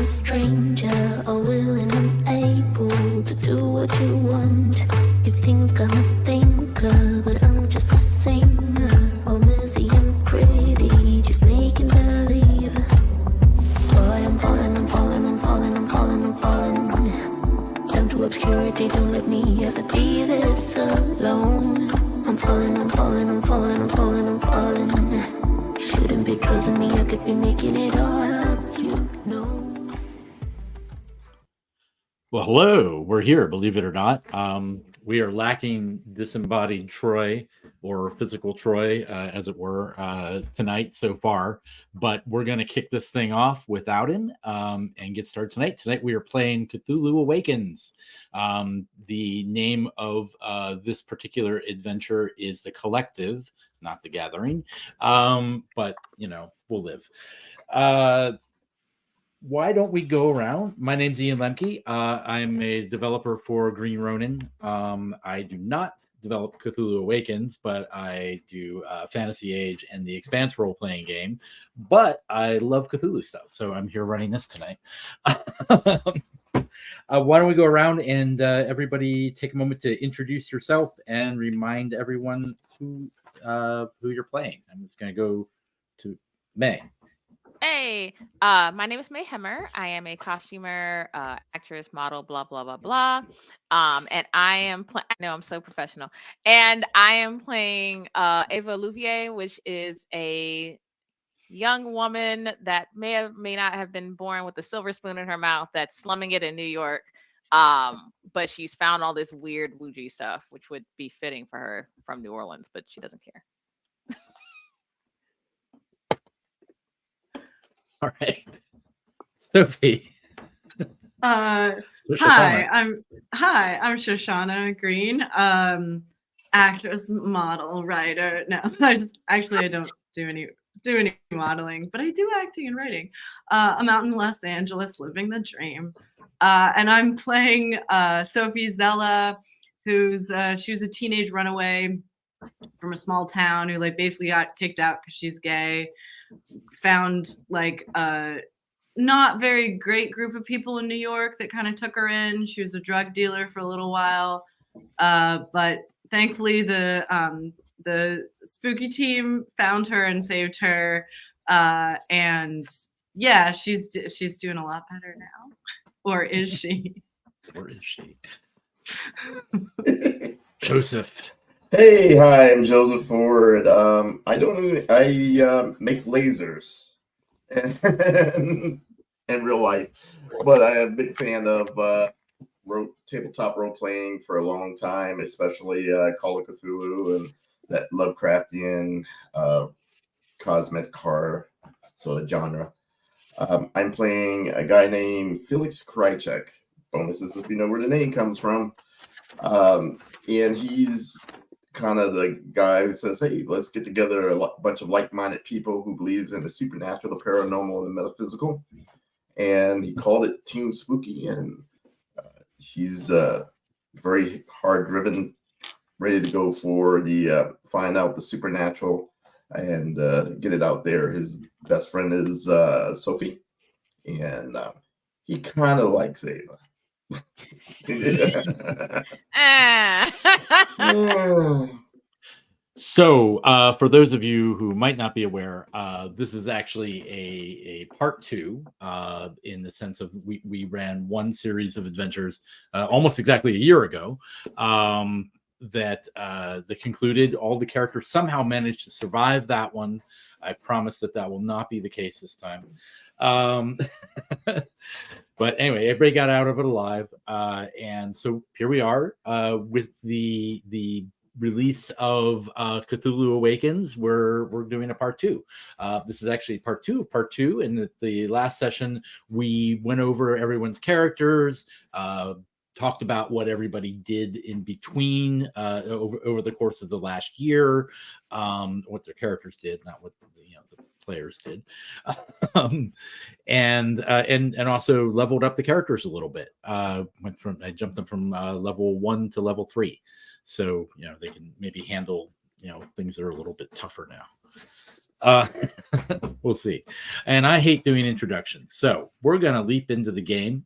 stranger, all willing and able to do what you want. You think I'm a thinker, but I'm just a singer. All messy and pretty, just making believe. Boy, I'm falling, I'm falling, I'm falling, I'm falling, I'm falling. Down to obscurity, don't let me be this alone. I'm falling, I'm falling, I'm falling, I'm falling, I'm falling. Shouldn't be trusting me, I could be making it all up, you know. Well, hello, we're here, believe it or not. We are lacking disembodied Troy, or physical Troy, as it were, tonight so far. But we're going to kick this thing off without him and get started tonight. Tonight we are playing Cthulhu Awakens. The name of this particular adventure is The Collective, not The Gathering. But, you know, we'll live. Why don't we go around? My name's Ian Lemke. I'm a developer for Green Ronin. I do not develop Cthulhu Awakens, but I do Fantasy Age and the Expanse role-playing game. But I love Cthulhu stuff, so I'm here running this tonight. Why don't we go around and everybody take a moment to introduce yourself and remind everyone who you're playing. I'm just going to go to May. Hey, my name is May Hemmer. I am a costumer, actress, model, blah, blah, blah, blah. And I am I know I'm so professional. And I am playing Ava Louvier, which is a young woman that may or may not have been born with a silver spoon in her mouth that's slumming it in New York. But she's found all this weird Ouija stuff, which would be fitting for her from New Orleans, but she doesn't care. All right, Sophie. Hi, I'm Shoshana Green, actress, model, writer. No, I don't do any modeling, but I do acting and writing. I'm out in Los Angeles living the dream, and I'm playing Sophie Zella, who's she was a teenage runaway from a small town who basically got kicked out because she's gay. Found a not very great group of people in New York that kind of took her in. She was a drug dealer for a little while, but thankfully the spooky team found her and saved her. And yeah, she's doing a lot better now, or is she? Or is she? Joseph. Hey, hi, I'm Joseph Ford. I make lasers in real life, but I'm a big fan of tabletop role playing for a long time, especially Call of Cthulhu and that Lovecraftian cosmic horror sort of genre. I'm playing a guy named Felix Krychek. Bonuses if you know where the name comes from. And he's kind of the guy who says, hey, let's get together a bunch of like-minded people who believes in the supernatural, the paranormal, and the metaphysical. And he called it Team Spooky, and he's very hard-driven, ready to go for the find out the supernatural and get it out there. His best friend is Sophie, and he kind of likes Ava. So, for those of you who might not be aware, this is actually a part two, in the sense of we ran one series of adventures almost exactly a year ago that concluded. All the characters somehow managed to survive that one. I promise that will not be the case this time. But anyway, everybody got out of it alive, and so here we are with the release of Cthulhu Awakens. We're doing a part two. This is actually part two of part two. In the last session, we went over everyone's characters, talked about what everybody did in between over the course of the last year, what their characters did, not what the players did, and also leveled up the characters a little bit. I jumped them from level 1 to level 3, so they can maybe handle things that are a little bit tougher now. We'll see. And I hate doing introductions, so we're gonna leap into the game.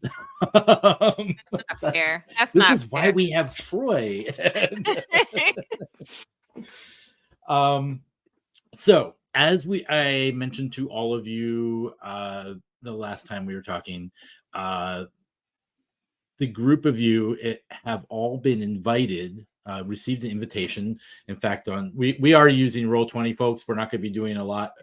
Fair. That's This not is why fair. we have Troy. So as I mentioned to all of you the last time we were talking, the group of you have all been invited, received an invitation. In fact, we are using Roll20, folks. We're not going to be doing a lot.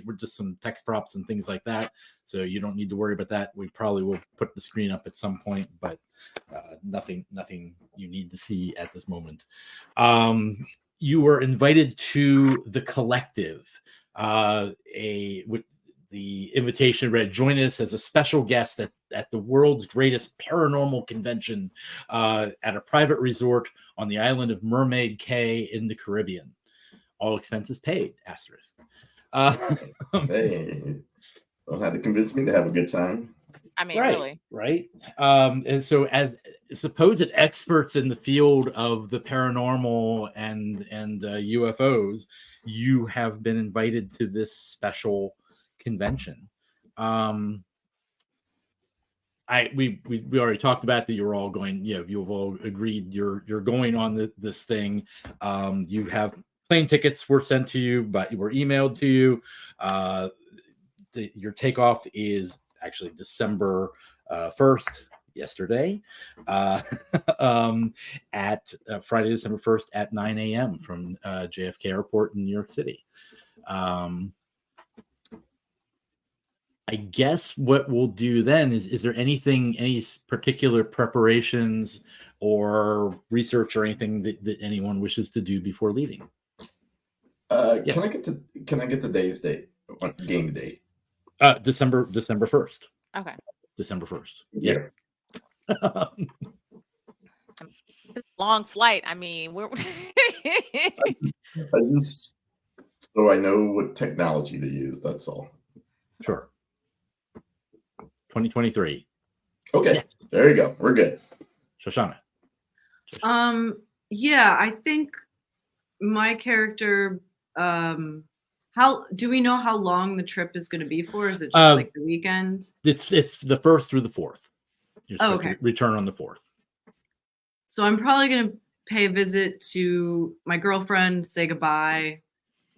We're just some text props and things like that, so you don't need to worry about that. We probably will put the screen up at some point, but nothing you need to see at this moment. You were invited to the collective. The invitation read, join us as a special guest at the world's greatest paranormal convention at a private resort on the island of Mermaid Cay in the Caribbean. All expenses paid, asterisk. Hey, don't have to convince me to have a good time. I mean, Right, really. right. And so as supposed experts in the field of the paranormal and UFOs, you have been invited to this special convention. We already talked about that. You're all going, you've all agreed you're going on this thing. You have plane tickets were sent to you, but were emailed to you. Your takeoff is actually December 1st, yesterday, at Friday, December 1st at 9 a.m. from JFK Airport in New York City. I guess what we'll do then is there any particular preparations or research or anything that anyone wishes to do before leaving? Yes. Can I get the day's date? Game date? December 1st. Okay. December 1st. Yeah. Long flight. I mean, we're Just so I know what technology to use. That's all. Sure. 2023. Okay. Yes. There you go. We're good. Shoshana. Yeah, I think my character, how do we know how long the trip is going to be for? Is it just like the weekend? It's the 1st through the 4th. You're supposed okay. to return on the 4th. So I'm probably going to pay a visit to my girlfriend, say goodbye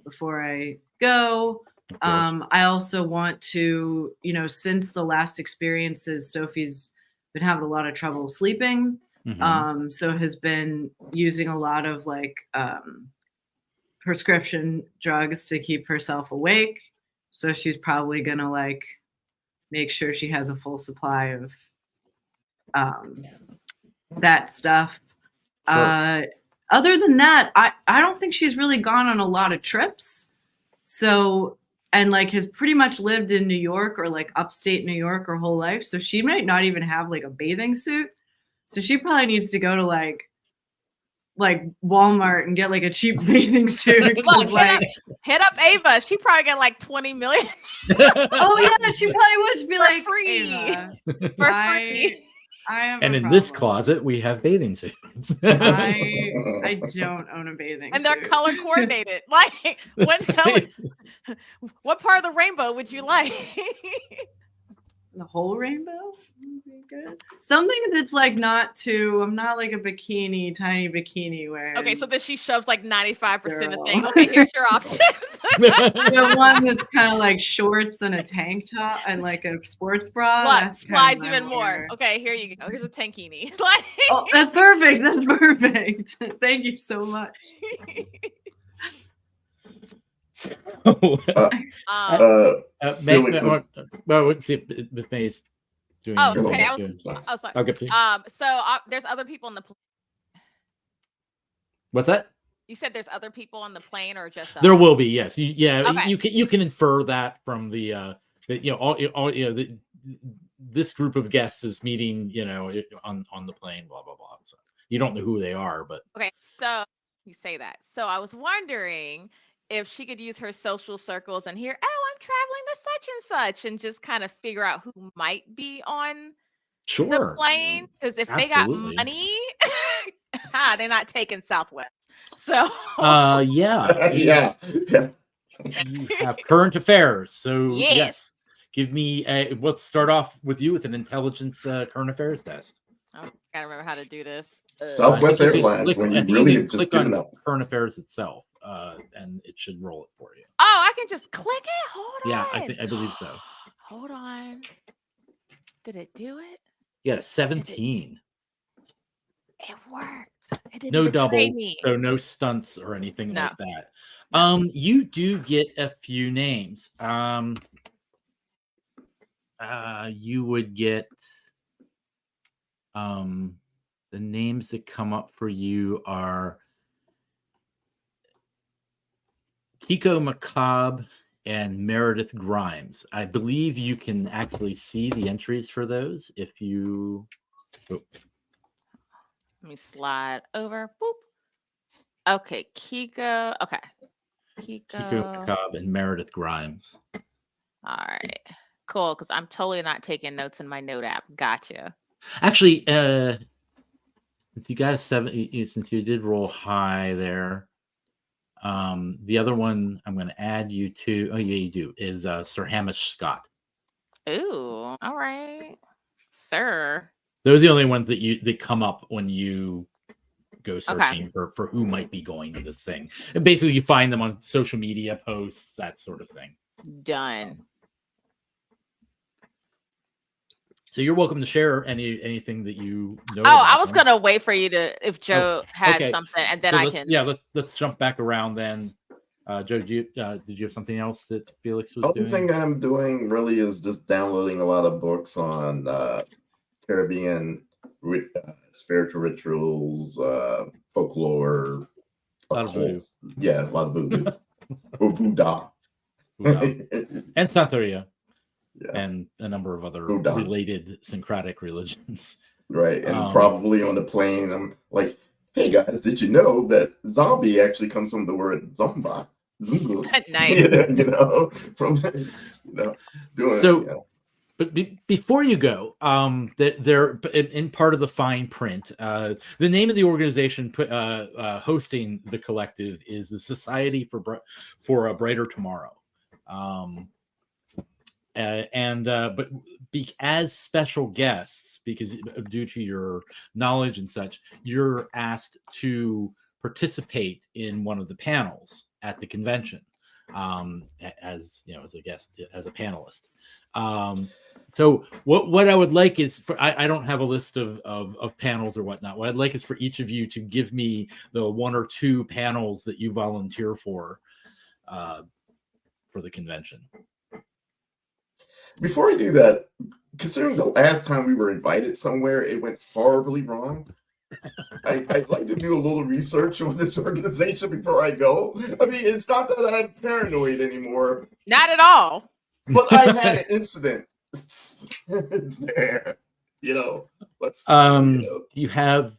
before I go. I also want to, since the last experiences, Sophie's been having a lot of trouble sleeping. Mm-hmm. So has been using a lot of prescription drugs to keep herself awake. So she's probably going to make sure she has a full supply of that stuff. Sure. Other than that, I don't think she's really gone on a lot of trips. So, and has pretty much lived in New York or upstate New York her whole life. So she might not even have a bathing suit. So she probably needs to go to Walmart and get a cheap bathing suit. Hit up Ava. She probably got 20 million. Oh yeah, she probably would be for free. Ava, For free. I have and in problem. this closet we have bathing suits. I don't own a bathing and suit. they're color coordinated. What color? What part of the rainbow would you like? The whole rainbow would be good. Something that's not too. I'm not a bikini, tiny bikini wearing. Okay, so then she shoves 95% of things. Okay, here's your options. The one that's kind of shorts and a tank top and a sports bra. What? Slides even more. Okay, here you go. Here's a tankini. Oh, that's perfect. That's perfect. Thank you so much. Felix let's see if May's doing. Okay, sorry. sorry. Okay. So there's other people on the plane. What's that? You said there's other people on the plane, or just us? There will be, yes. Okay. You can infer that from the this group of guests is meeting on the plane, blah blah blah. So you don't know who they are, but okay. So you say that. So I was wondering if she could use her social circles and hear, oh, I'm traveling to such and such, and just kind of figure out who might be on the plane. Because if Absolutely. they got money, they're not taking Southwest. So yeah. You have current affairs. So Yes. give me let's start off with you with an intelligence current affairs test. Oh, gotta remember how to do this. Southwest I think you can Airlines, click- when I you think really can have just click given on up. current affairs itself, and it should roll it for you. Oh, I can just click it. Hold on. Yeah, I believe so. Hold on. Did it do it? Yeah, 17. It worked. It didn't No betray double, me. so no stunts or anything No. like that. You do get a few names. You would get the names that come up for you are Kiko Macabre and Meredith Grimes. I believe you can actually see the entries for those if you. Oh, Let me slide over. Boop. Okay, Kiko. Okay. Kiko Macabre and Meredith Grimes. All right. Cool, because I'm totally not taking notes in my note app. Gotcha. Actually, since you got a 7, since you did roll high there, the other one I'm going to add you to. Oh yeah, you do. Is Sir Hamish Scott. Ooh. All right, sir. Those are the only ones that come up when you go searching for who might be going to this thing. And basically, you find them on social media posts, that sort of thing. Done. So you're welcome to share anything that you know. Oh, I was gonna wait for you to if Joe had okay. something, and then So I can. Yeah, let's jump back around then. Joe, did you have something else that Felix was doing? The only thing I'm doing really is just downloading a lot of books on Caribbean spiritual rituals, folklore, A lot of voodoo. Yeah, a lot of voodoo. Or Voodoo. And Santeria. Yeah. And a number of other Voodoo. related syncretic religions. Right. And probably on the plane, I'm like, hey guys, did you know that zombie actually comes from the word zomba? Zumba. Nice. You know, from this, doing So, it. But before you go, there in part of the fine print, the name of the organization hosting the collective is the Society for a Brighter Tomorrow, but as special guests, because due to your knowledge and such, you're asked to participate in one of the panels at the convention, as a guest, as a panelist. So what I would like is I don't have a list of panels or whatnot. What I'd like is for each of you to give me the 1 or 2 panels that you volunteer for the convention. Before I do that, considering the last time we were invited somewhere, it went horribly wrong. I'd like to do a little research on this organization before I go. I mean, it's not that I'm paranoid anymore. Not at all. But I had an incident. It's there. Let's. You have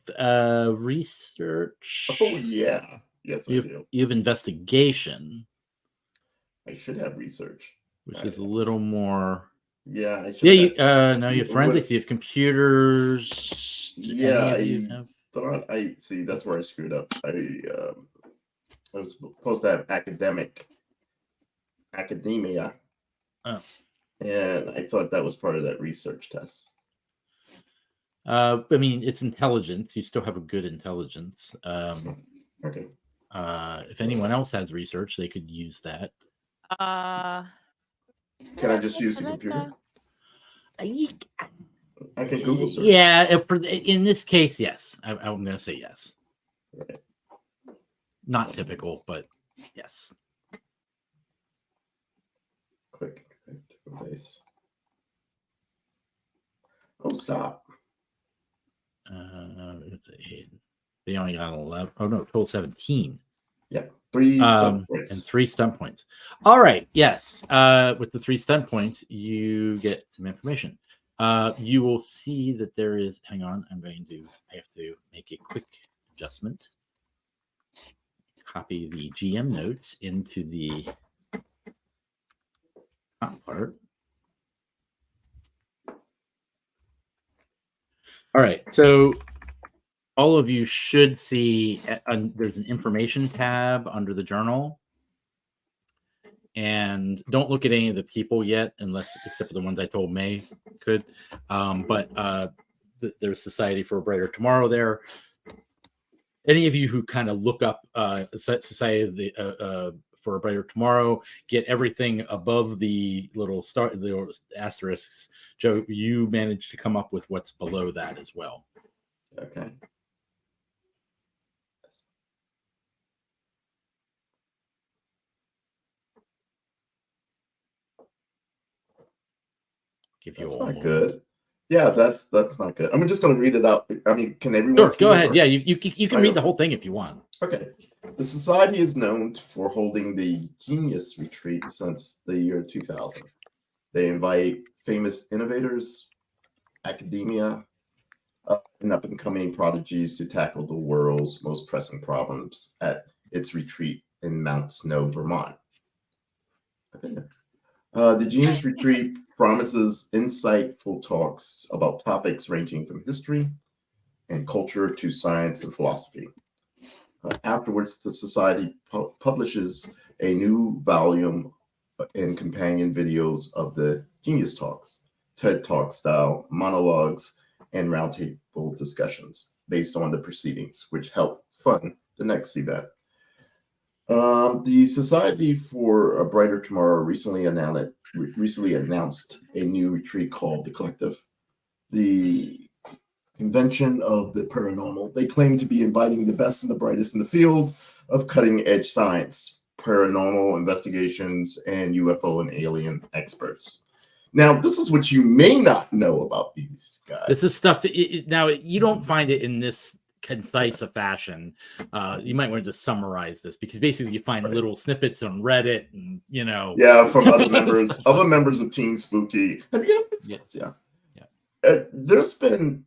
research. Oh yeah. Yes, I do. You have investigation. I should have research. Which is a little more. Yeah, I should. Yeah, no, you have forensics. You have computers. Yeah, thought I see. That's where I screwed up. I was supposed to have academia. Oh. And I thought that was part of that research test. I mean, it's intelligence. You still have a good intelligence. Okay. If anyone else has research, they could use that. Can I just use the computer? I can Google search. Yeah, in this case, yes. I'm going to say yes. Right. Not typical, but yes. Click. Base. Oh, stop. They only got 11. Oh no, total 17. Yeah, 3 stunt points. And 3 stunt points. All right, yes. With the 3 stunt points, you get some information. You will see that there is. Hang on, I have to make a quick adjustment. Copy the GM notes into the top part. All right, so all of you should see there's an information tab under the journal, and don't look at any of the people yet, except for the ones I told May could. But there's Society for a Brighter Tomorrow there. Any of you who kind of look up Society for a Brighter Tomorrow, get everything above the little asterisks. Joe, you managed to come up with what's below that as well. Okay. Give you That's all not moment. good. Yeah, that's not good. I'm just going to read it out. I mean, can everyone see Go it, ahead. or- Yeah, you can read the whole thing if you want. Okay. The Society is known for holding the Genius Retreat since the year 2000. They invite famous innovators, academia, and up-and-coming prodigies to tackle the world's most pressing problems at its retreat in Mount Snow, Vermont. I've been there. The Genius Retreat promises insightful talks about topics ranging from history and culture to science and philosophy. Afterwards, the Society publishes a new volume and companion videos of the Genius Talks, TED Talk style monologues, and roundtable discussions based on the proceedings, which help fund the next event. The Society for a Brighter Tomorrow recently announced a new retreat called The Collective, the Convention of the Paranormal. They claim to be inviting the best and the brightest in the field of cutting-edge science, paranormal investigations, and UFO and alien experts. Now, this is what you may not know about these guys. This is stuff that now you don't find it in this concise a fashion. You might want to just summarize this, because basically you find little snippets on Reddit and from other members of Team Spooky. Yeah. There's been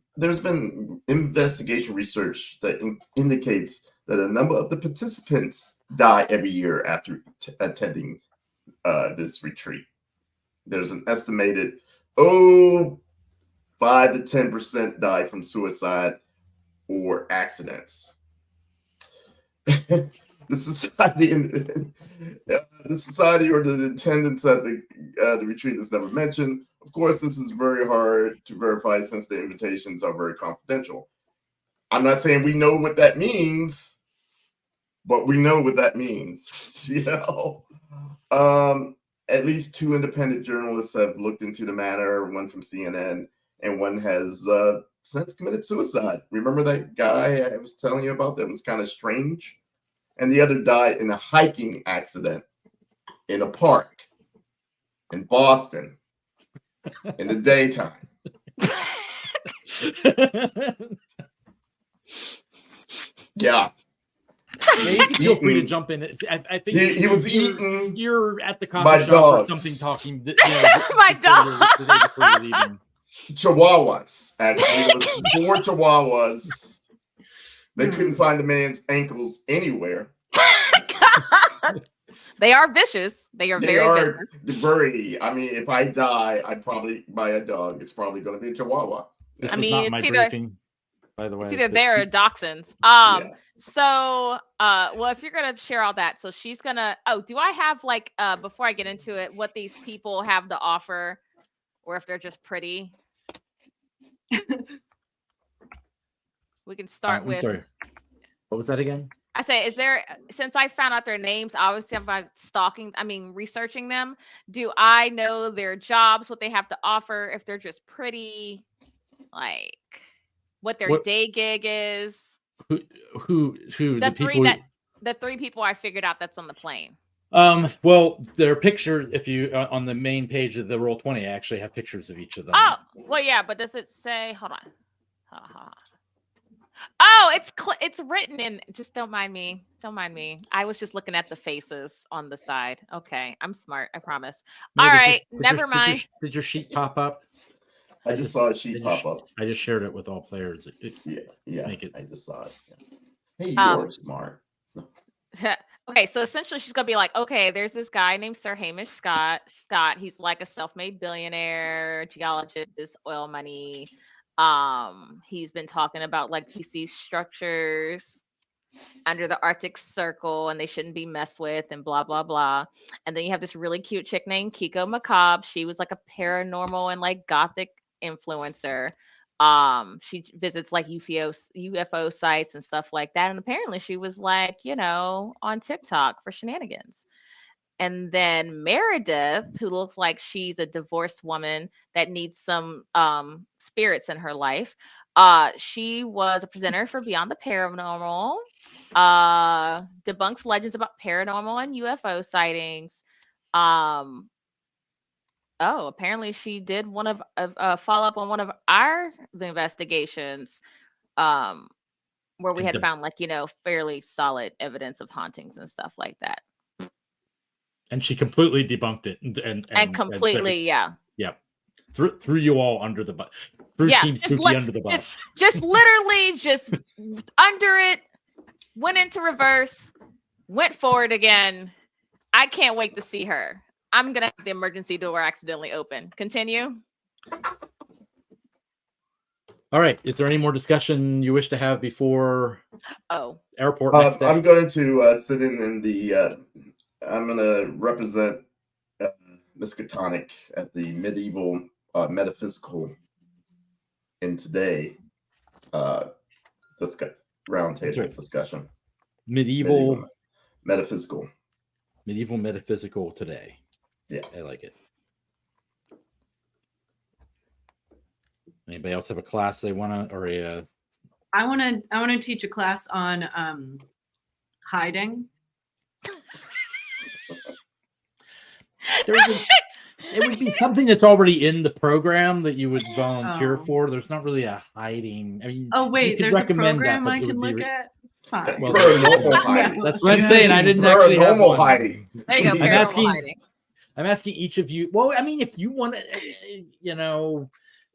investigation research that indicates that a number of the participants die every year after attending this retreat. There's an estimated 5 to 10% die from suicide or accidents. The society or the attendance at the retreat is never mentioned. Of course, this is very hard to verify since the invitations are very confidential. I'm not saying we know what that means, but we know what that means. At least 2 independent journalists have looked into the matter, one from CNN, and one has since committed suicide. Remember that guy I was telling you about that was kind of strange? And the other died in a hiking accident in a park in Boston in the daytime. Yeah. You can feel free to jump in. I think he was eaten. You're at the by coffee shop dogs. or something talking. My dog. Chihuahuas. Actually, it was 4 Chihuahuas. They couldn't find the man's ankles anywhere. They are vicious. They are very vicious. I mean, if I die, I'd probably buy a dog. It's probably going to be a Chihuahua. This was not my briefing, by the way. It's either but- there or dachshunds. Yeah. So, well, if you're gonna share all that, so she's gonna. Oh, do I have before I get into it, what these people have to offer, or if they're just pretty? We can start with. Sorry. What was that again? I say, is there, since I found out their names, obviously I'm researching them. Do I know their jobs, what they have to offer, if they're just pretty, what their day gig is? Who The three people I figured out that's on the plane. Well, their picture, if you on the main page of the Roll20, I actually have pictures of each of them. Oh, well, yeah, but does it say? Hold on. Oh, it's written in. Just don't mind me. Don't mind me. I was just looking at the faces on the side. Okay, I'm smart. I promise. All right, never mind. Did your sheet pop up? I just saw a sheet pop up. I just shared it with all players. Yeah. I just saw it. Yeah. Hey, you're smart. Okay, so essentially she's gonna be like, okay, there's this guy named Sir Hamish Scott. He's like a self-made billionaire, geologist, oil money. He's been talking about GC structures. under the Arctic Circle and they shouldn't be messed with and blah, blah, blah. And then you have this really cute chick named Kiko Macabre. She was like a paranormal and like gothic influencer. She visits like UFO sites and stuff like that. And apparently she was like, on TikTok for shenanigans. And then Meredith, who looks like she's a divorced woman that needs some spirits in her life. She was a presenter for Beyond the Paranormal, debunks legends about paranormal and UFO sightings. Apparently she did one of follow up on one of the investigations, where we had found like fairly solid evidence of hauntings and stuff like that. And she completely debunked it, and completely, yeah, threw you all under the bus. Team Spooky under the bus. Just literally just under it. Went into reverse. Went forward again. I can't wait to see her. I'm gonna have the emergency door accidentally open. Continue. All right. Is there any more discussion you wish to have before airport next day? I'm going to sit in the. I'm going to represent Miskatonic at the medieval metaphysical in today roundtable discussion. Medieval metaphysical today. Yeah, I like it. Anybody else have a class they want to, or a? I want to teach a class on hiding. It would be something that's already in the program that you would volunteer for. There's not really a hiding. I mean, there's a program I can look at. Fine. Well, paranormal hiding. That's what I'm saying. I didn't actually have one. Hiding. There you go. I'm asking each of you. Well, I mean, if you want to,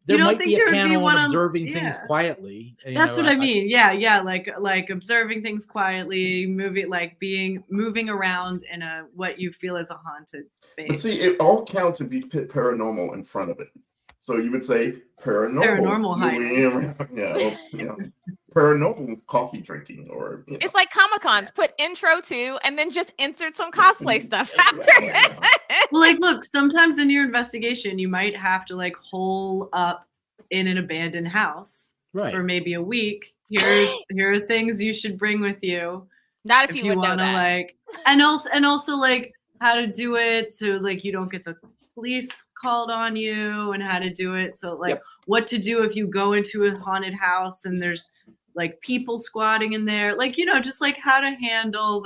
there don't might think be a there would be panel one on on- observing yeah. things quietly. That's what I mean. Yeah, like observing things quietly, moving around in what you feel is a haunted space. But see, it all counts if you put paranormal in front of it. So you would say paranormal hiding. Paranormal coffee drinking, or it's like Comic-Cons. Put intro to, and then just insert some cosplay stuff after. Well, look, sometimes in your investigation, you might have to hole up in an abandoned house for maybe a week. Here are things you should bring with you. Not if you would know that. And also how to do it so you don't get the police called on you, and how to do it so what to do if you go into a haunted house and there's people squatting in there, just how to handle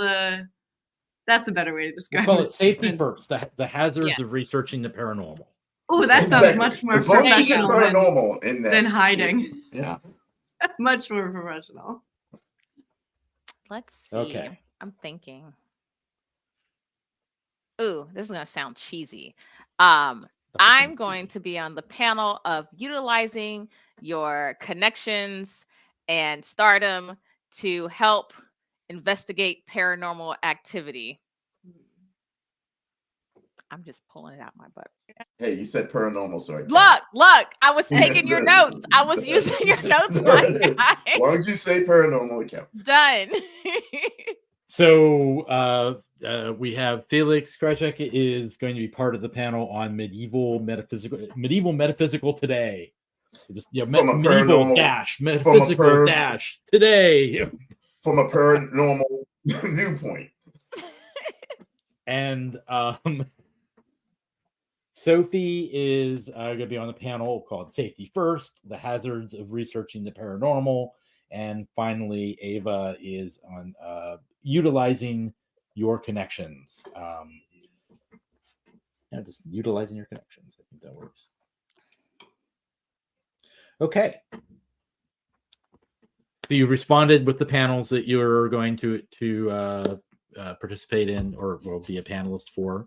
that's a better way to describe we'll call it safety first, the hazards of researching the paranormal. Oh, that sounds much more professional than hiding. Yeah. Much more professional. Let's see. Okay. I'm thinking. Ooh, this is going to sound cheesy. I'm going to be on the panel of utilizing your connections and stardom to help investigate paranormal activity. I'm just pulling it out my butt. Hey, you said paranormal, so Look, I was taking your notes. I was using your notes, my guy. As long as you say paranormal, it counts. Done. So we have Felix Krajcek is going to be part of the panel on medieval metaphysical today. Just medieval metaphysical today from a paranormal viewpoint. And Sophie is going to be on the panel called Safety First, the hazards of researching the paranormal. And finally, Ava is on utilizing your connections. Just utilizing your connections. I think that works. Okay. So you responded with the panels that you're going to participate in or will be a panelist for.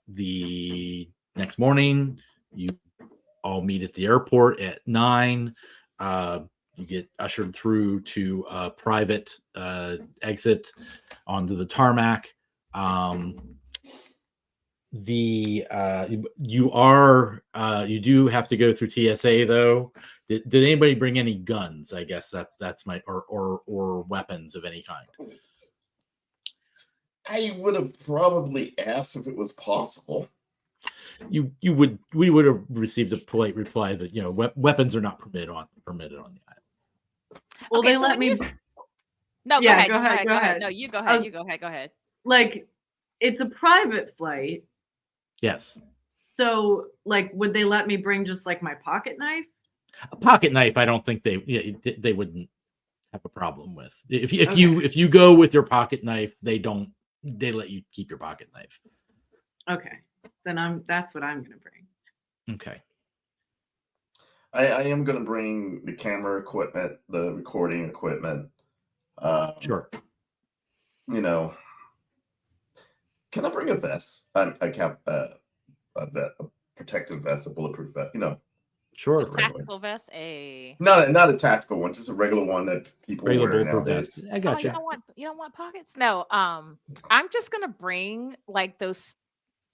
The next morning, you all meet at the airport at 9. You get ushered through to a private exit onto the tarmac. you do have to go through TSA though. Did anybody bring any guns? I guess that's my or weapons of any kind. I would have probably asked if it was possible. We would have received a polite reply that weapons are not permitted on the island. Well, Okay, they so let when me. you No, go Yeah, ahead. go ahead, go ahead. No, you go I ahead. was- You go ahead. Go ahead. Like, it's a private flight, Yes, so like, would they let me bring just like my pocket knife? a pocket knife. I don't think they wouldn't have a problem with. If Okay. you go with your pocket knife, they let you keep your pocket knife. Okay, then that's what I'm gonna bring. Okay. I am going to bring the camera equipment, the recording equipment. Sure. Can I bring a vest? A protective vest, a bulletproof vest. Sure. It's a regular- Tactical vest. A. Not a tactical one, just a regular one that people Regular wear bulletproof nowadays. vest. I Oh, got you you. don't want pockets? No. I'm just gonna bring like those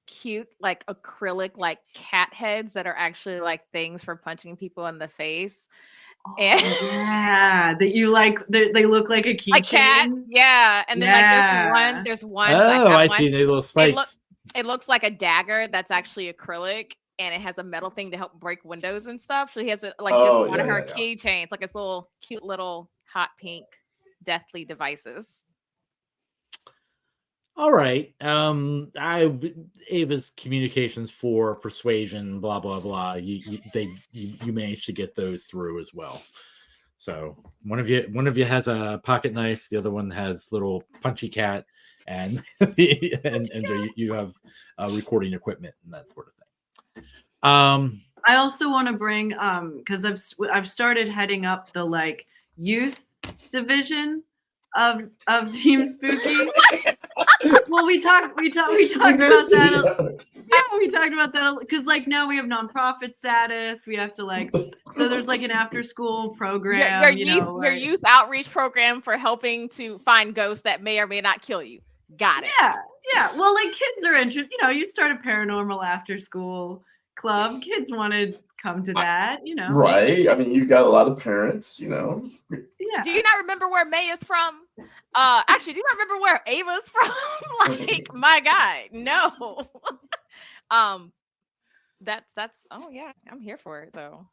cute like acrylic like cat heads that are actually like things for punching people in the face. And Yeah, that you like. They look like a keychain. like cat, yeah. And then like Yeah. there's one. Oh, I one. see. The little spikes. It looks like a dagger that's actually acrylic, and it has a metal thing to help break windows and stuff. So he has like Oh, just one of yeah, her yeah. keychains, like his little cute little hot pink deathly devices. All right. Ava's communications for persuasion, blah blah blah. You managed to get those through as well. So one of you has a pocket knife, the other one has little punchy cat, and you have recording equipment and that sort of thing. I also want to bring because I've started heading up the like youth division of Team Spooky. Well, we talked about that. Yeah, we talked about that because like now we have nonprofit status. We have to like so there's like an after school program. Your youth outreach program for helping to find ghosts that may or may not kill you. Got it. Yeah. Well, like kids are interested. You start a paranormal after school club. Kids want to come to that. Right. I mean, you got a lot of parents. Yeah. Do you not remember where May is from? Actually, do you not remember where Ava's from? Like, my God, no. That's oh yeah, I'm here for it though.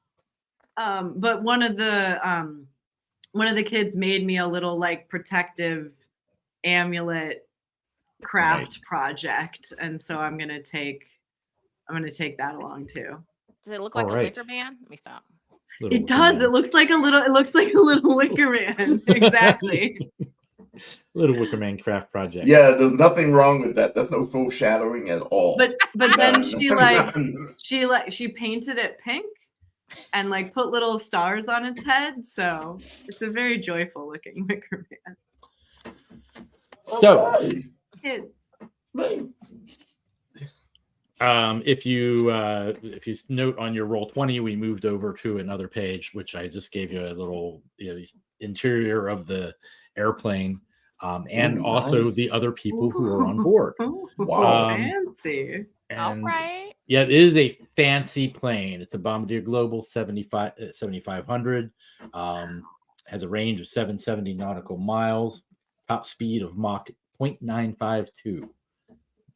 But one of the kids made me a little like protective amulet craft project, and so I'm gonna take that along too. Does it look like All a right. wicker man? Let me stop. It does. It looks like a little wicker man. Exactly. Little Wicker Man craft project. Yeah, there's nothing wrong with that. That's no foreshadowing at all. But then None. she painted it pink and like put little stars on its head. So it's a very joyful looking wicker man. So Kid. if you note on your roll 20, we moved over to another page, which I just gave you a little interior of the airplane, and also nice. the other people who are on board. Wow. Fancy. All And right. yeah, it is a fancy plane. It's a Bombardier Global 7500. Has a range of 770 nautical miles, top speed of Mach 0.952.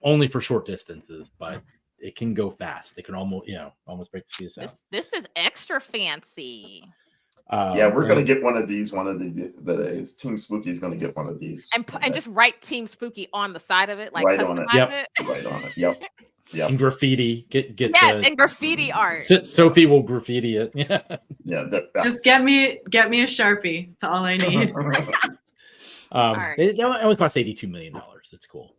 Only for short distances, but it can go fast. It can almost break the speed of sound. This is extra fancy. Yeah, we're gonna get one of these. One of the Team Spooky is gonna get one of these, And just write Team Spooky on the side of it, like Right on it. customize Yep. it. right on it. Yep. And graffiti. Get Yes, and graffiti art. Sophie will graffiti it. Yeah. Yeah. Just get me a Sharpie. That's all I need. right. It only costs $82 million. It's cool.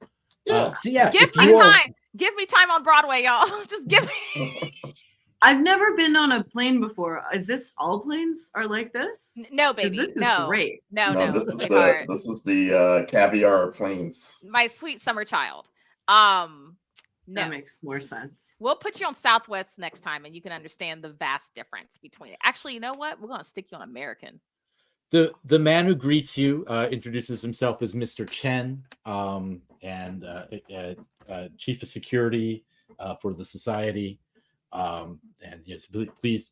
Yeah. So yeah, Give if me you are, time. Give me time on Broadway, y'all. Just give me. I've never been on a plane before. Is this all planes are like this? No, 'Cause baby. this is no. great. No. This is sweetheart. the caviar planes. My sweet summer child. That No. makes more sense. We'll put you on Southwest next time, and you can understand the vast difference between it. Actually, you know what? We're gonna stick you on American. the man who greets you introduces himself as Mr. Chen, and chief of security for the society. And yes, please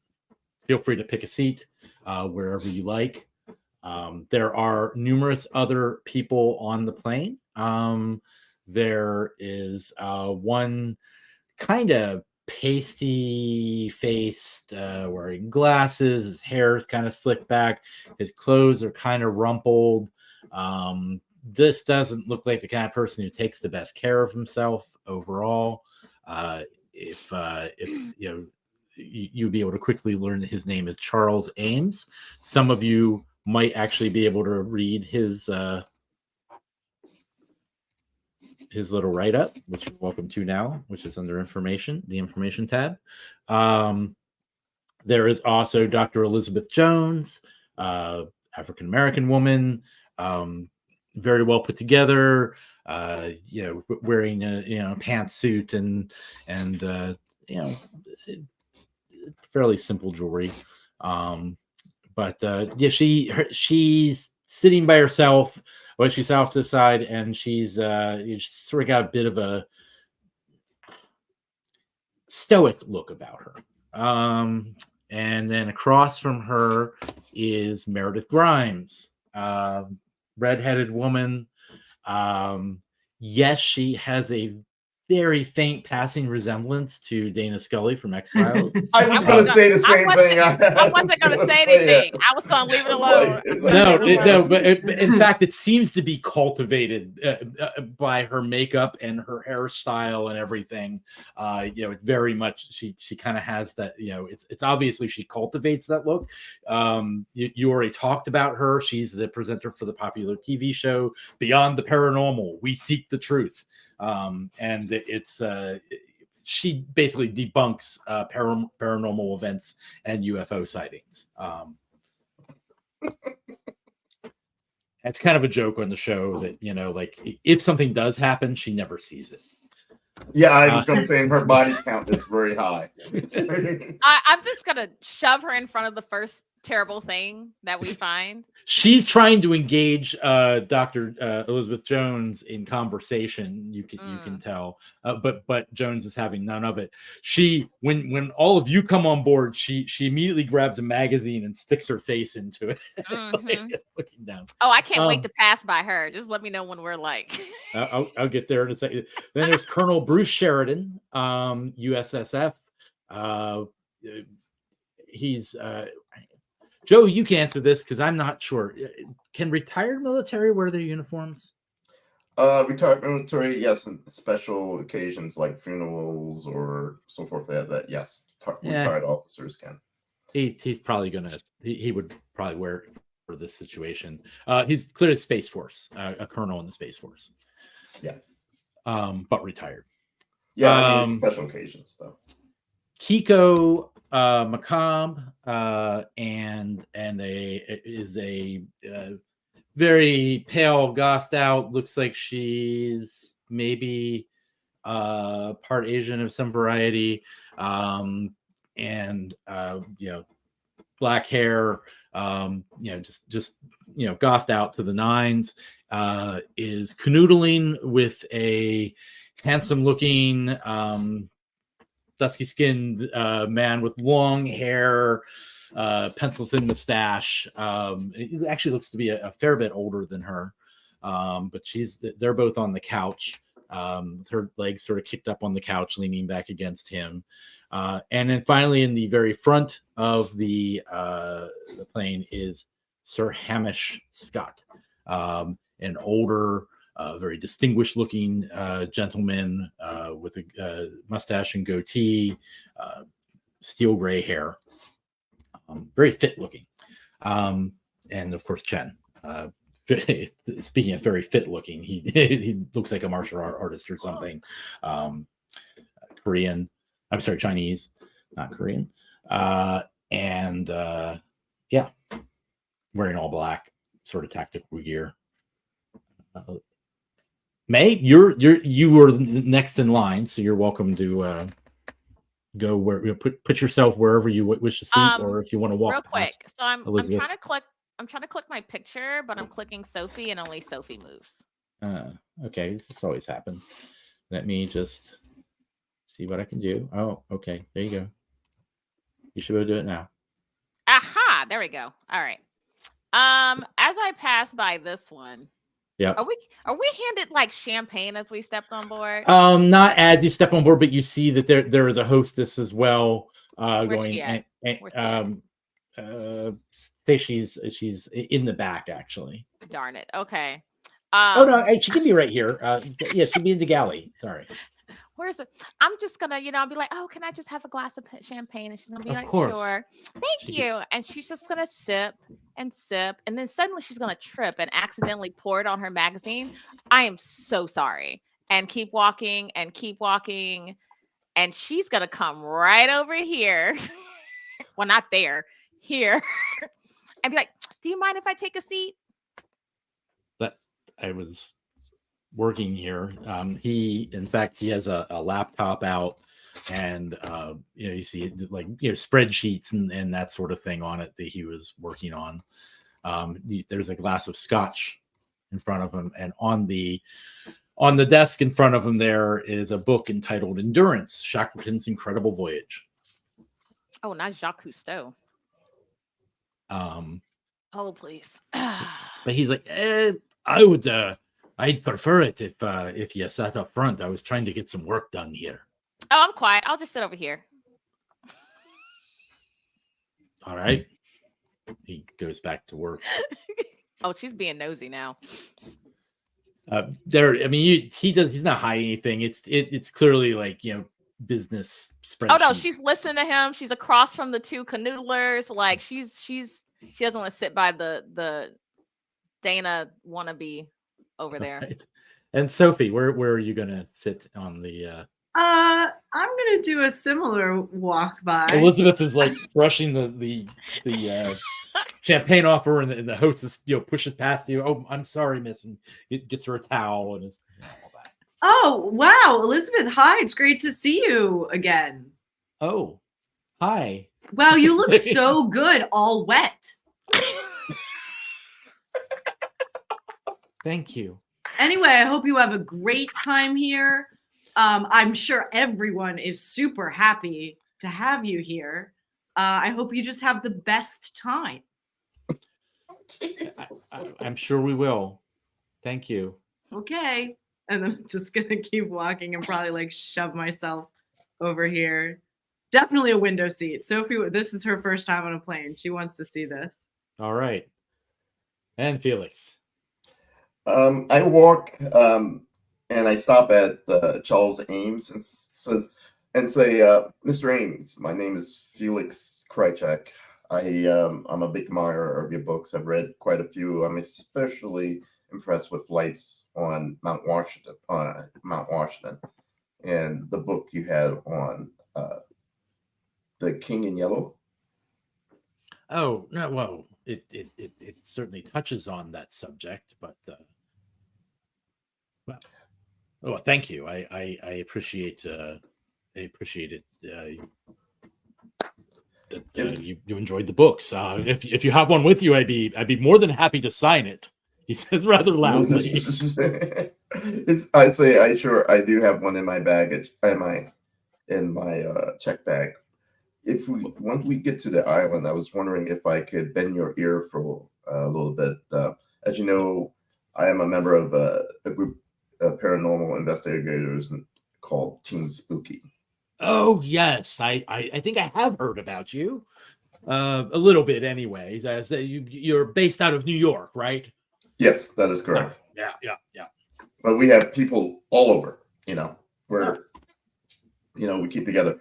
feel free to pick a seat wherever you like. There are numerous other people on the plane. There is one kind of pasty faced, wearing glasses. His hair is kind of slicked back. His clothes are kind of rumpled. This doesn't look like the kind of person who takes the best care of himself overall. If you know, you'll be able to quickly learn that his name is Charles Ames. Some of you might actually be able to read his little write-up, which you're welcome to now, which is under information, the information tab. There is also Dr. Elizabeth Jones, African-American woman, very well put together, wearing a pantsuit and fairly simple jewelry. But she's sitting by herself. Well, she's off to the side, and she's sort of got a bit of a stoic look about her. And then across from her is Meredith Grimes, redheaded woman. Yes, she has a very faint passing resemblance to Dana Scully from X-Files. I was going to say the same thing. I wasn't going to say anything. I was going to leave it alone. No, but in fact, it seems to be cultivated by her makeup and her hairstyle and everything. It very much she kind of has that. It's obviously she cultivates that look. You already talked about her. She's the presenter for the popular TV show Beyond the Paranormal. We Seek the Truth. And it's she basically debunks paranormal events and UFO sightings. It's kind of a joke on the show that like if something does happen, she never sees it. Yeah, I was going to say her body count is very high. I'm just gonna shove her in front of the first terrible thing that we find. She's trying to engage Dr. Elizabeth Jones in conversation. You can tell, but Jones is having none of it. She, when all of you come on board, she immediately grabs a magazine and sticks her face into it, looking down. Oh, I can't wait to pass by her. Just let me know when we're like. I'll get there in a second. Then there's Colonel Bruce Sheridan, USSF. He's Joe, you can answer this because I'm not sure. Can retired military wear their uniforms? Retired military, yes, and special occasions like funerals or so forth. That yes, retired officers can. He's probably gonna. He would probably wear it for this situation. He's clearly Space Force, a colonel in the Space Force. Yeah. But retired. Yeah, special occasions though. Kiko Macomb and is a very pale, gothed out. Looks like she's maybe part Asian of some variety, and black hair. Just gothed out to the nines. Is canoodling with a handsome-looking, dusky-skinned man with long hair, pencil-thin mustache. It actually looks to be a fair bit older than her, but they're both on the couch, with her legs sort of kicked up on the couch, leaning back against him. And then finally, in the very front of the plane is Sir Hamish Scott, an older, very distinguished-looking gentleman with a mustache and goatee, steel gray hair, very fit-looking, and of course Chen. Speaking of very fit-looking, he looks like a martial artist or something. Korean, I'm sorry, Chinese, not Korean, and wearing all black, sort of tactical gear. May, you were next in line, so you're welcome to go where put yourself wherever you wish to sit, or if you want to walk. Real quick, so I'm Elizabeth. trying to click my picture, but I'm clicking Sophie, and only Sophie moves. Okay, this always happens. Let me just see what I can do. Oh, okay. There you go. You should be able to do it now. Aha! There we go. All right. As I pass by this one, Yeah. are we handed like champagne as we stepped on board? Not as you step on board, but you see that there is a hostess as well. Where's Going she at? and Where's she say she's in the back actually. Darn it. Okay. Oh no, she can be right here. Yeah, she'd be in the galley. Sorry. Where's it? I'm just gonna, I'll be like, oh, can I just have a glass of champagne? And she's gonna be Of like, course. sure. Thank you. And she's just gonna sip, and then suddenly she's gonna trip and accidentally pour it on her magazine. I am so sorry. And keep walking and keep walking. And she's gonna come right over here. Well, not there, here. And be like, do you mind if I take a seat? That I was working here. He has a laptop out, and you see like spreadsheets and that sort of thing on it that he was working on. There's a glass of scotch in front of him, and on the desk in front of him there is a book entitled Endurance: Shackleton's Incredible Voyage. Oh, not Jacques Cousteau. Oh, please. But he's like, I'd prefer it if you sat up front. I was trying to get some work done here. Oh, I'm quiet. I'll just sit over here. All right. He goes back to work. Oh, she's being nosy now. He's not hiding anything. It's clearly like, business spreadsheet. Oh no, she's listening to him. She's across from the two canoodlers. Like she doesn't want to sit by the Dana wannabe over there. Right. And Sophie, where are you gonna sit on the I'm gonna do a similar walk by. Elizabeth is like brushing the champagne off her, and the hostess pushes past you. Oh, I'm sorry, miss, and it gets her a towel and all that. Oh wow, Elizabeth, hi, it's great to see you again. Oh, hi. Wow, you look so good, all wet. Thank you. Anyway, I hope you have a great time here. I'm sure everyone is super happy to have you here. I hope you just have the best time. I'm sure we will. Thank you. Okay. And I'm just going to keep walking and probably like shove myself over here. Definitely a window seat. Sophie, this is her first time on a plane. She wants to see this. All right. And Felix. I walk and I stop at Charles Ames and say, Mr. Ames, my name is Felix Krychek. I'm a big admirer of your books. I've read quite a few. I'm especially impressed with Lights on Mount Washington, and the book you had on The King in Yellow. Oh no! Well, it certainly touches on that subject, but thank you. I appreciate it. That you enjoyed the books. If you have one with you, I'd be more than happy to sign it. He says rather loudly. I'd say I do have one in my baggage, in my check bag. Once we get to the island, I was wondering if I could bend your ear for a little bit. As you know, I am a member of a group of paranormal investigators called Team Spooky. Oh yes, I think I have heard about you a little bit, anyways. As you're based out of New York, right? Yes, that is correct. Yeah. But we have people all over. Where we keep together.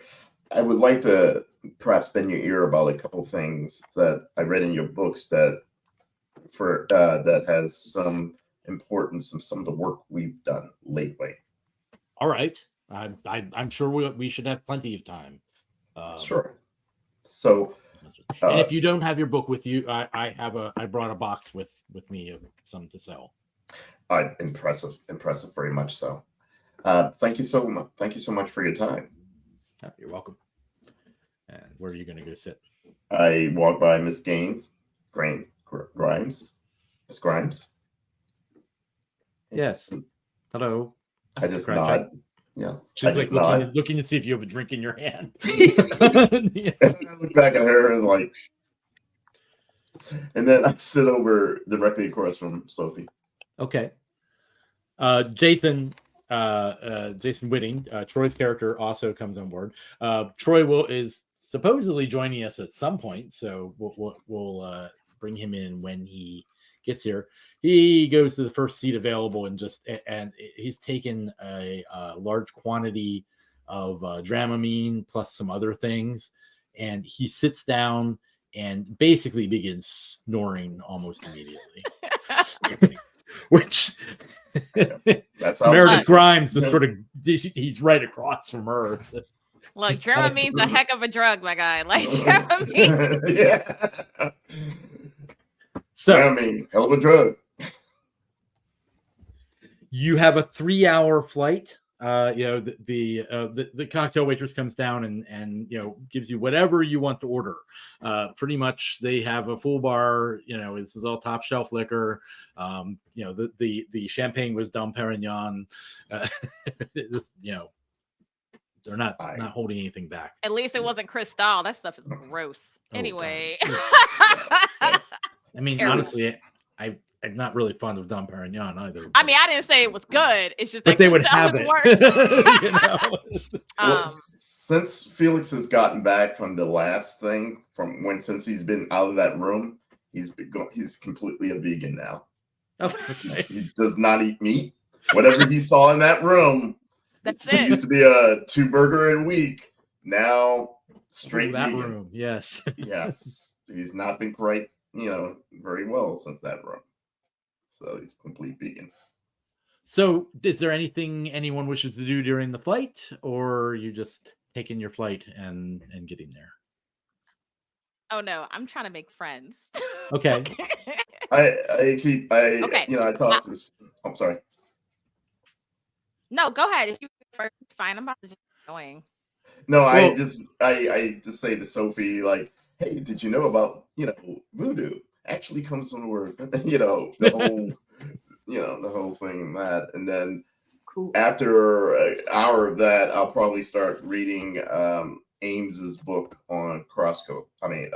I would like to perhaps bend your ear about a couple things that I read in your books that has some importance in some of the work we've done lately. All right. I'm sure we should have plenty of time. Sure. So, and if you don't have your book with you, I brought a box with me of some to sell. Impressive, very much so. Thank you so much. Thank you so much for your time. You're welcome. And where are you going to go sit? I walk by Miss Grimes. Miss Grimes. Yes. Hello. I just Scratch nod. it. Yes. She's I like just nod. looking to see if you have a drink in your hand. Yeah. I look back at her and like, and then I sit over directly across from Sophie. Okay. Jason Whitting, Troy's character, also comes on board. Troy is supposedly joining us at some point, so we'll bring him in when he gets here. He goes to the first seat available and he's taken a large quantity of Dramamine plus some other things, and he sits down and basically begins snoring almost immediately. Which That's how Meredith Grimes is sort of, he's right across from her. So. Look, Dramamine's a heck of a drug, my guy. Like Dramamine. Yeah. So Dramamine, hell of a drug. You have a 3-hour flight. The cocktail waitress comes down and gives you whatever you want to order. Pretty much, they have a full bar. This is all top shelf liquor. The champagne was Dom Perignon. They're not holding anything back. At least it wasn't Cristal. That stuff is gross. Anyway. I mean, honestly, I'm not really fond of Dom Perignon either. I mean, I didn't say it was good. It's just but that they would Cristal have was it. worse. Since Felix has gotten back from the last thing, since he's been out of that room, he's completely a vegan now. Oh, okay. He does not eat meat. Whatever he saw in that room, that's it. Used to be a 2-burger a week. Now straight that vegan. Room, yes. Yes, he's not been quite very well since that room. So he's complete vegan. So is there anything anyone wishes to do during the flight, or are you just taking your flight and getting there? Oh no, I'm trying to make friends. Okay. I talked to this. I'm sorry. No, go ahead. If you first, it's fine. I'm about to just keep going. No, I just say to Sophie, like, hey, did you know about voodoo? Actually comes from the word, the whole thing and that. And then after an hour of that, I'll probably start reading Ames's book on crosscode. I mean,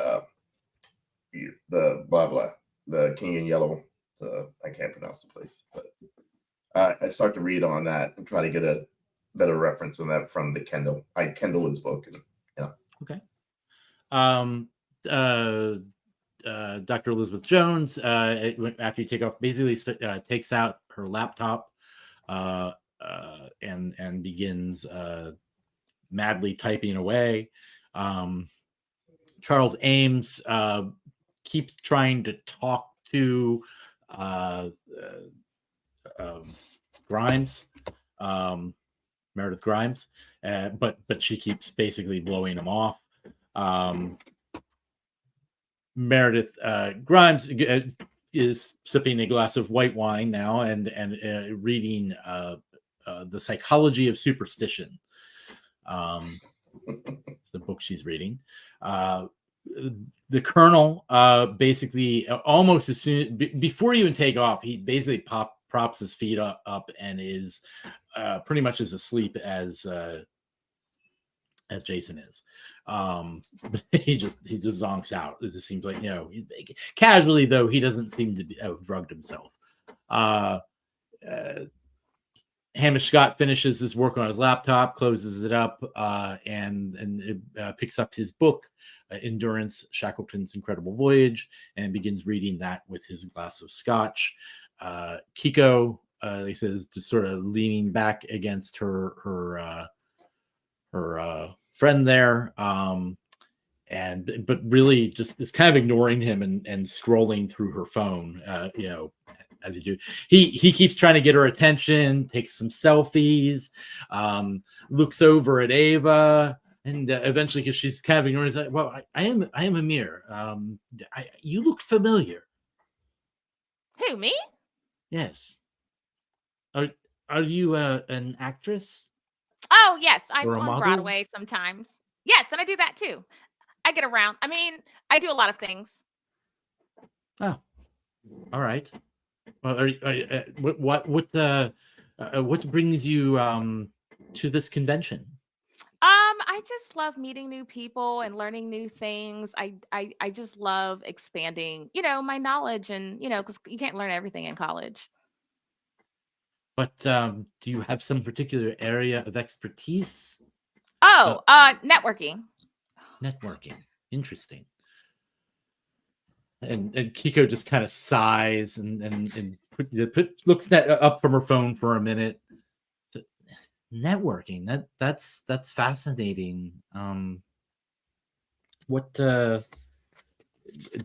the King in Yellow. I can't pronounce the place, but I start to read on that and try to get a better reference on that from the Kindle. I Kindle his book. And, Okay. Dr. Elizabeth Jones, after you take off, basically takes out her laptop and begins madly typing away. Charles Ames keeps trying to talk to Grimes, Meredith Grimes, but she keeps basically blowing him off. Meredith Grimes is sipping a glass of white wine now and reading The Psychology of Superstition. It's the book she's reading. The Colonel basically almost as soon before you even take off, he basically props his feet up and is pretty much as asleep as Jason is. He just zonks out. It just seems like casually, though, he doesn't seem to have drugged himself. Hamish Scott finishes his work on his laptop, closes it up, and picks up his book, Endurance: Shackleton's Incredible Voyage, and begins reading that with his glass of scotch. Kiko, he says, just sort of leaning back against her friend there, but really just is kind of ignoring him and scrolling through her phone, as you do. He keeps trying to get her attention, takes some selfies, looks over at Ava, and eventually, because she's kind of ignoring, he's like, well, I am Amir. You look familiar. Who, me? Yes. Are you an actress? Oh, yes. I'm Or a on model? Broadway sometimes. Yes, and I do that too. I get around. I mean, I do a lot of things. Oh, all right. Well, what brings you to this convention? I just love meeting new people and learning new things. I just love expanding, my knowledge, and because you can't learn everything in college. But do you have some particular area of expertise? Oh, networking. Networking. Interesting. And Kiko just kind of sighs and looks up from her phone for a minute. Networking. That's fascinating. What do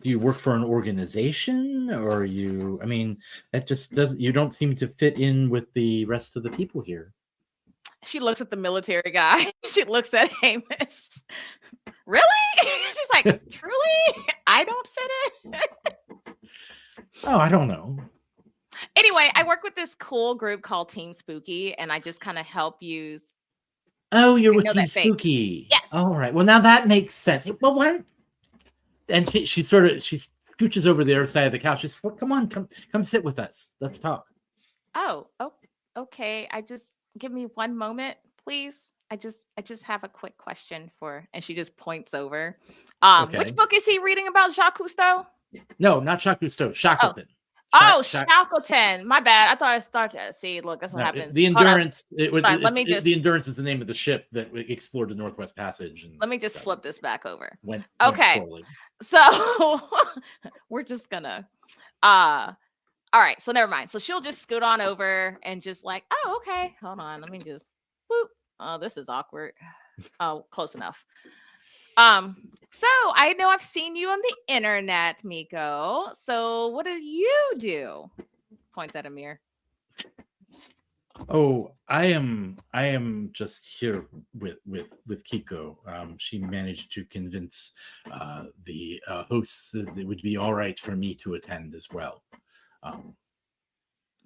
you work for an organization, or you? I mean, it just doesn't. You don't seem to fit in with the rest of the people here. She looks at the military guy. She looks at Hamish. Really? She's like, truly? I don't fit in. Oh, I don't know. Anyway, I work with this cool group called Team Spooky, and I just kind of help use. Oh, you're with know Team that face. Spooky. Yes. All right. Well, now that makes sense. Well, what? And she scooches over the other side of the couch. She's, well, come on, come sit with us. Let's talk. Oh, okay. Give me one moment, please. I just have a quick question and she just points over. Okay. Which book is he reading about, Jacques Cousteau? No, not Jacques Cousteau. Shackleton. Shackleton. My bad. I thought I started to see. Look, that's what happens. The Endurance. The Endurance is the name of the ship that explored the Northwest Passage. And let me just flip this back over. Okay. So we're just gonna. All right. So never mind. So she'll just scoot on over and just like, oh, okay. Hold on. Let me just. Whoop. Oh, this is awkward. Oh, close enough. So I know I've seen you on the internet, Miko. So what do you do? Points at Amir. Oh, I am just here with Kiko. She managed to convince the hosts that it would be all right for me to attend as well.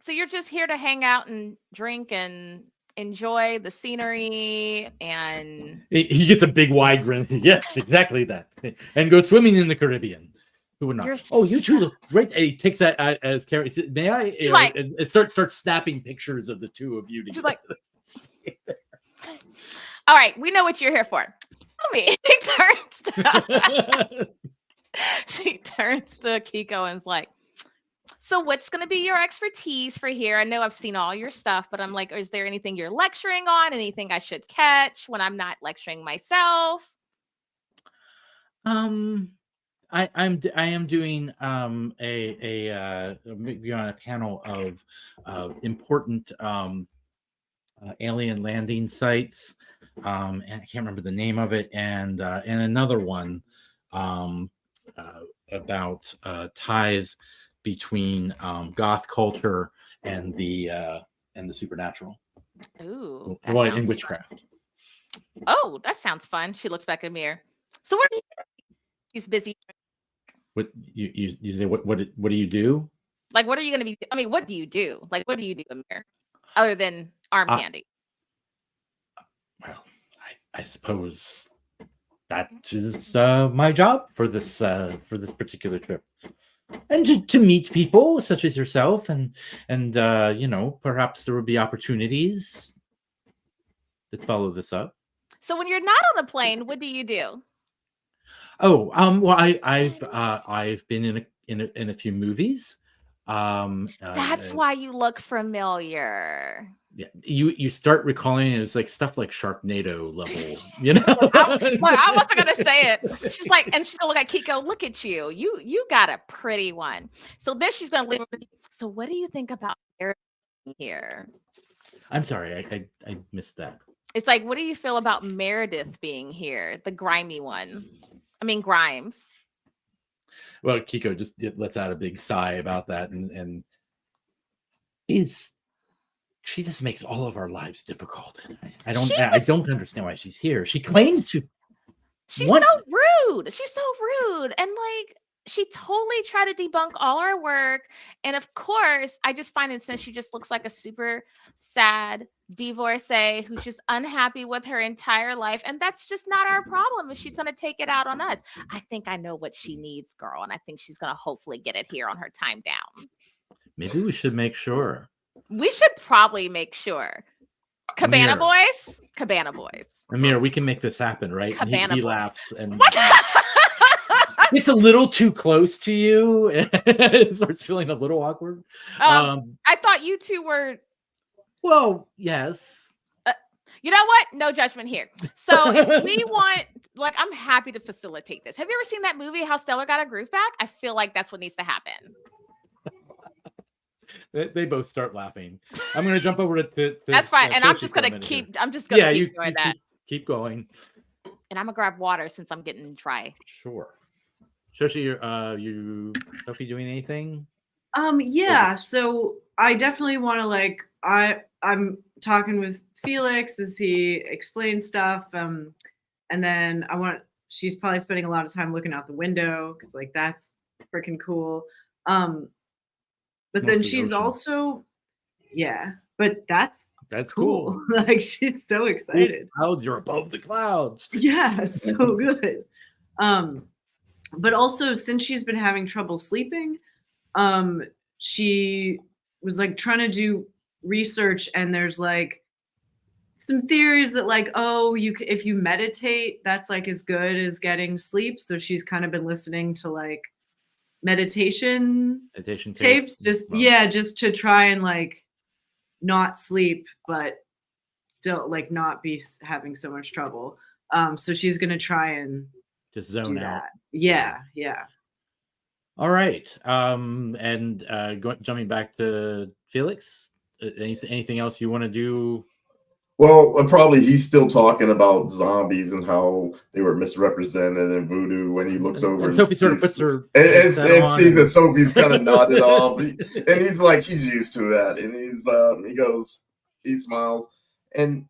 So you're just here to hang out and drink and enjoy the scenery, and he gets a big wide grin. Yes, exactly that. And go swimming in the Caribbean. Who would not? You two look great. And he takes that as Carrie. May I? She's like, it starts snapping pictures of the two of you together. She's like, all right, we know what you're here for. Tell me. She turns to Kiko and is like, so what's going to be your expertise for here? I know I've seen all your stuff, but I'm like, is there anything you're lecturing on? Anything I should catch when I'm not lecturing myself? I am doing maybe on a panel of important alien landing sites, and I can't remember the name of it, and another one about ties between goth culture and the supernatural. Ooh, in witchcraft. Fun. Oh, that sounds fun. She looks back at Amir. So what? She's busy. What you say? What do you do? Like, what are you going to be? I mean, what do you do? Like, what do you do, Amir, other than arm candy? Well, I suppose that is my job for this particular trip, and to meet people such as yourself, and perhaps there will be opportunities that follow this up. So when you're not on a plane, what do you do? Oh, well, I've been in a few movies. That's why you look familiar. Yeah, you start recalling it. It's like stuff like Sharknado level, I wasn't gonna say it. She's like, and she's gonna look at Kiko. Look at you. You got a pretty one. So then she's gonna leave. So what do you think about here? I'm sorry, I missed that. It's like, what do you feel about Meredith being here, the grimy one? I mean, Grimes. Well, Kiko just lets out a big sigh about that, and she just makes all of our lives difficult. I don't understand why she's here. She claims to. She's so rude. She's so rude, and like she totally tried to debunk all our work. And of course, I just find it, since she just looks like a super sad divorcee who's just unhappy with her entire life, and that's just not our problem. If she's going to take it out on us, I think I know what she needs, girl, and I think she's going to hopefully get it here on her time down. Maybe we should make sure. We should probably make sure. Cabana Amir. boys. Cabana boys. Amir, we can make this happen, right? And Cabana he boy. laughs and What? it's a little too close to you. It starts feeling a little awkward. I thought you two were. Well, yes. You know what? No judgment here. So if we want, like, I'm happy to facilitate this. Have you ever seen that movie, How Stellar Got a Groove Back? I feel like that's what needs to happen. They both start laughing. I'm going to jump over to that's fine. And I'm just going to keep, I'm just going to keep doing that. Keep going. And I'm going to grab water since I'm getting dry. Sure. Shoshi, Sophie doing anything? Yeah. So I definitely want to, like, I'm talking with Felix as he explains stuff. And then she's probably spending a lot of time looking out the window because, like, that's freaking cool. But then she's also, but that's cool. Like, she's so excited. Clouds, you're above the clouds. Yeah, so good. But also, since she's been having trouble sleeping, she was, like, trying to do research, and there's, like, some theories that, like, if you meditate, that's, like, as good as getting sleep. So she's kind of been listening to, like, meditation tapes, just to try and, like, not sleep, but still, like, not be having so much trouble. So she's gonna try and just zone out. Yeah. All right. Jumping back to Felix, anything else you want to do? Well, probably he's still talking about zombies and how they were misrepresented in voodoo when he looks over. And Sophie sort of puts her and see that Sophie's kind of nodded off, and he's like, he's used to that, and he smiles. And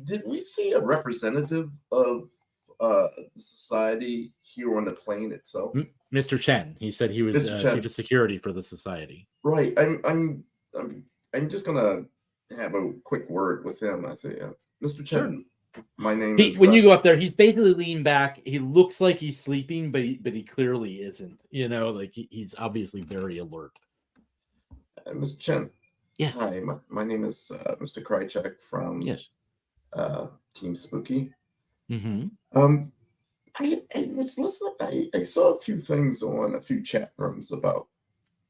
did we see a representative of the society here on the plane itself? Mr. Chen. He said he was chief of security for the society. Right. I'm just gonna have a quick word with him. I say, Mr. Chen, my name is. When you go up there, he's basically leaned back. He looks like he's sleeping, but he clearly isn't. You know, like he's obviously very alert. Mr. Chen. Yeah. Hi, my name is Mr. Krychek from Team Spooky. Mm-hmm. I was listening. I saw a few things on a few chat rooms about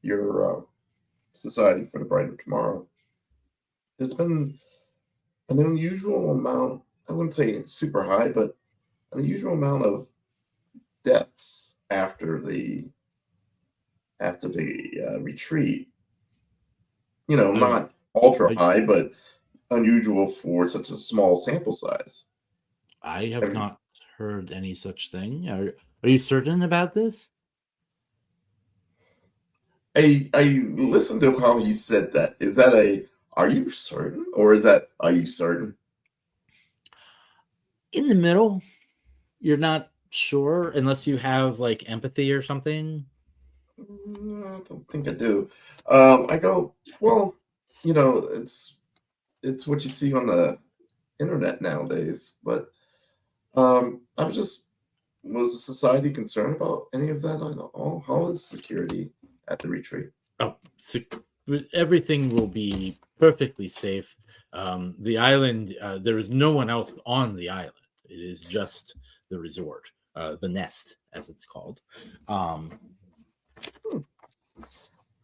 your Society for the Brighter Tomorrow. There's been an unusual amount, I wouldn't say super high, but an unusual amount of deaths after the retreat. You know, not ultra high, but unusual for such a small sample size. I have not heard any such thing. Are you certain about this? I listened to how he said that. Is that are you certain? Or is that, are you certain? In the middle. You're not sure unless you have, like, empathy or something? I don't think I do. I go, well, you know, it's what you see on the internet nowadays. But was the society concerned about any of that? I don't know. How is security at the retreat? Oh, everything will be perfectly safe. The island, there is no one else on the island. It is just the resort, the nest, as it's called. How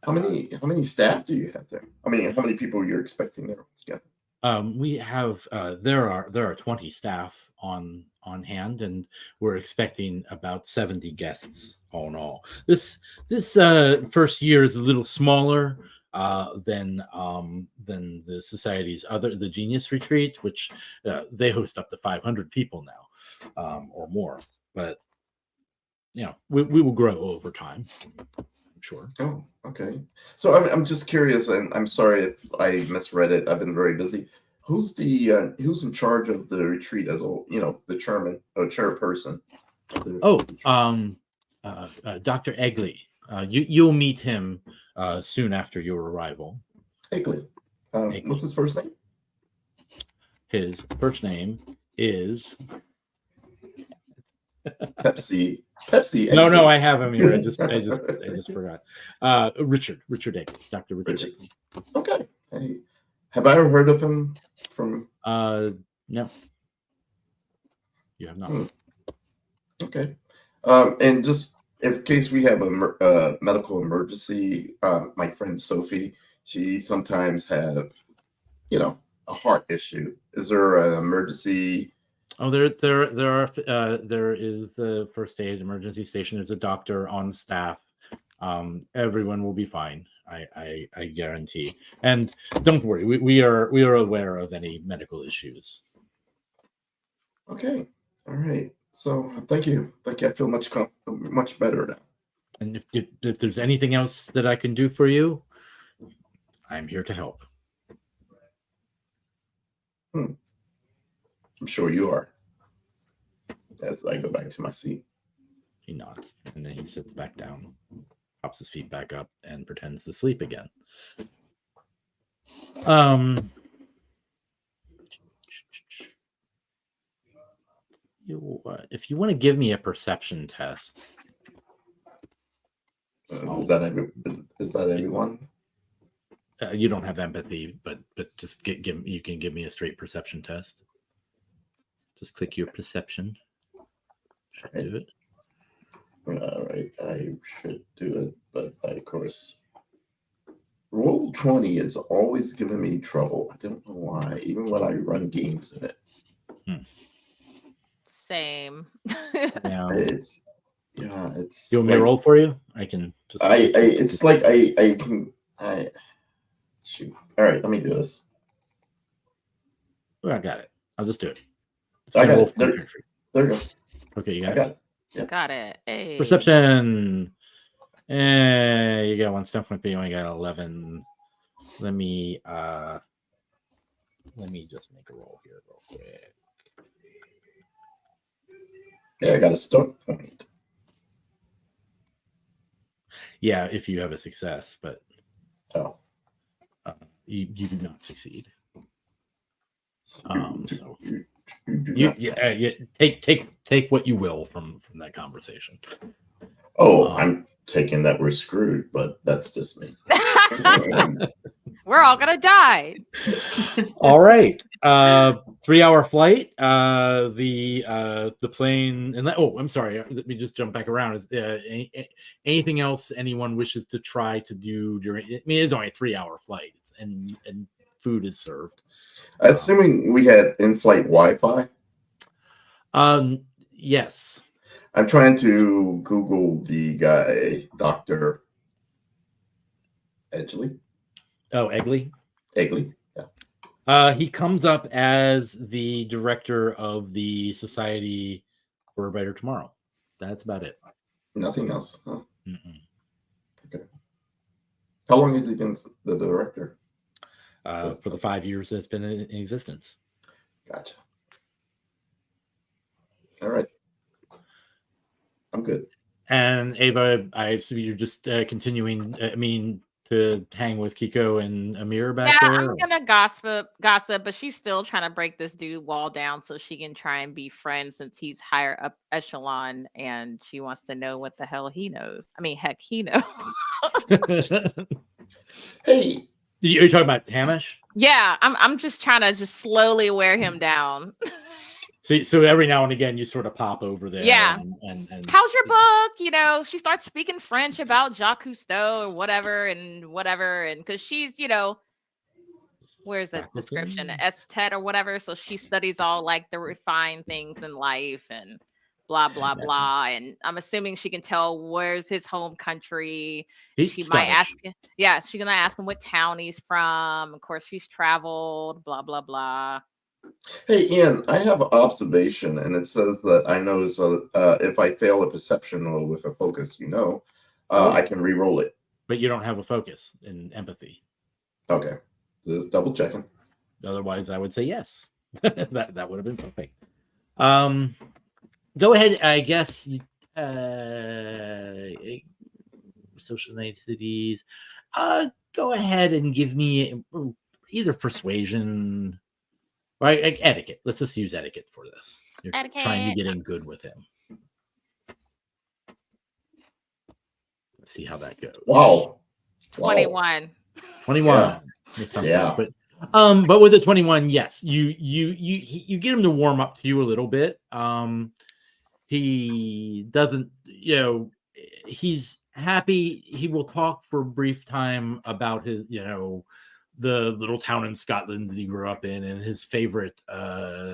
many staff do you have there? I mean, how many people you're expecting there together? We have there are 20 staff on hand, and we're expecting about 70 guests all in all. This first year is a little smaller than the society's the Genius Retreat, which they host up to 500 people now, or more. But you know, we will grow over time. Sure. Oh, okay. So I'm just curious, and I'm sorry if I misread it. I've been very busy. Who's in charge of the retreat as the chairperson? Dr. Egley. You'll meet him soon after your arrival. Egley. What's his first name? His first name is Pepsi. No, I have him here. I just forgot. Richard Egg, Dr. Richard. Okay. Hey, have I ever heard of him from? No, you have not. Okay. And just in case we have a medical emergency, my friend Sophie, she sometimes have, a heart issue. Is there an emergency? Oh, there is the first aid emergency station. There's a doctor on staff. Everyone will be fine. I guarantee. And don't worry, we are aware of any medical issues. Okay. All right. So thank you. I feel much better now. And if there's anything else that I can do for you, I'm here to help. I'm sure you are. As I go back to my seat. He nods, and then he sits back down, pops his feet back up, and pretends to sleep again. If you want to give me a perception test. Is that everyone? You don't have empathy, but just you can give me a straight perception test. Just click your perception. Should do it. All right, I should do it, but of course, Roll20 is always giving me trouble. I don't know why, even when I run games in it. Same. Yeah. It's. You want me to roll for you? I can. It's like I can. Shoot. All right, let me do this. Oh, I got it. I'll just do it. I got it. There you go. Okay, you got I it. got it. Yep. Got it. Hey. Perception. You got one step point, but you only got 11. Let me just make a roll here real quick. Yeah, I got a start point. Yeah, if you have a success, but you do not succeed. So take what you will from that conversation. I'm taking that we're screwed, but that's just me. We're all gonna die. All right. 3-hour flight. The plane and I'm sorry. Let me just jump back around. Is anything else anyone wishes to try to do during? I mean, it's only a 3-hour flight, and food is served. Assuming we had in-flight Wi-Fi. Yes. I'm trying to Google the guy, Dr. Edgley. Oh, Egley. Yeah. He comes up as the director of the Society for a Better Tomorrow. That's about it. Nothing else. Huh? Okay. How long has he been the director? For the 5 years that it's been in existence. Gotcha. All right. I'm good. And Ava, I assume you're just continuing. To hang with Kiko and Amir back there. I'm gonna gossip, but she's still trying to break this dude wall down so she can try and be friends since he's higher up echelon, and she wants to know what the hell he knows. I mean, heck, he knows. Hey, you're talking about Hamish? Yeah, I'm just trying to slowly wear him down. So every now and again you sort of pop over there. Yeah. And how's your book? She starts speaking French about Jacques Cousteau or whatever, and because she's, where's the description? Estet or whatever. So she studies all like the refined things in life and blah, blah, blah. And I'm assuming she can tell where's his home country. She might ask him. Yeah, she's gonna ask him what town he's from. Of course, she's traveled, blah, blah, blah. Hey, Ian, I have an observation, and it says that I know if I fail a perception roll with a focus, I can re-roll it. But you don't have a focus in empathy. Okay. Just double checking. Otherwise, I would say yes. that would have been perfect. Go ahead, I guess. Social niceties. Go ahead and give me either persuasion. Right, etiquette. Let's just use etiquette for this. You're trying to get in good with him. Let's see how that goes. Wow. 21. 21. Yeah. But with the 21, yes, you get him to warm up to you a little bit. He doesn't, he's happy. He will talk for a brief time about his, the little town in Scotland that he grew up in and his favorite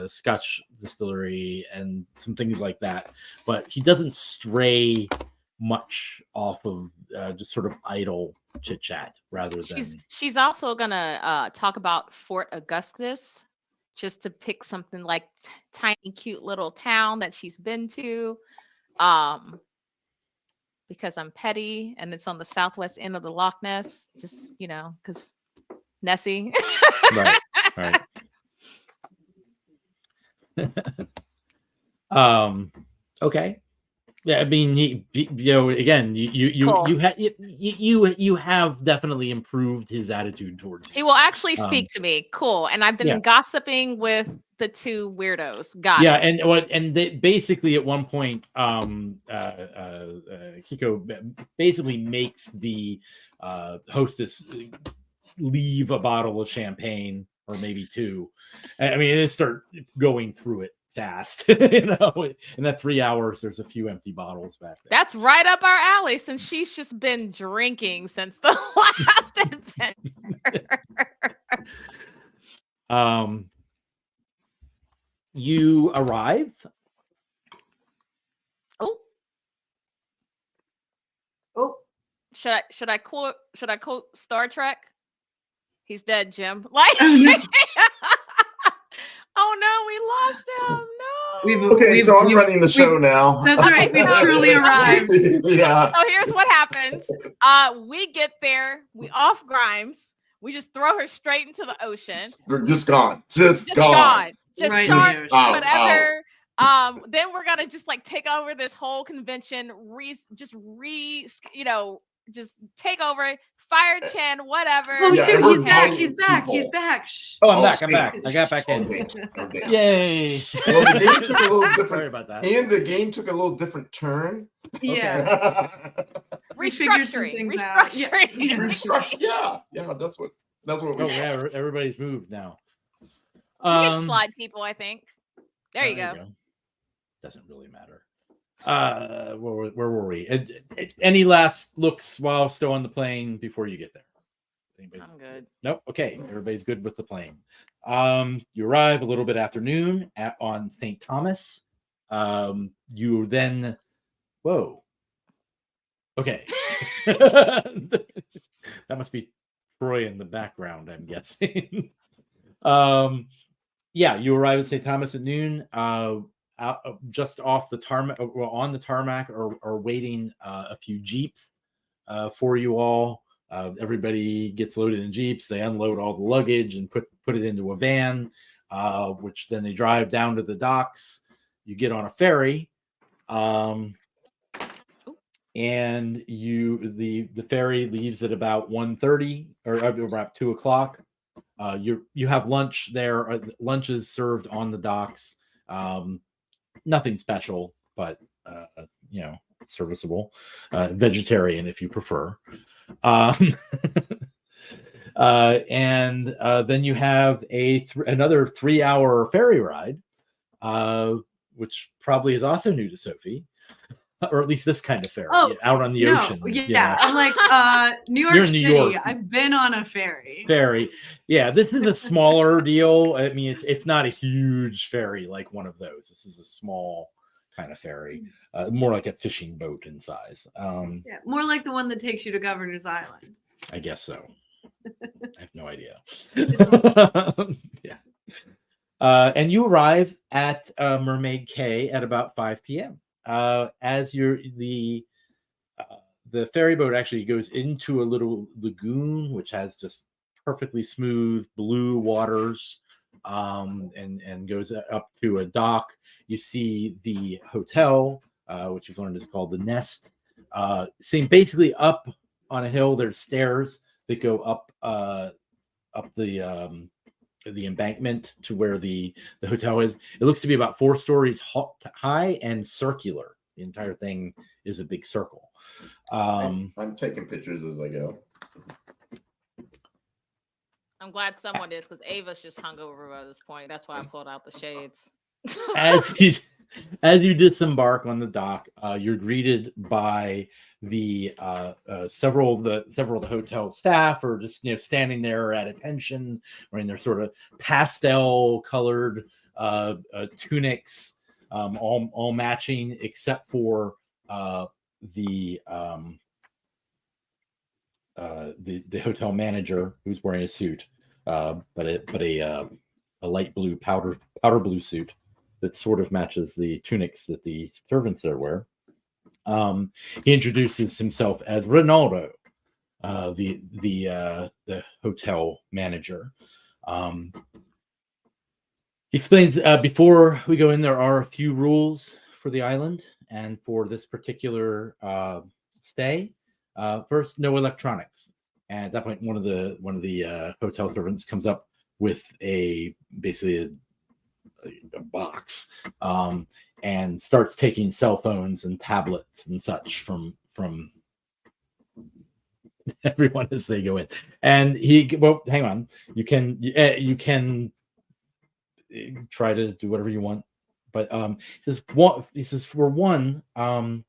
Scotch distillery and some things like that. But he doesn't stray much off of just sort of idle chit chat rather than. She's also gonna talk about Fort Augustus, just to pick something like tiny, cute little town that she's been to, because I'm petty and it's on the southwest end of the Loch Ness. Just because Nessie. Right. Okay. Yeah, I mean, again, you have definitely improved his attitude towards you. He will actually speak to me. Cool. And I've been gossiping with the two weirdos. Got it. And they basically at one point, Kiko basically makes the hostess leave a bottle of champagne or maybe two. I mean, they start going through it fast. In that 3 hours, there's a few empty bottles back there. That's right up our alley, since she's just been drinking since the last adventure. You arrive. Oh. Should I quote Star Trek? He's dead, Jim. Like, oh no, we lost him. No. So I'm running the show now. That's right. We truly arrived. Yeah. So here's what happens. We get there. We off Grimes. We just throw her straight into the ocean. Just gone. Just gone. Just right. charge whatever. Then we're gonna just like take over this whole convention. Just take over. Fire Chen, whatever. Oh, Yeah, shoot, he's back. He's back. Oh, I'm back. I got back in. Okay. Yay. Well, the game took a little different. Sorry about that. And the game took a little different turn. Yeah. Restructuring. Yeah, that's what we everybody's moved now. You can slide people, I think. There you go. Doesn't really matter. Where were we? Any last looks while still on the plane before you get there? Anybody? I'm good. Nope. Okay, everybody's good with the plane. You arrive a little bit after noon on St. Thomas. You then, whoa. Okay, that must be Troy in the background, I'm guessing. You arrive at St. Thomas at noon. Just off the tarmac, on the tarmac, are waiting a few jeeps for you all. Everybody gets loaded in jeeps. They unload all the luggage and put it into a van, which then they drive down to the docks. You get on a ferry, and the ferry leaves at about 1:30 or about 2 o'clock. You have lunch there. Lunch is served on the docks. Nothing special, but serviceable. Vegetarian if you prefer. And then you have another 3-hour ferry ride, which probably is also new to Sophie, or at least this kind of ferry out on the ocean. Yeah, I'm like New York You're in City. New York. I've been on a ferry. Yeah, this is a smaller deal. I mean, it's not a huge ferry like one of those. This is a small kind of ferry, more like a fishing boat in size. More like the one that takes you to Governor's Island. I guess so. I have no idea. And you arrive at Mermaid Cay at about 5 p.m. As the ferry boat actually goes into a little lagoon, which has just perfectly smooth blue waters, and goes up to a dock. You see the hotel, which you've learned is called the Nest. Same, basically up on a hill. There's stairs that go up the embankment to where the hotel is. It looks to be about 4 stories high and circular. The entire thing is a big circle. I'm taking pictures as I go. I'm glad someone is, because Ava's just hung over at this point. That's why I pulled out the shades. As you disembark on the dock, you're greeted by the several of the hotel staff, or just standing there at attention, wearing their sort of pastel colored tunics, all matching, except for the hotel manager, who's wearing a suit, but a light blue powder blue suit that sort of matches the tunics that the servants there wear. He introduces himself as Ronaldo, the hotel manager. He explains, before we go in, there are a few rules for the island and for this particular stay. First, no electronics. And at that point, one of the hotel servants comes up with basically a box, and starts taking cell phones and tablets and such from everyone as they go in. And hang on, you can try to do whatever you want, but he says for one, all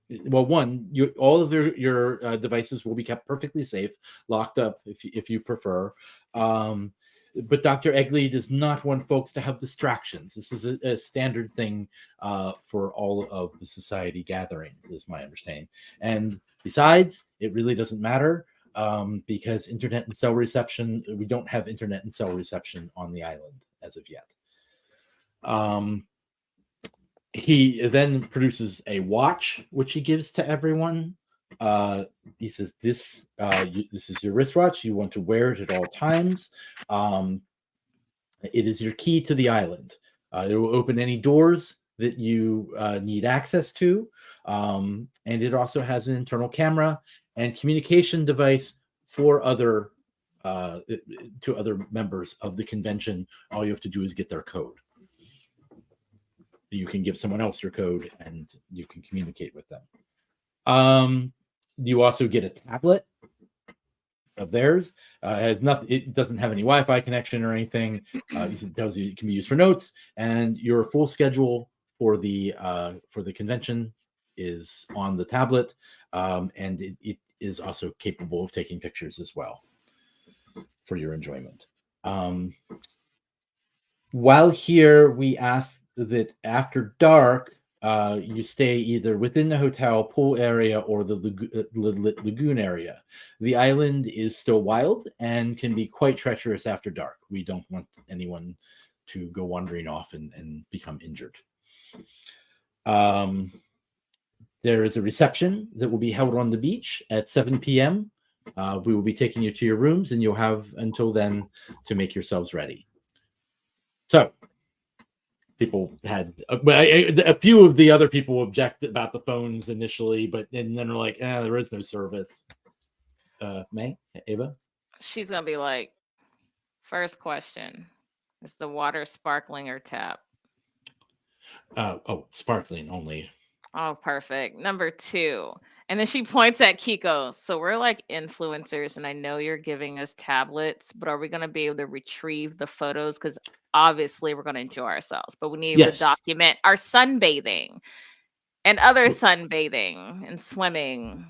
of your devices will be kept perfectly safe, locked up if you prefer. But Dr. Egley does not want folks to have distractions. This is a standard thing for all of the society gatherings, is my understanding. And besides, it really doesn't matter, because internet and cell reception, we don't have internet and cell reception on the island as of yet. He then produces a watch, which he gives to everyone. He says, this is your wristwatch. You want to wear it at all times. It is your key to the island. It will open any doors that you need access to. And it also has an internal camera and communication device for other members of the convention. All you have to do is get their code. You can give someone else your code and you can communicate with them. You also get a tablet of theirs. It doesn't have any Wi-Fi connection or anything. It tells you it can be used for notes, and your full schedule for the convention is on the tablet, and it is also capable of taking pictures as well for your enjoyment. While here, we ask that after dark, you stay either within the hotel pool area or the lagoon area. The island is still wild and can be quite treacherous after dark. We don't want anyone to go wandering off and become injured. There is a reception that will be held on the beach at 7 p.m. We will be taking you to your rooms, and you'll have until then to make yourselves ready. So, people had a few of the other people objected about the phones initially, and then they're like, there is no service. Ava? She's gonna be like, first question, is the water sparkling or tap? Sparkling only. Oh, perfect. Number 2. And then she points at Kiko. So we're like influencers, and I know you're giving us tablets, but are we going to be able to retrieve the photos? Because obviously we're going to enjoy ourselves, but we need to document our sunbathing and other sunbathing and swimming.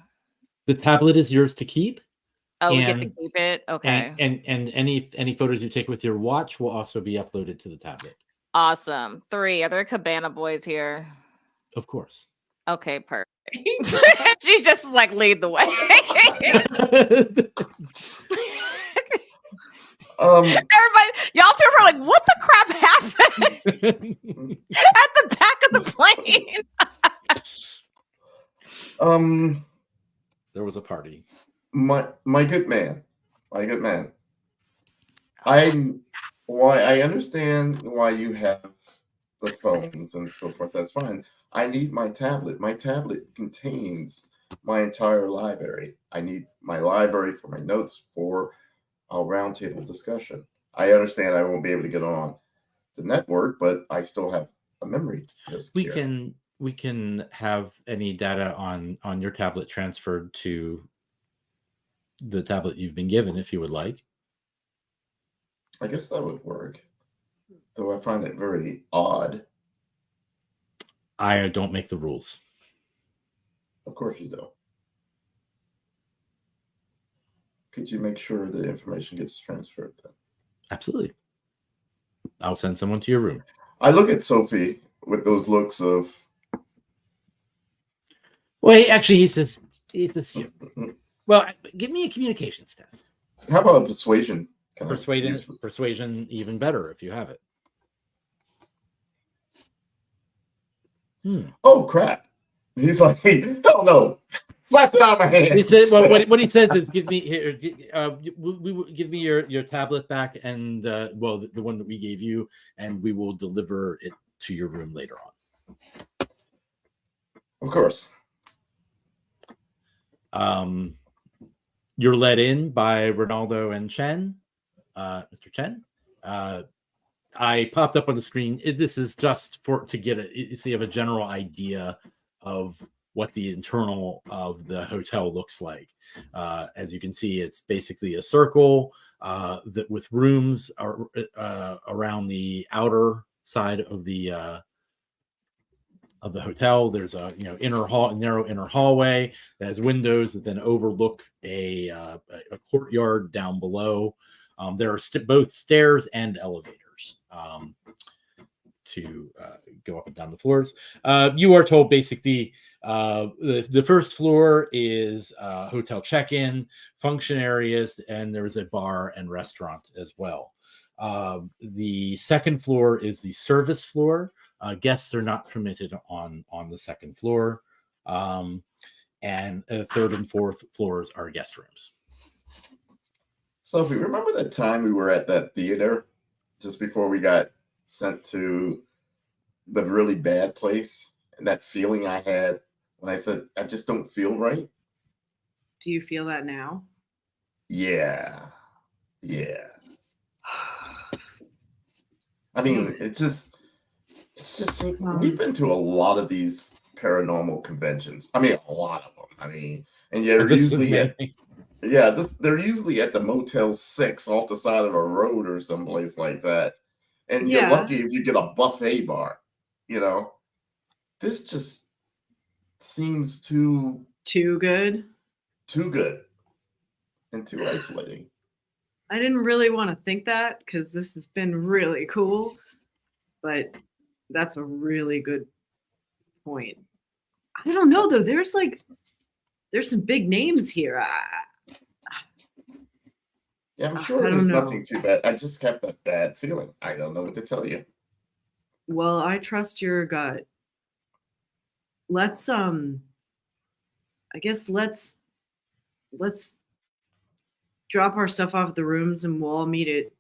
The tablet is yours to keep. Oh, we get to keep it? Okay. And any photos you take with your watch will also be uploaded to the tablet. Awesome. 3, are there Cabana boys here? Of course. Okay, perfect. She just like lead the way. Everybody, y'all two are like, what the crap happened at the back of the plane? There was a party. My good man. I understand why you have the phones and so forth. That's fine. I need my tablet. My tablet contains my entire library. I need my library for my notes for a roundtable discussion. I understand I won't be able to get on the network, but I still have a memory disk. We can we can have any data on your tablet transferred to the tablet you've been given, if you would like. I guess that would work, though I find it very odd. I don't make the rules. Of course you don't. Could you make sure the information gets transferred then? Absolutely. I'll send someone to your room. I look at Sophie with those looks of. Well, he says, well, give me a communications test. How about a persuasion? Can I use- Persuasion, even better if you have it. Oh crap! He's like, hell no! Slapped it out of my hand. He said, well, what he says is, give me here. Give me your tablet back, and the one that we gave you, and we will deliver it to your room later on. Of course. You're let in by Ronaldo and Chen, Mr. Chen. I popped up on the screen. This is just to get so you have a general idea of what the internal of the hotel looks like. As you can see, it's basically a circle with rooms around the outer side of the hotel. There's a narrow inner hallway that has windows that then overlook a courtyard down below. There are both stairs and elevators to go up and down the floors. You are told basically the first floor is hotel check-in, function areas, and there's a bar and restaurant as well. The second floor is the service floor. Guests are not permitted on the second floor. And third and fourth floors are guest rooms. Sophie, remember that time we were at that theater just before we got sent to the really bad place, and that feeling I had when I said, I just don't feel right? Do you feel that now? Yeah. I mean, it's just we've been to a lot of these paranormal conventions. I mean, a lot of them. I mean, and they're usually they're usually at the Motel 6 off the side of a road or someplace like that. And you're lucky if you get a buffet bar, This just seems too good. Too good. And too isolating. I didn't really want to think that because this has been really cool, but that's a really good point. I don't know though. There's some big names here. Yeah, I'm sure there's nothing too bad. I just kept that bad feeling. I don't know what to tell you. Well, I trust your gut. Let's drop our stuff off at the rooms and we'll all meet at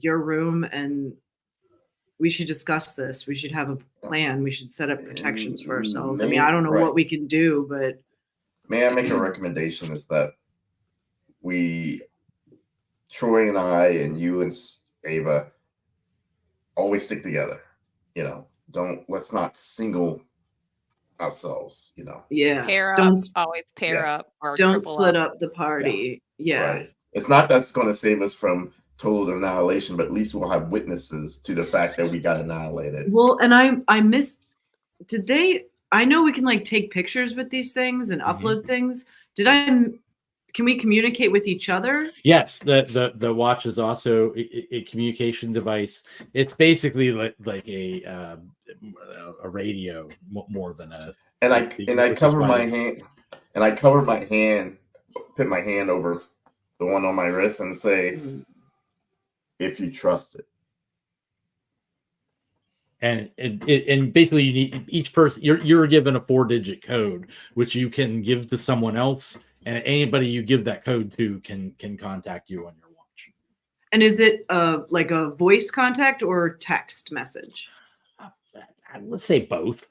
your room and we should discuss this. We should have a plan. We should set up protections for ourselves. I mean, I don't know what we can do, but may I make a recommendation is that Troy and I and you and Ava always stick together. Let's not single ourselves, Yeah. Pair don't up, always pair up or don't split up the party. Yeah. Right. It's not that's going to save us from total annihilation, but at least we'll have witnesses to the fact that we got annihilated. Well, and I missed. I know we can take pictures with these things and upload things. Can we communicate with each other? Yes, the watch is also a communication device. It's basically like a radio more than a. And I cover my hand, put my hand over the one on my wrist, and say, "If you trust it." And basically, you need each person. You're given a 4-digit code, which you can give to someone else. And anybody you give that code to can contact you on your watch. And is it like a voice contact or text message? Let's say both.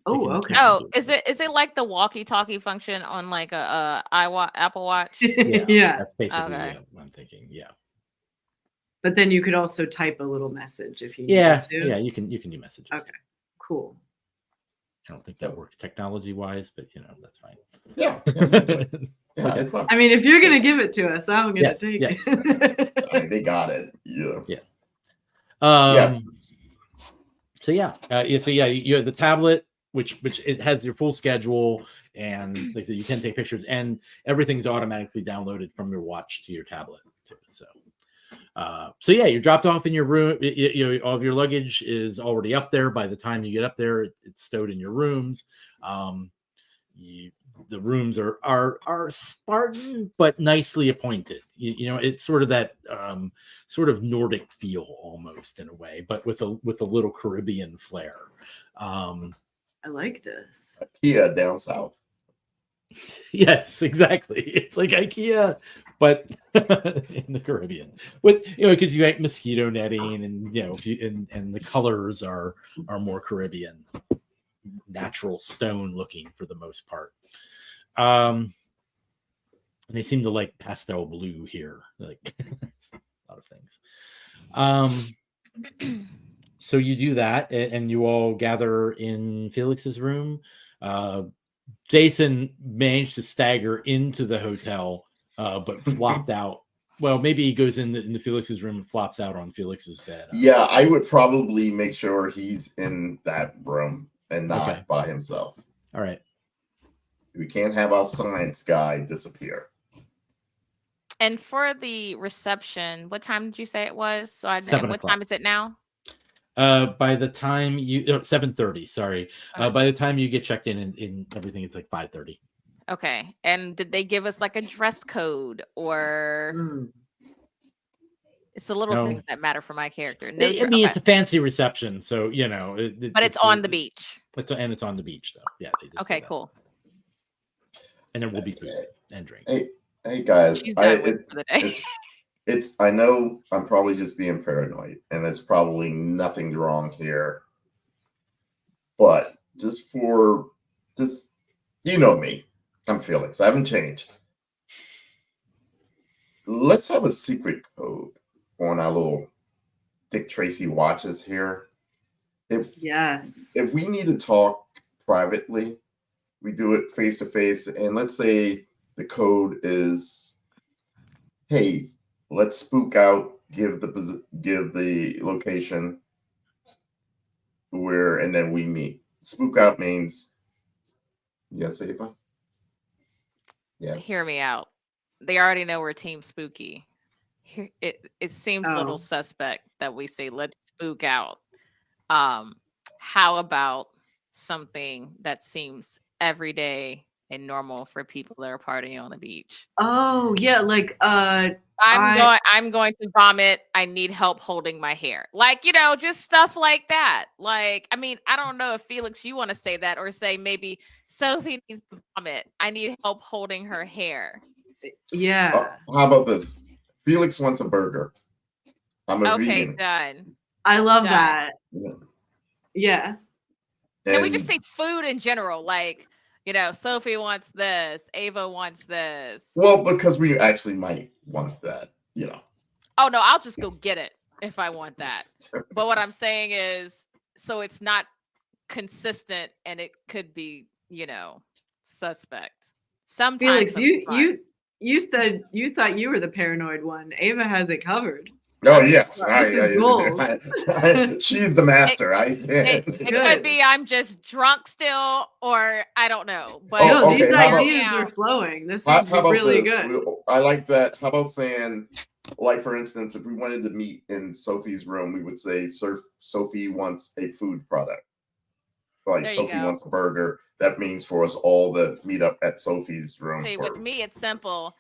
Oh, okay. Oh, is it like the walkie-talkie function on like a Apple Watch? Yeah. That's basically what I'm thinking. Yeah. But then you could also type a little message if you need to. Yeah, you can do messages. Okay, cool. I don't think that works technology wise, but that's fine. Yeah. Yeah, it's not. I mean, if you're gonna give it to us, I'm gonna Yes, take yes. it. I mean, they got it. Yeah. Yeah. Yes. So you have the tablet, which it has your full schedule, and like I said, you can take pictures, and everything's automatically downloaded from your watch to your tablet too. So you're dropped off in your room. All of your luggage is already up there. By the time you get up there, it's stowed in your rooms. The rooms are Spartan but nicely appointed. It's sort of that sort of Nordic feel almost in a way, but with a little Caribbean flair. I like this. IKEA down south. Yes, exactly. It's like IKEA, but in the Caribbean. With because you have mosquito netting, and and the colors are more Caribbean, natural stone looking for the most part. And they seem to like pastel blue here, like a lot of things. So you do that, and you all gather in Felix's room. Jason managed to stagger into the hotel, but flopped out. Well, maybe he goes into Felix's room and flops out on Felix's bed. Yeah, I would probably make sure he's in that room and not by himself. All right. We can't have our science guy disappear. And for the reception, what time did you say it was? So and what 7:00. time is it now? By the time you 7:30, sorry. By the time you get checked in everything, it's like 5:30. Okay. And did they give us like a dress code, or it's the little things that matter for my character? No, it's a fancy reception, so but it's on the beach. It's on the beach though. Yeah. Okay, cool. And there will be food and drink. Hey guys, She's done with for the day. It's I know I'm probably just being paranoid, and it's probably nothing wrong here. But just you know me. I'm Felix. I haven't changed. Let's have a secret code on our little Dick Tracy watches here. If we need to talk privately, we do it face to face, and let's say the code is, hey, let's spook out, give the location where, and then we meet. Spook out means, yes, Ava? Yes. Hear me out. They already know we're Team Spooky. It seems a little suspect that we say, let's spook out. How about something that seems everyday and normal for people that are partying on the beach? Oh yeah, like I'm going to vomit. I need help holding my hair. Like, just stuff like that. Like, I mean, I don't know if Felix, you want to say that, or say maybe Sophie needs to vomit. I need help holding her hair. Yeah. How about this? Felix wants a burger. I'm a vegan. Okay, done. I love that. Yeah. Can we just say food in general? Like, Sophie wants this, Ava wants this. Well, because we actually might want that, Oh no, I'll just go get it if I want that. But what I'm saying is, so it's not consistent, and it could be, suspect. Sometimes. Felix, you said you thought you were the paranoid one. Ava has it covered. Oh yes, she's the master. It could be I'm just drunk still, or I don't know. But these ideas are flowing. This is really good. I like that. How about saying, like for instance, if we wanted to meet in Sophie's room, we would say, Sophie wants a food product. Like Sophie wants a burger. That means for us all to meet up at Sophie's room. See, with me, it's simple.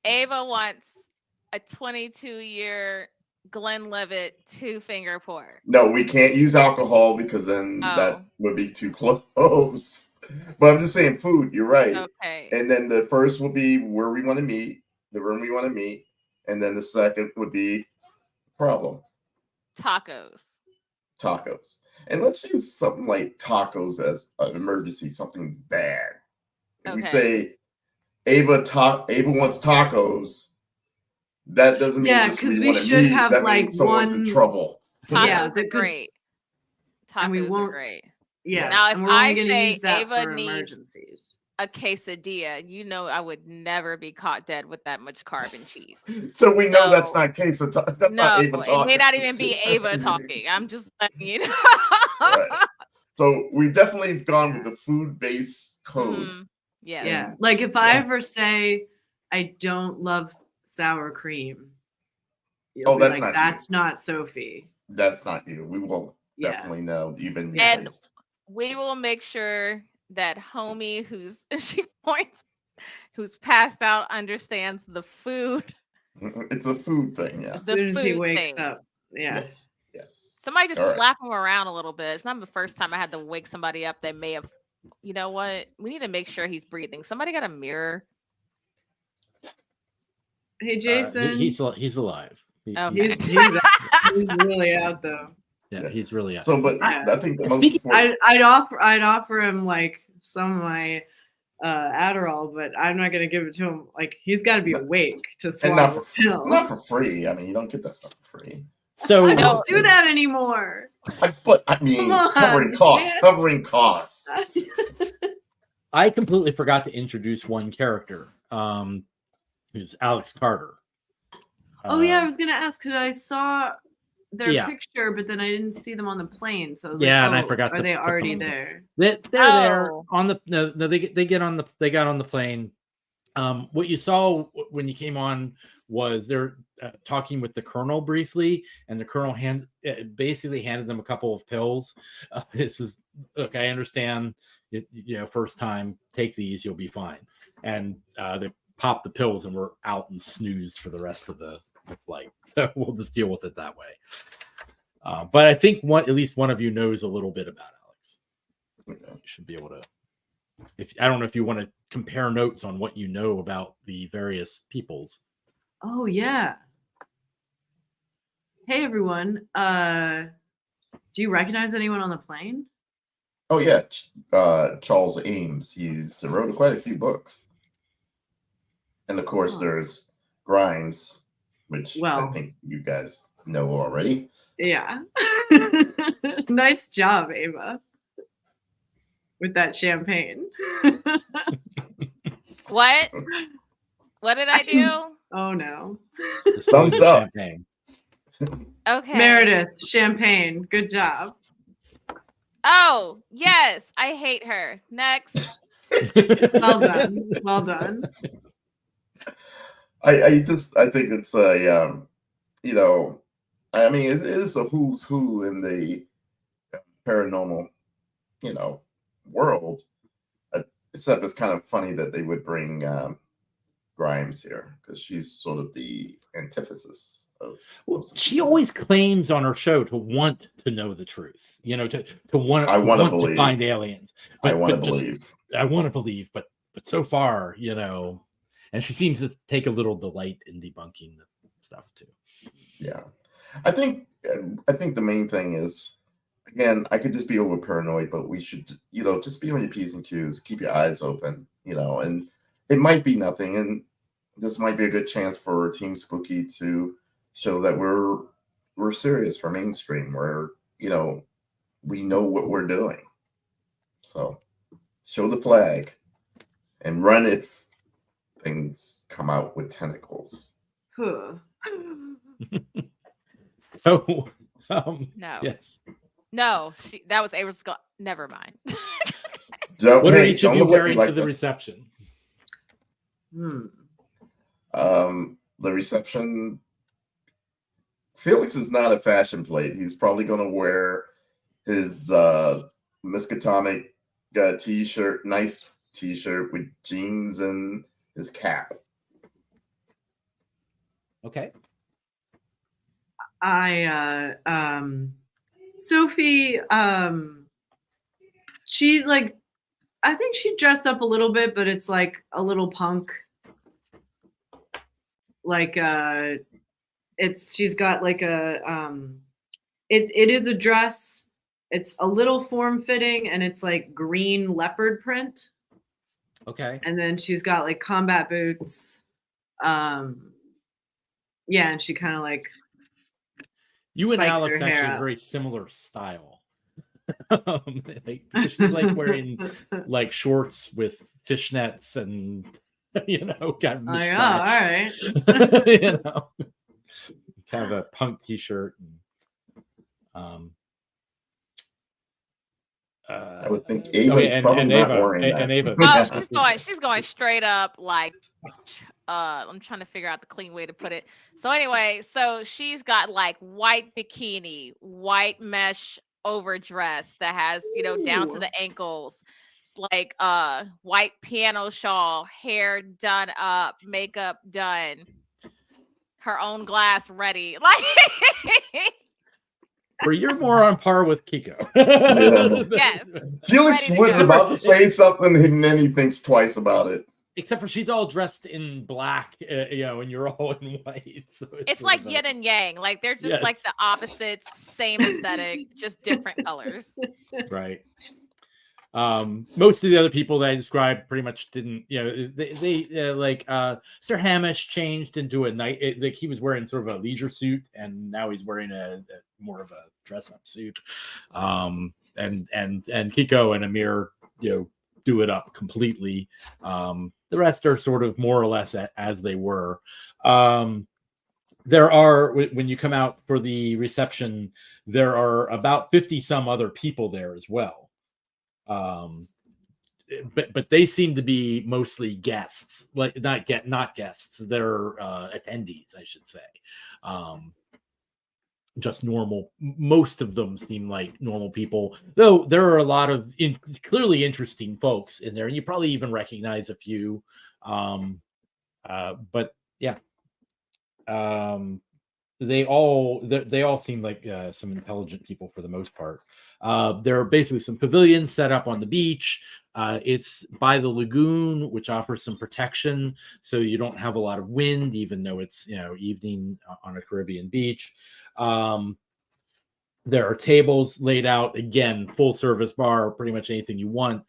Ava wants a 22-year Glenlivet 2-finger pour. No, we can't use alcohol because then that would be too close. But I'm just saying food. You're right. Okay. And then the first will be where we want to meet, the room we want to meet, and then the second would be problem. Tacos. And let's use something like tacos as an emergency. Something's bad. If we say Ava wants tacos, that doesn't mean because we should have like someone's in trouble. Tacos are great. Tacos are great. Yeah. Now, if and we're only I going to say use that Ava for needs emergencies. a quesadilla, you know I would never be caught dead with that much carb and cheese. So we know that's So, not case. That's not No, Ava it talking. may not even be Ava talking. I'm just letting you know. Right. So we definitely have gone with the food-based code. Mhm. Yes. Yeah. Like if I ever say I don't love sour cream, you'll be that's like, not you. that's not Sophie. That's not you. We will Yeah. definitely know you've been Yeah. And replaced. we will make sure that homie who's she points who's passed out understands the food. It's a food thing, As yes. The soon as he food wakes thing. up. Yeah. Yes. Somebody just All right. slap him around a little bit. It's not the first time I had to wake somebody up that may have, you know what? We need to make sure he's breathing. Somebody got a mirror. Hey Jason. He's alive. Okay. He's really out though. Yeah, he's really out. So, but Yeah. I think the most Speaking- important. I'd offer him like some of my Adderall, but I'm not gonna give it to him. Like he's got to be awake to And swallow the pill. not for free. I mean, you don't get that stuff for free. So I don't do that anymore. But I mean, Come on, covering costs. I completely forgot to introduce one character, who's Alex Carter. Oh yeah, I was gonna ask because I saw their Yeah. picture, but then I didn't see them on the plane. So I was Yeah, like, and I forgot Are to they put already them on the- there? they're there Oh. on the no they got on the plane. What you saw when you came on was they're talking with the colonel briefly, and the colonel basically handed them a couple of pills. This is look, I understand, first time, take these, you'll be fine. And they popped the pills and we're out and snoozed for the rest of the flight. So we'll just deal with it that way. But I think at least one of you knows a little bit about Alex. You should be able to. I don't know if you want to compare notes on what you know about the various peoples. Oh yeah. Hey everyone. Do you recognize anyone on the plane? Oh yeah, Charles Ames. He's wrote quite a few books, and of course there's Grimes, which I think you guys know already. Yeah. Nice job, Ava. With that champagne. What? What did I do? Oh no. Thumbs up. Champagne. Okay. Meredith, champagne. Good job. Oh, yes. I hate her. Next. Well done. Well done. I think it's a I mean it is a who's who in the paranormal world, except it's kind of funny that they would bring Grimes here because she's sort of the antithesis of. Well, she always claims on her show to want to know the truth, to want to find aliens. I want to believe. I want to believe, but so far, and she seems to take a little delight in debunking the stuff too. Yeah, I think the main thing is, again, I could just be over paranoid, but we should, just be on your P's and Q's, keep your eyes open, and it might be nothing, and this might be a good chance for Team Spooky to show that we're serious for mainstream, where we know what we're doing. So show the flag and run if things come out with tentacles. So no. Yes. No, that was Ava's never mind. What are each of you wearing to the reception? The reception, Felix is not a fashion plate. He's probably going to wear his Miskatonic t-shirt, nice t-shirt with jeans and his cap. Okay. Sophie, she I think she dressed up a little bit, but it's like a little punk. She's got like a it is a dress. It's a little form-fitting and it's like green leopard print. Okay. And then she's got like combat boots. And she kind of like you and spikes Alex her actually hair have up. a very similar style. Like, because she's like wearing like shorts with fishnets and kind of Oh yeah, all mismatched. right. Kind of a punk t-shirt. I would think Ava's and probably not Ava, wearing that. and Ava. Oh, she's going straight up like I'm trying to figure out the clean way to put it. So anyway, so she's got like white bikini, white mesh overdress that has, down to Ooh. the ankles, like white piano shawl, hair done up, makeup done, her own glass ready. Like Where you're more on par with Kiko. yes. Felix Ready to was go. about to say something and then he thinks twice about it. Except for she's all dressed in black, and you're all in white. So It's like yin and yang. Like they're just like the opposites, same aesthetic, just different colors. Right. Most of the other people that I described pretty much didn't, they like Sir Hamish changed into a night, like he was wearing sort of a leisure suit, and now he's wearing a more of a dress-up suit. And Kiko and Amir, do it up completely. The rest are sort of more or less as they were. There are, when you come out for the reception, there are about 50 some other people there as well. But they seem to be mostly guests, like not guests. They're attendees, I should say. Just normal. Most of them seem like normal people, though there are a lot of clearly interesting folks in there, and you probably even recognize a few. But yeah, they all seem like some intelligent people for the most part. There are basically some pavilions set up on the beach. It's by the lagoon, which offers some protection, so you don't have a lot of wind, even though it's evening on a Caribbean beach. There are tables laid out, again, full service bar, pretty much anything you want.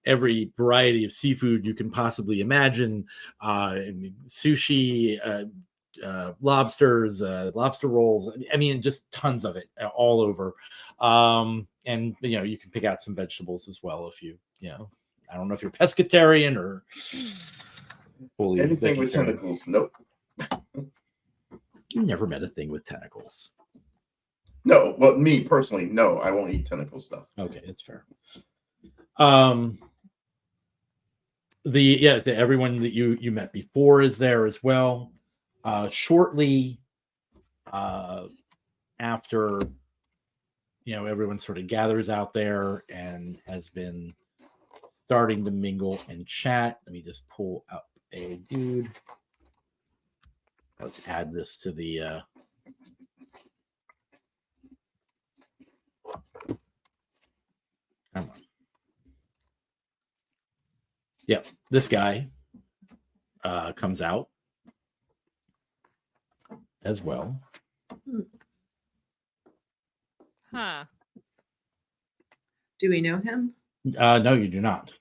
Every variety of seafood you can possibly imagine, sushi, lobsters, lobster rolls. I mean, just tons of it all over. And you can pick out some vegetables as well if you I don't know if you're pescatarian or fully anything with tentacles. Nope. You never met a thing with tentacles. No, but me personally, no, I won't eat tentacle stuff. Okay, that's fair. Everyone that you met before is there as well. Shortly after everyone sort of gathers out there and has been starting to mingle and chat. Let me just pull up a dude. Let's add this to the come on. Yep, this guy comes out as well. Huh. Do we know him? No, you do not.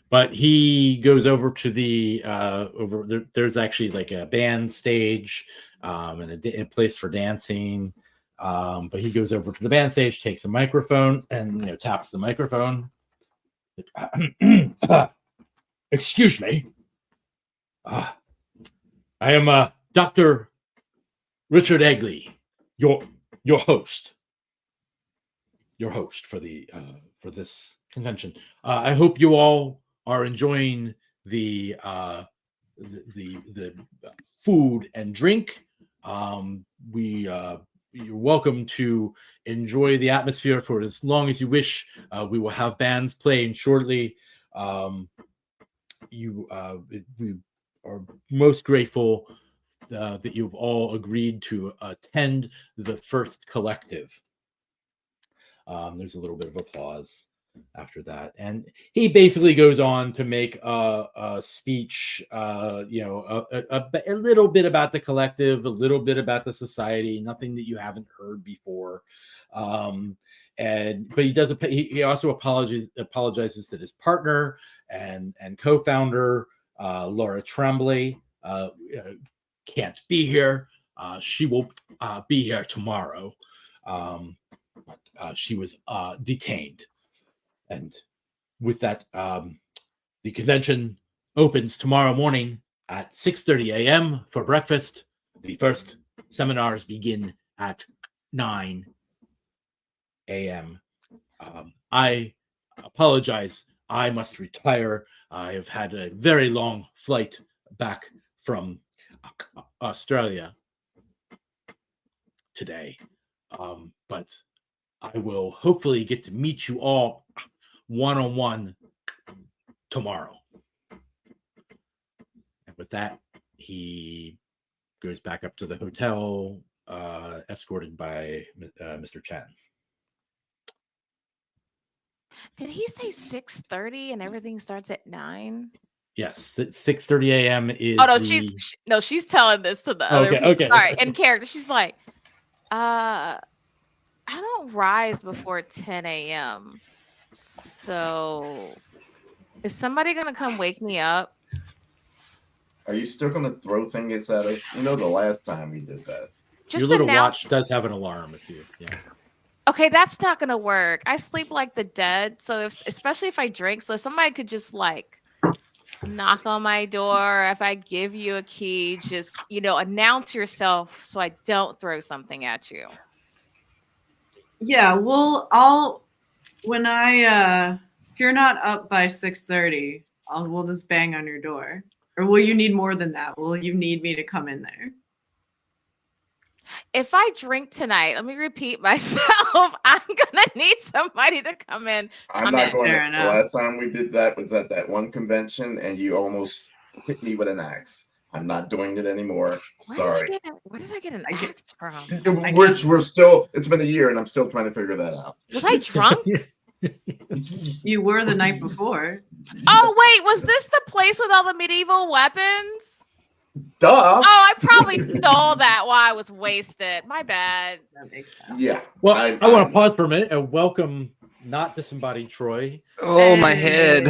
But he goes over to the there's actually like a band stage and a place for dancing. But he goes over to the band stage, takes a microphone, and taps the microphone. Excuse me. I am Dr. Richard Egley, your host. Your host for the for this convention. I hope you all are enjoying the food and drink. You're welcome to enjoy the atmosphere for as long as you wish. We will have bands playing shortly. We are most grateful that you've all agreed to attend the first collective. There's a little bit of applause after that, and he basically goes on to make a speech, a little bit about the collective, a little bit about the society, nothing that you haven't heard before. But he does. He also apologizes to his partner and co-founder Laura Tremblay. Can't be here. She will be here tomorrow. but she was detained. And with that, the convention opens tomorrow morning at 6:30 a.m. for breakfast. The first seminars begin at 9 a.m. I apologize. I must retire. I have had a very long flight back from Australia today. But I will hopefully get to meet you all one-on-one tomorrow. And with that, he goes back up to the hotel, escorted by Mr. Chen. Did he say 6:30 and everything starts at 9? Yes, 6:30 a.m. is. Oh no, she's telling this to the other people. Okay. Sorry, in character, she's like, I don't rise before 10 a.m. So, is somebody gonna come wake me up? Are you still gonna throw things at us? You know, the last time we did that. Just Your little announce- watch does have an alarm if you. Yeah. Okay, that's not gonna work. I sleep like the dead, so especially if I drink, so if somebody could just like knock on my door, if I give you a key, just announce yourself so I don't throw something at you. Yeah, if you're not up by 6:30, we'll just bang on your door. Or will you need more than that? Will you need me to come in there? If I drink tonight, let me repeat myself. I'm gonna need somebody to come in. I'm not going to. The last time we did that was at that one convention, and you almost hit me with an axe. I'm not doing it anymore. Sorry. Where did I get an axe from? Which we're still. It's been a year, and I'm still trying to figure that out. Was I drunk? You were the night before. Oh wait, was this the place with all the medieval weapons? Duh. Oh, I probably stole that while I was wasted. My bad. That makes sense. Yeah. Well, I want to pause for a minute and welcome not disembodied Troy. Oh, my head.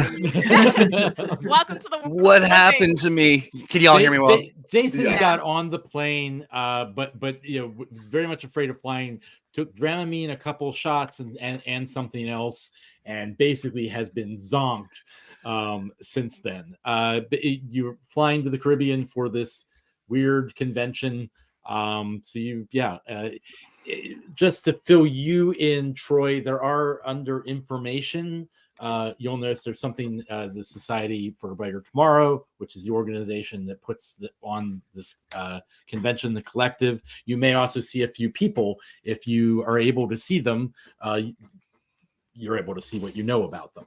Welcome to the. What happened to me? Can y'all hear me well? Jason Yeah. got on the plane, but very much afraid of flying. Took Dramamine, a couple shots, and something else, and basically has been zonked since then. You're flying to the Caribbean for this weird convention. Just to fill you in, Troy, there are under information. You'll notice there's something, the Society for a Brighter Tomorrow, which is the organization that puts on this convention, the collective. You may also see a few people. If you are able to see them, you're able to see what you know about them.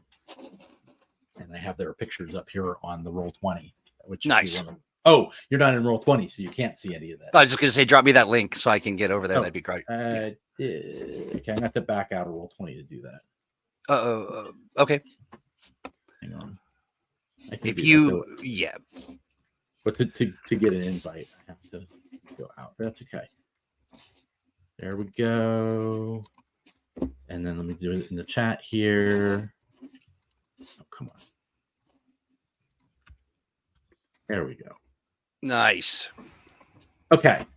And I have their pictures up here on the Roll20. Which nice. Oh, you're not in Roll20, so you can't see any of that. I was just going to say, drop me that link so I can get over there. That'd be great. Okay, I have to back out of Roll20 to do that. Okay. Hang on. But to get an invite, I have to go out. That's okay. There we go. And then let me do it in the chat here. Oh, come on. There we go. Nice. Okay.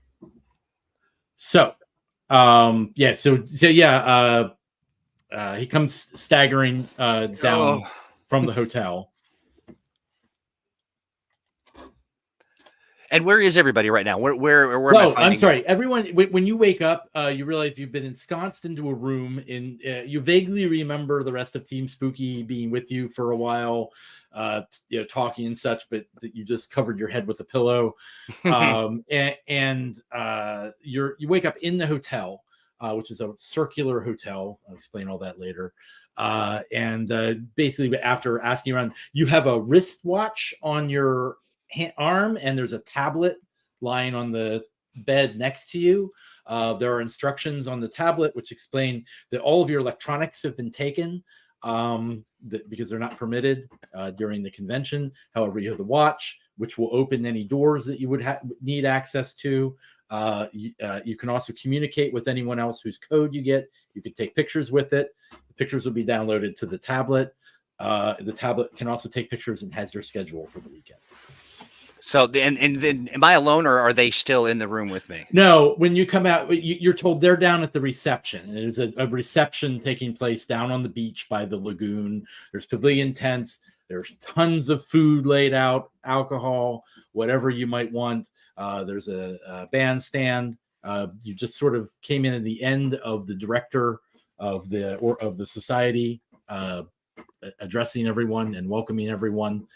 So, he comes staggering down from the hotel. And where is everybody right now? Where am I finding I'm sorry. Everyone, when you wake up, you realize you've been ensconced into a room. You vaguely remember the rest of Team Spooky being with you for a while, talking and such, but you just covered your head with a pillow. You wake up in the hotel, which is a circular hotel. I'll explain all that later. Basically, after asking around, you have a wristwatch on your arm, and there's a tablet lying on the bed next to you. There are instructions on the tablet which explain that all of your electronics have been taken because they're not permitted during the convention. However, you have the watch, which will open any doors that you would need access to. You can also communicate with anyone else whose code you get. You can take pictures with it. The pictures will be downloaded to the tablet. The tablet can also take pictures and has your schedule for the weekend. So then, and then, am I alone, or are they still in the room with me? No, when you come out, you're told they're down at the reception. There's a reception taking place down on the beach by the lagoon. There's pavilion tents. There's tons of food laid out, alcohol, whatever you might want. There's a bandstand. You just sort of came in at the end of the director of the society, addressing everyone and welcoming everyone.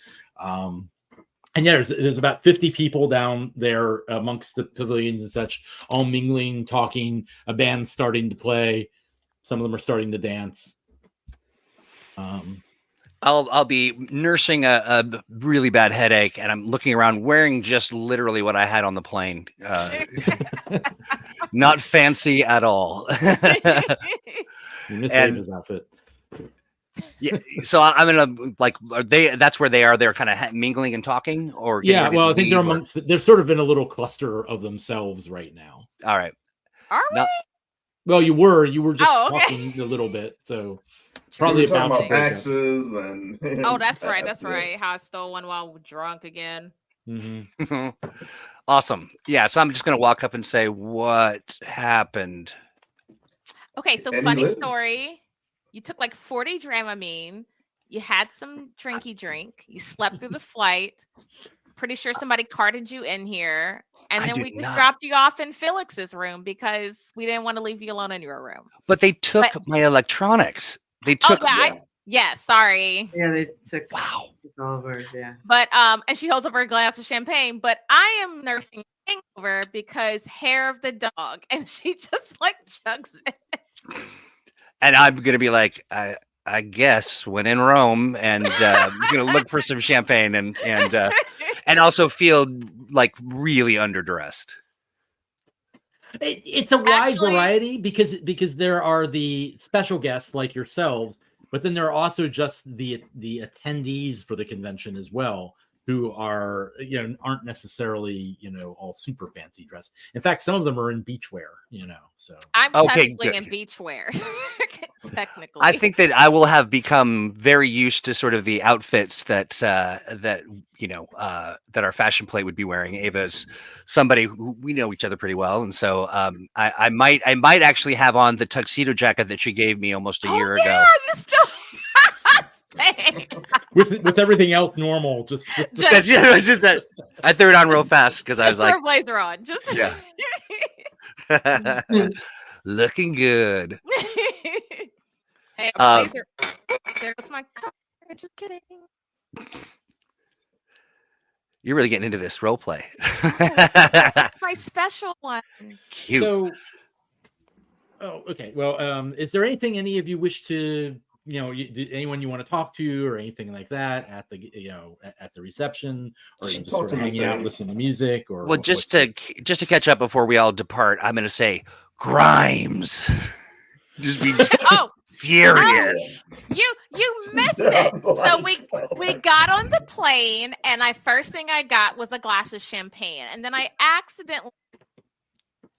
And yeah, there's about 50 people down there amongst the pavilions and such, all mingling, talking. A band's starting to play. Some of them are starting to dance. I'll be nursing a really bad headache, and I'm looking around wearing just literally what I had on the plane. Not fancy at all. You missed Ava's outfit. Yeah, so I'm gonna are they? That's where they are. They're kind of mingling and talking, or yeah. Well, I think they're amongst. They're sort of in a little cluster of themselves right now. All right. Are we? Well, you were just talking a little bit, so probably we were talking about breakup. taxes and. Oh, that's right. That's right. How I stole one while drunk again. Mm-hmm. Awesome. Yeah. So I'm just gonna walk up and say, "What happened?" Okay. So And he funny lives. story. You took like 40 Dramamine. You had some drinky drink. You slept through the flight. Pretty sure somebody carted you in here. And I then did we just not. dropped you off in Felix's room because we didn't want to leave you alone in your room. But they took my electronics. They Oh, took. yeah. Sorry. Yeah, they took Wow. all of ours, yeah. But and she holds up her glass of champagne. But I am nursing a hangover because hair of the dog, and she just like chugs it. And I'm gonna be like, I guess when in Rome, and I'm gonna look for some champagne and also feel like really underdressed. It's a wide Actually- variety because there are the special guests like yourselves, but then there are also just the attendees for the convention as well, who are aren't necessarily all super fancy dressed. In fact, some of them are in beachwear. So I'm Okay, technically good. in beachwear. Technically, I think that I will have become very used to sort of the outfits that our fashion plate would be wearing. Ava's somebody who we know each other pretty well, and so I might actually have on the tuxedo jacket that she gave me almost a year ago. Yeah, you still. Dang. with everything else normal, just Because it's just that I threw it on real fast because I was Just like, throw a blazer on. Just yeah. Looking good. Hey, a blazer. There's my car. Just kidding. You're really getting into this role play. My special one. Cute. So, okay. Well, is there anything any of you wish to, anyone you want to talk to or anything like that at the, at the reception, or you just Talk sort to of me, hanging out, Sammy. listening to music, or Well, just to catch up before we all depart, I'm going to say Grimes. Just be Oh, furious. you missed it. So we got on the plane, and first thing I got was a glass of champagne, and then I accidentally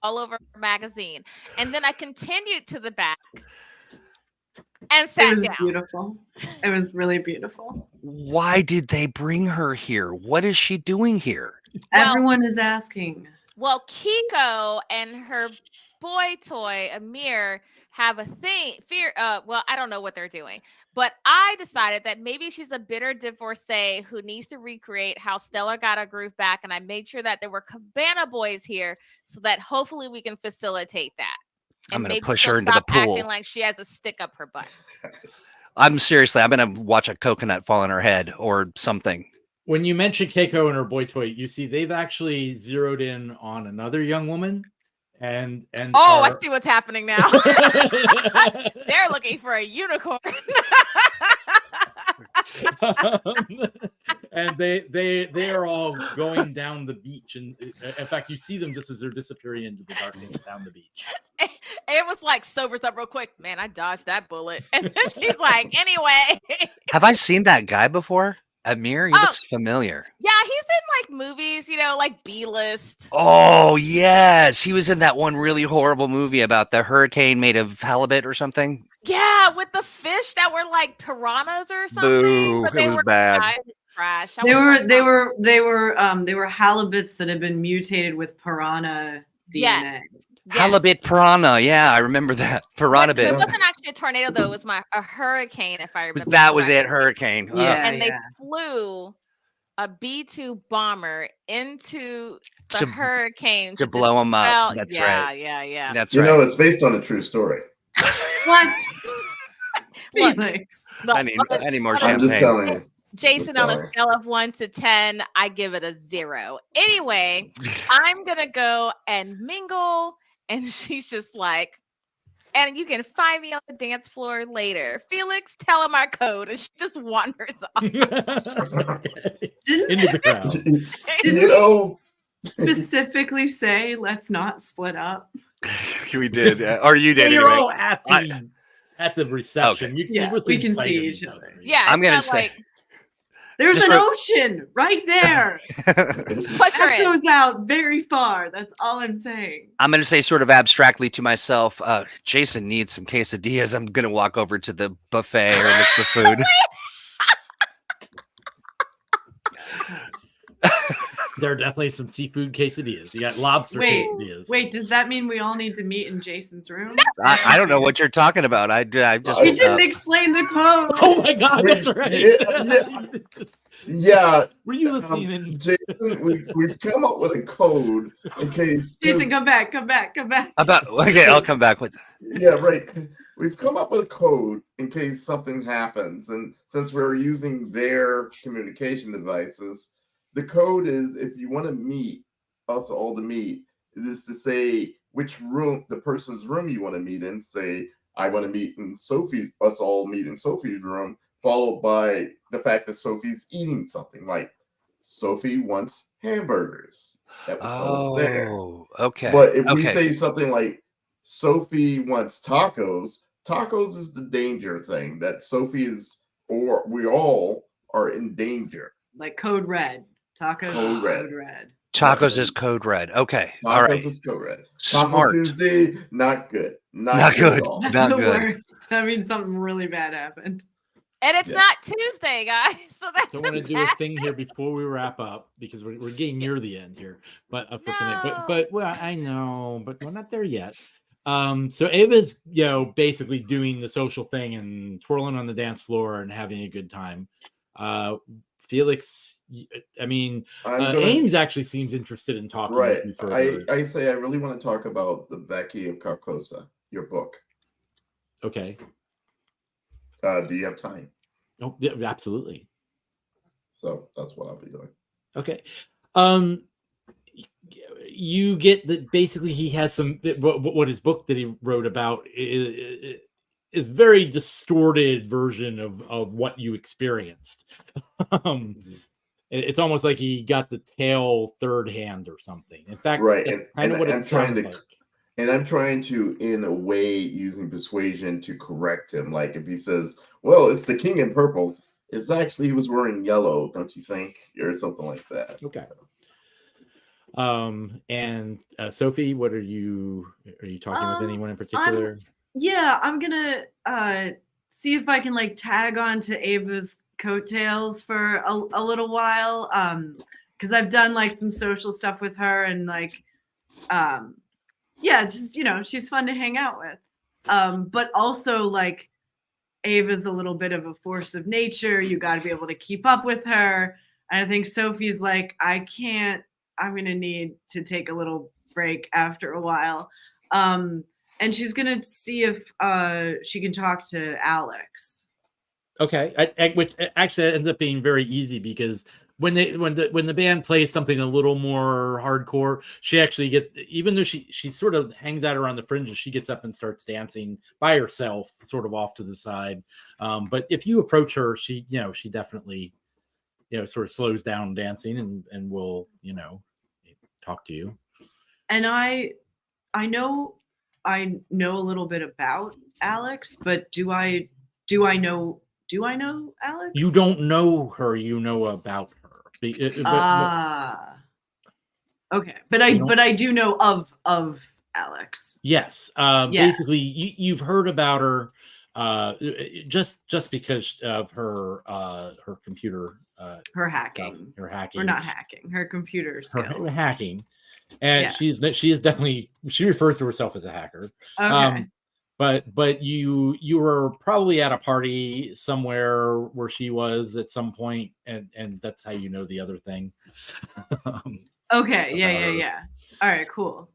all over her magazine, and then I continued to the back and sat It was down. beautiful. It was really beautiful. Why did they bring her here? What is she doing here? Well- Everyone is asking. Well, Kiko and her boy toy Amir have a well, I don't know what they're doing, but I decided that maybe she's a bitter divorcee who needs to recreate how Stella got her groove back, and I made sure that there were Cabana boys here so that hopefully we can facilitate that. I'm And gonna maybe push she'll her into the stop acting pool. like she has a stick up her butt. I'm going to watch a coconut fall on her head or something. When you mentioned Keiko and her boy toy, you see they've actually zeroed in on another young woman, and Oh, I are- see what's happening now. They're looking for a unicorn. and they are all going down the beach, and in fact, you see them just as they're disappearing into the darkness down the beach. It was like sobers up real quick. Man, I dodged that bullet. And then she's like, anyway. Have I seen that guy before? Amir? He Oh. looks familiar. Yeah, he's in like movies, like B-list. Oh, yes. He was in that one really horrible movie about the hurricane made of halibut or something. Yeah, with the fish that were like piranhas or something. Boo, but it they was were bad. guys. trash. I They want were halibuts that had been mutated with piranha DNA. Yes. Halibut piranha. Yeah, I remember that. Piranha It bit. wasn't actually a tornado though. It was a hurricane, if I remember. That was it, correctly. hurricane. Yeah. And they flew a B-2 bomber into the hurricane to blow 'em up. That's right. Yeah. That's You right. know, it's based on a true story. What? Look, Felix. I need more I'm just champagne. telling you. Jason, on a Sorry. scale of 1 to 10, I give it a 0. Anyway, I'm gonna go and mingle, and she's just like, and you can find me on the dance floor later. Felix, tell him our code, and she just wanders off. Okay. Didn't Into the crowd. You know, specifically say let's not split up. We did, or you did. You're Anyway. all at the reception. Okay. You're Yeah, within we can sight see of each each other. Yeah, I'm it's gonna not say- like There's Just an for- ocean right there. push her That in. goes out very far. That's all I'm saying. I'm going to say sort of abstractly to myself, Jason needs some quesadillas. I'm going to walk over to the buffet or look for food. There are definitely some seafood quesadillas. You got lobster Wait, quesadillas. wait, does that mean we all need to meet in Jason's room? I don't know what you're talking about. I just You didn't explain the code. Oh my God, that's right. Yeah, Were you listening? in? Jason, we've come up with a code in case. Jason, come back. okay, I'll come back with. Yeah, right. We've come up with a code in case something happens, and since we're using their communication devices, the code is if you want to meet us all to meet, it is to say which room, the person's room you want to meet in. Say, I want to meet in Sophie. Us all meet in Sophie's room, followed by the fact that Sophie's eating something. Like Sophie wants hamburgers. That would tell us there. Oh, okay. But if we Okay. say something like Sophie wants tacos, tacos is the danger thing that Sophie is, or we all are in danger. Like code red. Tacos Code is red. code red. Tacos is code red. Okay. Tacos All right. is code red. Taco Smart. Tuesday, not good. Not good. good. At all. That's Not the good. worst. That means something really bad happened. And it's not Yes. Tuesday, guys. So that's So I want to do a thing here before we wrap up because we're getting near the end here. But for tonight, No. but well, I know, but we're not there yet. So Ava's basically doing the social thing and twirling on the dance floor and having a good time. Felix, I mean, I'm gonna, Ames actually seems interested in talking right. with you further. I say I really want to talk about the Becky of Carcosa, your book. Okay. Do you have time? Oh, yeah, absolutely. So that's what I'll be doing. Okay. You get that basically he has some what his book that he wrote about is very distorted version of what you experienced. It's almost like he got the tail third hand or something. In fact, Right, that's and- kind of and what I'm it trying sounds to- like. And I'm trying to, in a way, using persuasion to correct him. Like if he says, well, it's the king in purple, it's actually he was wearing yellow, don't you think? Or something like that. Okay. And Sophie, what are you talking with anyone in particular? Yeah, I'm gonna see if I can like tag on to Ava's coattails for a little while. Because I've done like some social stuff with her and like yeah, it's just she's fun to hang out with. But also like Ava's a little bit of a force of nature. You got to be able to keep up with her. And I think Sophie's like, I can't. I'm gonna need to take a little break after a while. And she's gonna see if she can talk to Alex. Okay, which actually ends up being very easy because when the band plays something a little more hardcore, she actually even though she sort of hangs out around the fringes, she gets up and starts dancing by herself, sort of off to the side. But if you approach her, she definitely sort of slows down dancing and will talk to you. And I know a little bit about Alex, but do I know Alex? You don't know her, you know about her. Okay, but I do know of Alex. Yes. Yeah. Basically, you've heard about her just because of her computer Her stuff, hacking. her hacking, Or not hacking, her computer skills. her hacking, and Yeah. she is definitely, she refers to herself as a hacker. Okay. But you were probably at a party somewhere where she was at some point, and that's how you know the other thing. Okay. Yeah. about her. Yeah. All right. Cool.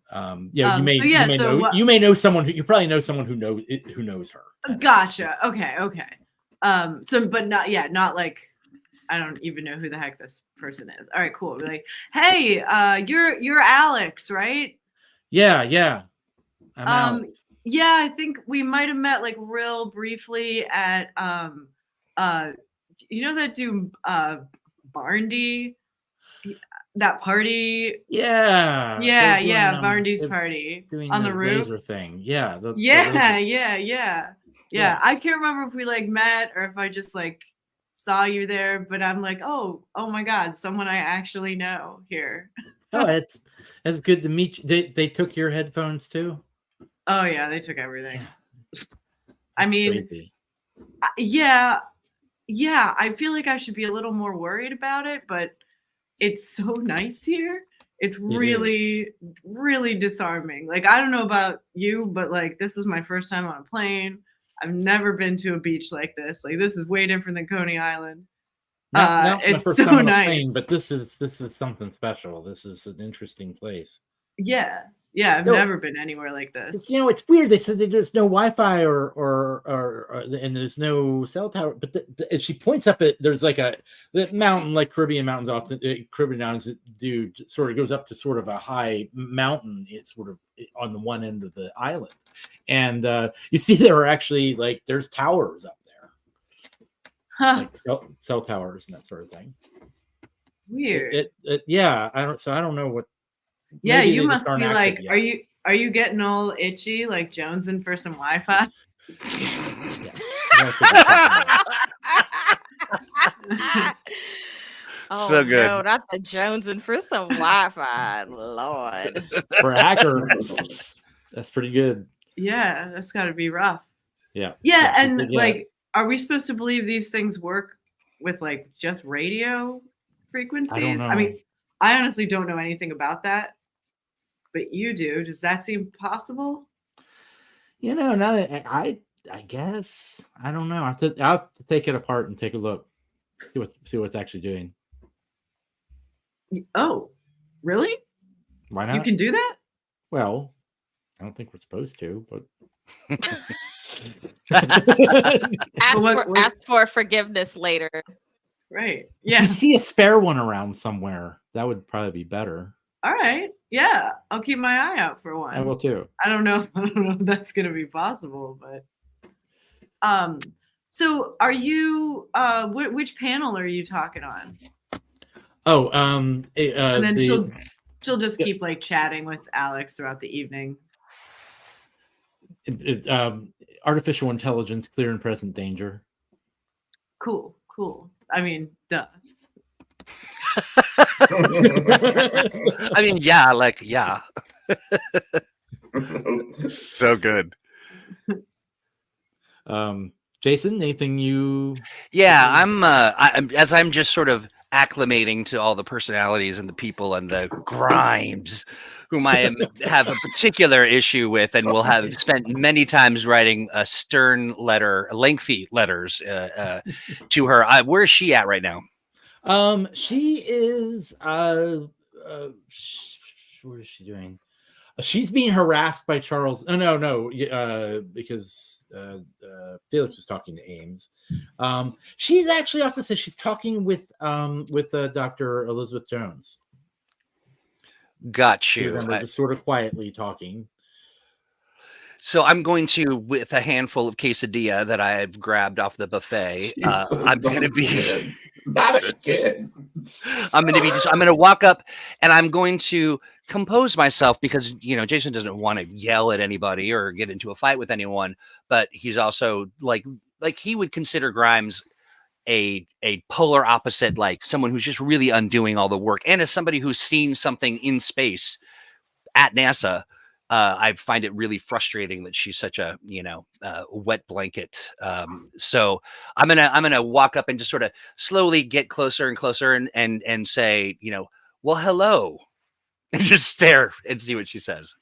Yeah, you may know someone who, you probably know someone who knows her. Gotcha. Okay. Okay. So, but not like, I don't even know who the heck this person is. All right. Cool. We're like, hey, you're Alex, right? Yeah. I'm Alex. Yeah, I think we might have met like real briefly at you know that dude Barndy, that party. Yeah. Barndy's party Doing on the roof. Laser thing. Yeah. Yeah. I can't remember if we like met or if I just like saw you there, but I'm like, oh my God, someone I actually know here. Oh, it's good to meet you. They took your headphones too? Oh yeah, they took everything. I mean, crazy. Yeah, I feel like I should be a little more worried about it, but it's so nice here. It's really disarming. Like, I don't know about you, but like, this was my first time on a plane. I've never been to a beach like this. Like, this is way different than Coney Island. Not it's my first so time on a nice. plane, but this is something special. This is an interesting place. Yeah, I've never been anywhere like this. You know, it's weird. They said that there's no Wi-Fi or and there's no cell tower. But as she points up at, there's like the mountain, like Caribbean mountains often, Caribbean mountains do sort of goes up to sort of a high mountain. It's sort of on the one end of the island, and you see there are actually like there's towers up there, like cell towers and that sort of thing. Weird. Yeah, I don't know what. Yeah, you must be like, are you getting all itchy, like jonesing for some Wi-Fi? Oh, so good. No, not the jonesing for some Wi-Fi, Lord. For a hacker, that's pretty good. Yeah, that's got to be rough. Yeah, and like, are we supposed to believe these things work with like just radio frequencies? I don't know. I mean, I honestly don't know anything about that. But you do. Does that seem possible? You know, now that I guess I don't know. I'll have to take it apart and take a look, see what's actually doing. Oh, really? Why not? You can do that? Well, I don't think we're supposed to, but ask for forgiveness later. Right. If Yeah. you see a spare one around somewhere, that would probably be better. All right. Yeah. I'll keep my eye out for one. I will too. I don't know if that's gonna be possible, but so are you which panel are you talking on? Oh, And then she'll just keep like chatting with Alex throughout the evening. Artificial intelligence, clear and present danger. Cool. I mean, duh. I mean, yeah. So good. Jason, anything you? Yeah, I'm as I'm just sort of acclimating to all the personalities and the people and the Grimes, whom I have a particular issue with, and will have spent many times writing a stern letter, lengthy letters to her. Where is she at right now? She is. What is she doing? She's being harassed by Charles. Oh no, because Felix was talking to Ames. She's actually also says she's talking with Dr. Elizabeth Jones. Got you. We're just sort of quietly talking. So I'm going to, with a handful of quesadilla that I've grabbed off the buffet, I'm going to be not again. I'm going to walk up and I'm going to compose myself because, Jason doesn't want to yell at anybody or get into a fight with anyone, but he's also like he would consider Grimes a polar opposite, like someone who's just really undoing all the work. And as somebody who's seen something in space at NASA, I find it really frustrating that she's such a, wet blanket. So I'm gonna walk up and just sort of slowly get closer and closer and say, well, hello, and just stare and see what she says.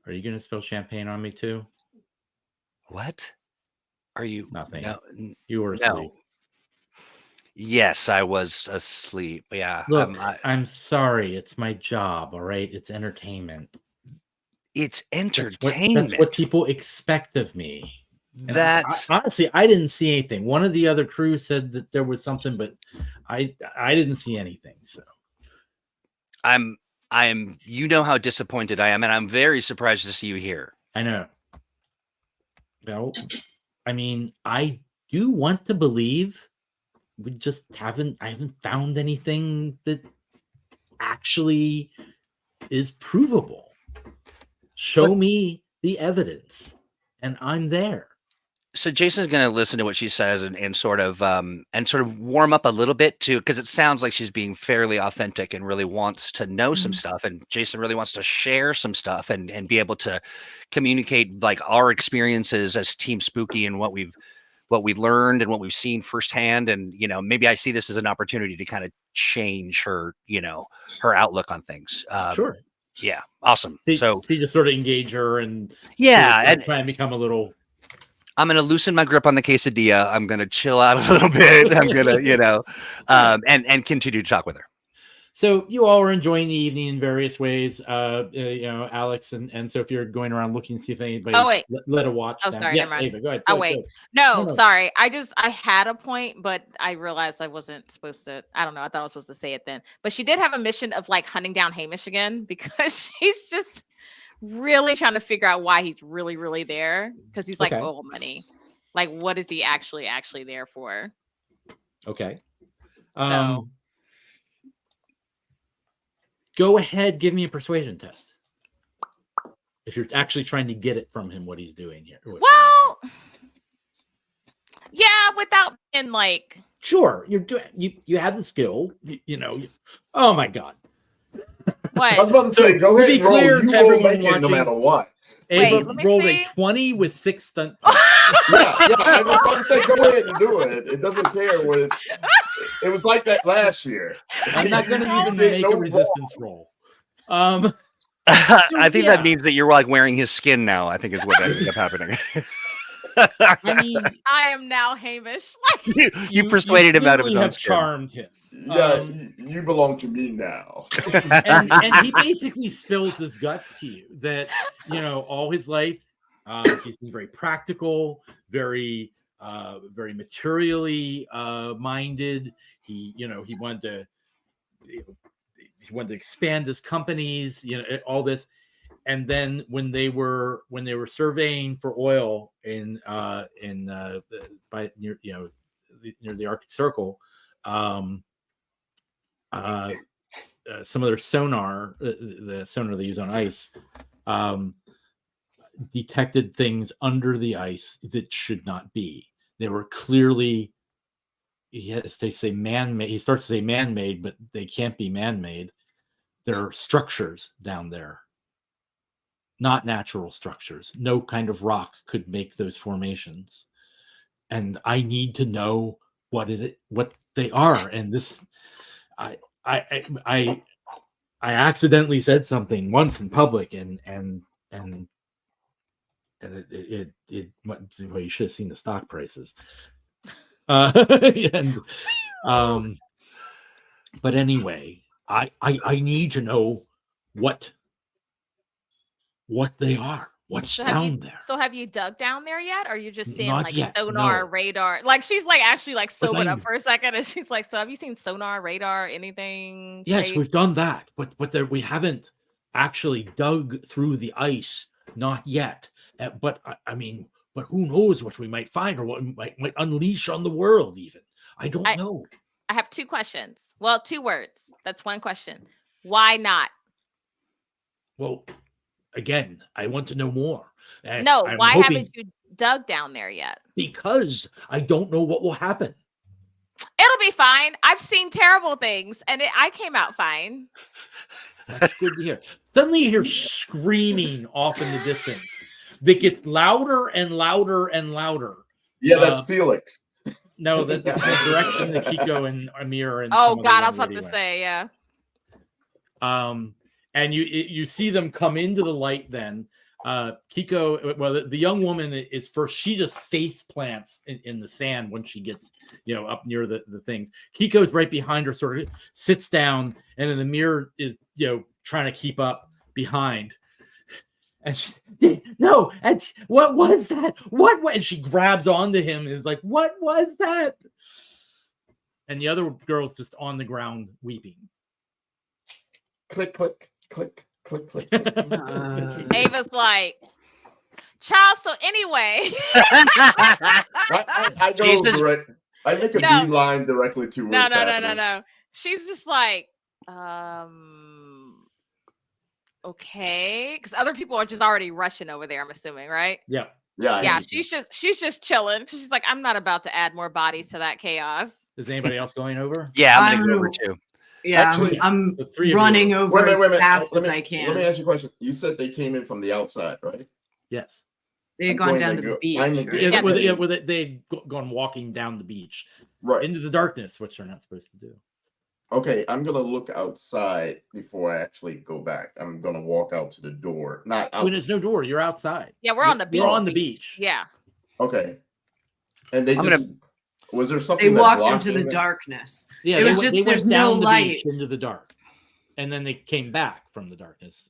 Are you gonna spill champagne on me too? What? Are you? Nothing. No, You were asleep. Yes, I was asleep. Yeah. Look, I'm sorry. It's my job. All right. It's entertainment. It's entertainment. That's what people expect of me. And That's honestly, I didn't see anything. One of the other crew said that there was something, but I didn't see anything. So I'm how disappointed I am, and I'm very surprised to see you here. I know. Well, I mean, I do want to believe. We just I haven't found anything that actually is provable. Show me the evidence, and I'm there. So Jason's going to listen to what she says and sort of warm up a little bit too, because it sounds like she's being fairly authentic and really wants to know some stuff. And Jason really wants to share some stuff and be able to communicate like our experiences as Team Spooky and what we've learned and what we've seen firsthand. And, maybe I see this as an opportunity to kind of change her, her outlook on things. Sure. Yeah. Awesome. So you just sort of engage her and and try and become a little. I'm going to loosen my grip on the quesadilla. I'm going to chill out a little bit. I'm going to, and continue to talk with her. So you all are enjoying the evening in various ways. Alex and so if you're going around looking to see if anybody's let a watch. Oh, sorry. Yes, Ava, go ahead. Oh, wait. No, sorry. I had a point, but I realized I wasn't supposed to. I don't know. I thought I was supposed to say it then. But she did have a mission of like hunting down Hamish again because she's just really trying to figure out why he's really, really there. Because he's like, oh, money. Like, what is he actually there for? Okay. So. Go ahead, give me a persuasion test. If you're actually trying to get it from him, what he's doing here. Well, yeah, without being like. Sure, you're doing. You have the skill. Oh my God. What? I was about to say, go ahead and roll. You will make it no matter what. Ava rolled a 20 with 6 stunt. yeah, I was about to say, go ahead and do it. It doesn't care what it's. It was like that last year. I'm not going to even make a resistance roll. I think that means that you're like wearing his skin now. I think is what ended up happening. I mean, I am now Hamish. you persuaded him out of his own skin. Charmed him. Yeah, you belong to me now. and he basically spills his guts to you that all his life he's been very practical, very materially minded. He wanted to expand his companies, all this. And then when they were surveying for oil near the Arctic Circle, some of their sonar, the sonar they use on ice, detected things under the ice that should not be. They were clearly, they say man-made. He starts to say man-made, but they can't be man-made. There are structures down there, not natural structures. No kind of rock could make those formations. And I need to know what they are. And this, I accidentally said something once in public, and it well, you should have seen the stock prices. But anyway, I need to know what they are. What's down there? So have you dug down there yet? Or are you just seeing Not like yet, sonar, no. radar? Like she's like actually like sobered up for a second, and she's like, "So have you seen sonar, radar, anything?" Yes, we've done that, but we haven't actually dug through the ice, not yet. But I mean, but who knows what we might find or what we might unleash on the world? Even I don't know. I have 2 questions. Well, 2 words. That's one question. Why not? Well, again, I want to know more. No, why haven't you dug down there yet? Because I don't know what will happen. It'll be fine. I've seen terrible things, and I came out fine. That's good to hear. Suddenly you hear screaming off in the distance that gets louder and louder and louder. Yeah, that's Felix. No, that's the direction that Kiko and Amir and Oh some God, other I was about lady to went. say, yeah. And you see them come into the light. Then Kiko, well, the young woman is first. She just face plants in the sand when she gets up near the things. Kiko's right behind her, sort of sits down, and then Amir is trying to keep up behind. And she's no, and what was that? What? And she grabs onto him and is like, "What was that?" And the other girl's just on the ground weeping. Click, click, click, click, click. click. Ava's like, child. So anyway, I go Jesus. direct. I make a No. beeline directly to where it's happening. no. She's just like, okay, because other people are just already rushing over there. I'm assuming, right? Yeah. Yeah, she's just chilling. She's like, I'm not about to add more bodies to that chaos. Is anybody else going over? Yeah, I'm gonna go over too. Yeah, Actually, I'm The three of you running are- over Wait a as minute. fast Let as me- I can. Let me ask you a question. You said they came in from the outside, right? Yes. They had I'm gone going down to to the go- beach. I'm right? going- They'd gone walking down the beach Right. into the darkness, which they're not supposed to do. Okay, I'm gonna look outside before I actually go back. I'm gonna walk out to the door. Not out. When there's no door, you're outside. Yeah, we're on the beach. You're on the beach. Yeah. Okay. And they I'm just was there They something that walked blocked into the them? darkness. Yeah, It they, was went- just- they there's went down no the light. beach into the dark, and then they came back from the darkness.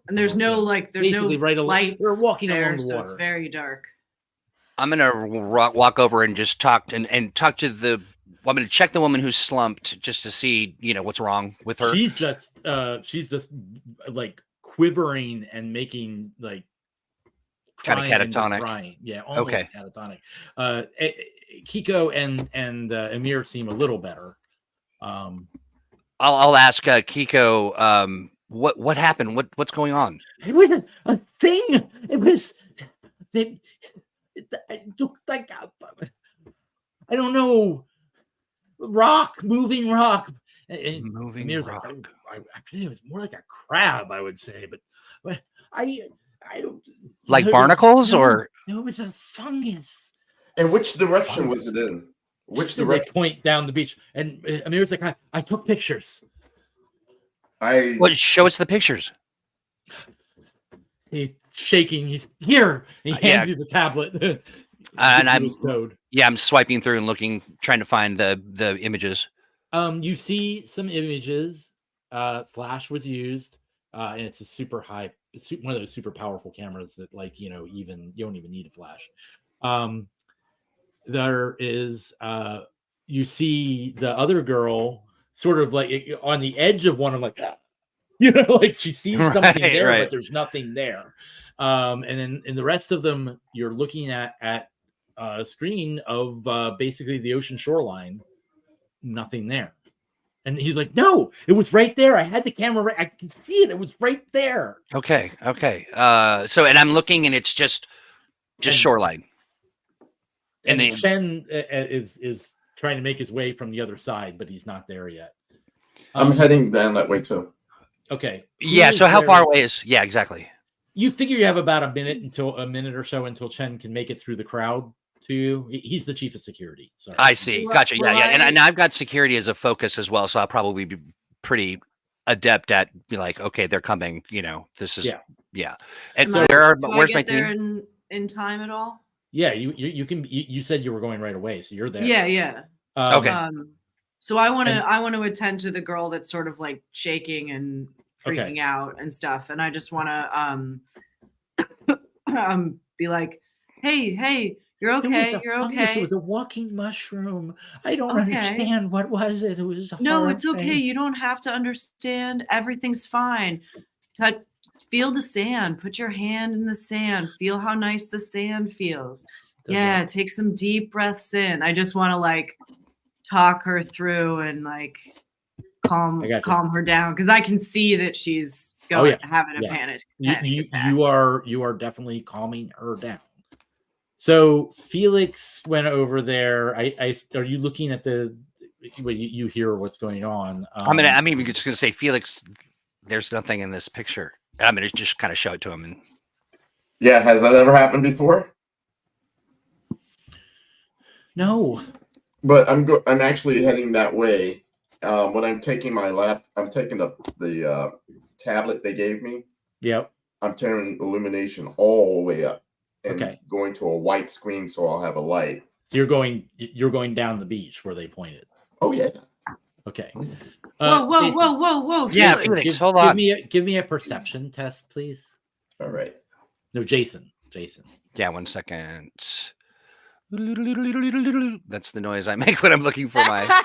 And there's no there's basically no right along. lights. They're walking there, along the so water. it's very dark. I'm gonna walk over and just talk and talk to the. Well, I'm gonna check the woman who's slumped just to see what's wrong with her. She's just like quivering and making like Kinda crying and just catatonic. crying. Yeah, almost Okay. catatonic. Kiko and Amir seem a little better. I'll ask Kiko. What happened? What's going on? It was a thing. It was it looked like I don't know, moving rock. And Moving Amir's rock. like, actually, it was more like a crab, I would say, but I don't Like no, barnacles no, or no, it was a fungus. And which direction was it in? Which They direction? point down the beach, and Amir's like, I took pictures. what? Show us the pictures. He's shaking. He's here. He hands yeah. you the tablet. And Gives you I'm his code. Yeah, I'm swiping through and looking, trying to find the images. You see some images. Flash was used, and it's a super high, one of those super powerful cameras that, like, even you don't even need a flash. There is, you see the other girl sort of like on the edge of one. I'm like, like she sees something Right, there, right. but there's nothing there. And then in the rest of them, you're looking at a screen of basically the ocean shoreline. Nothing there. And he's like, no, it was right there. I had the camera right. I can see it. It was right there. Okay. And I'm looking, and it's just shoreline. And And then- Shen is trying to make his way from the other side, but he's not there yet. I'm heading down that way too. Okay. Yeah. Who So is how there? far away is? Yeah, exactly. You figure you have about a minute or so until Chen can make it through the crowd to you. He's the chief of security. Sorry. I see. Will Gotcha. I- Yeah. And I've got security as a focus as well, so I'll probably be pretty adept at like, okay, they're coming. This is Yeah. And Am I- do I where's my get there team? in time at all? Yeah, you can. You said you were going right away, so you're there. Yeah. Okay. So I want to attend to the girl that's sort of like shaking and freaking Okay. out and stuff, and I just want to be like, hey, you're It was okay, a you're fungus. okay. It was a walking mushroom. I don't Okay. understand what was it. It was No, it's okay. horrifying. You don't have to understand. Everything's fine. Feel the sand. Put your hand in the sand. Feel how nice the sand feels. Yeah, take some deep breaths in. I just want to like talk her through and like calm her down because I can see that she's having a Yeah. panic You attack. you are definitely calming her down. So Felix went over there. Are you looking at the? Well, you hear what's going on. I'm even just gonna say, Felix, there's nothing in this picture. I'm gonna just kind of show it to him. And Yeah, has that ever happened before? No. But I'm actually heading that way. When I'm taking I'm taking the tablet they gave me. Yep. I'm turning illumination all the way up and Okay. going to a white screen so I'll have a light. You're going down the beach where they pointed. Oh yeah. Okay. Whoa, Jason, whoa. yeah, Felix. Felix, hold on. Give me a perception test, please. All right. No, Jason. Yeah, 1 second. That's the noise I make when I'm looking for my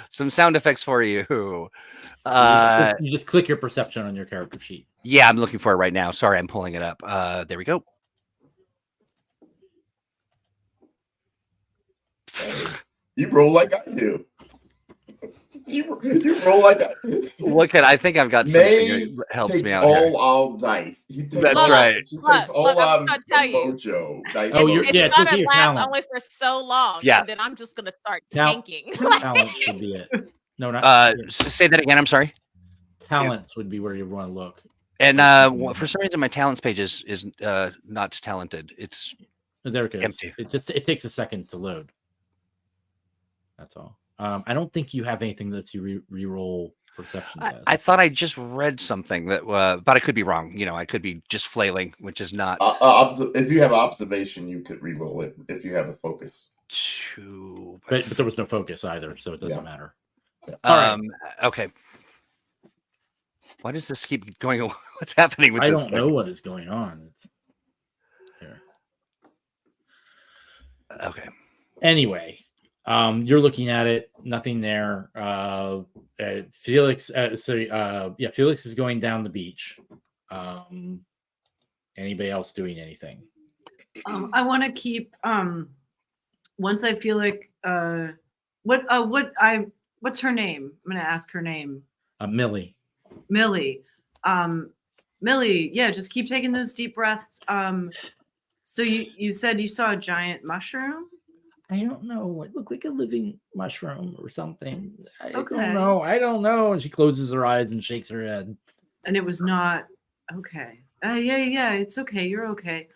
some sound effects for you. You just click your perception on your character sheet. Yeah, I'm looking for it right now. Sorry, I'm pulling it up. There we go. You roll like I do. You roll like I do. Look at, I think I've got something that helps takes me out all dice. He takes That's all, right. She takes all I'm gonna tell you. mojo dice. Oh, mojo. It's click gonna your last talent. only for so long. Yeah. And then I'm just gonna start Now- tanking. Talent should be it. No, not say that again. I'm sorry. talents would be where you want to look. And for some reason, my talents page is not talented. It's There it goes. Empty. It takes a second to load. That's all. I don't think you have anything that lets you re-roll perception test. I thought I just read something that, but I could be wrong. You know, I could be just flailing, which is not. If you have observation, you could re-roll it. If you have a focus. But there was no focus either, so it doesn't Yeah. matter. Yeah. All right. Okay. Why does this keep going? What's happening with I this don't know what is going on. Here. Okay. Anyway, you're looking at it. Nothing there. Felix. Felix is going down the beach. Anybody else doing anything? I want to keep. Once I feel like, what's her name? I'm gonna ask her name. Millie. Millie. Millie. Yeah, just keep taking those deep breaths. So you said you saw a giant mushroom. I don't know. It looked like a living mushroom or something. I Okay. don't know. And she closes her eyes and shakes her head. And it was not okay. Yeah. It's okay. You're okay.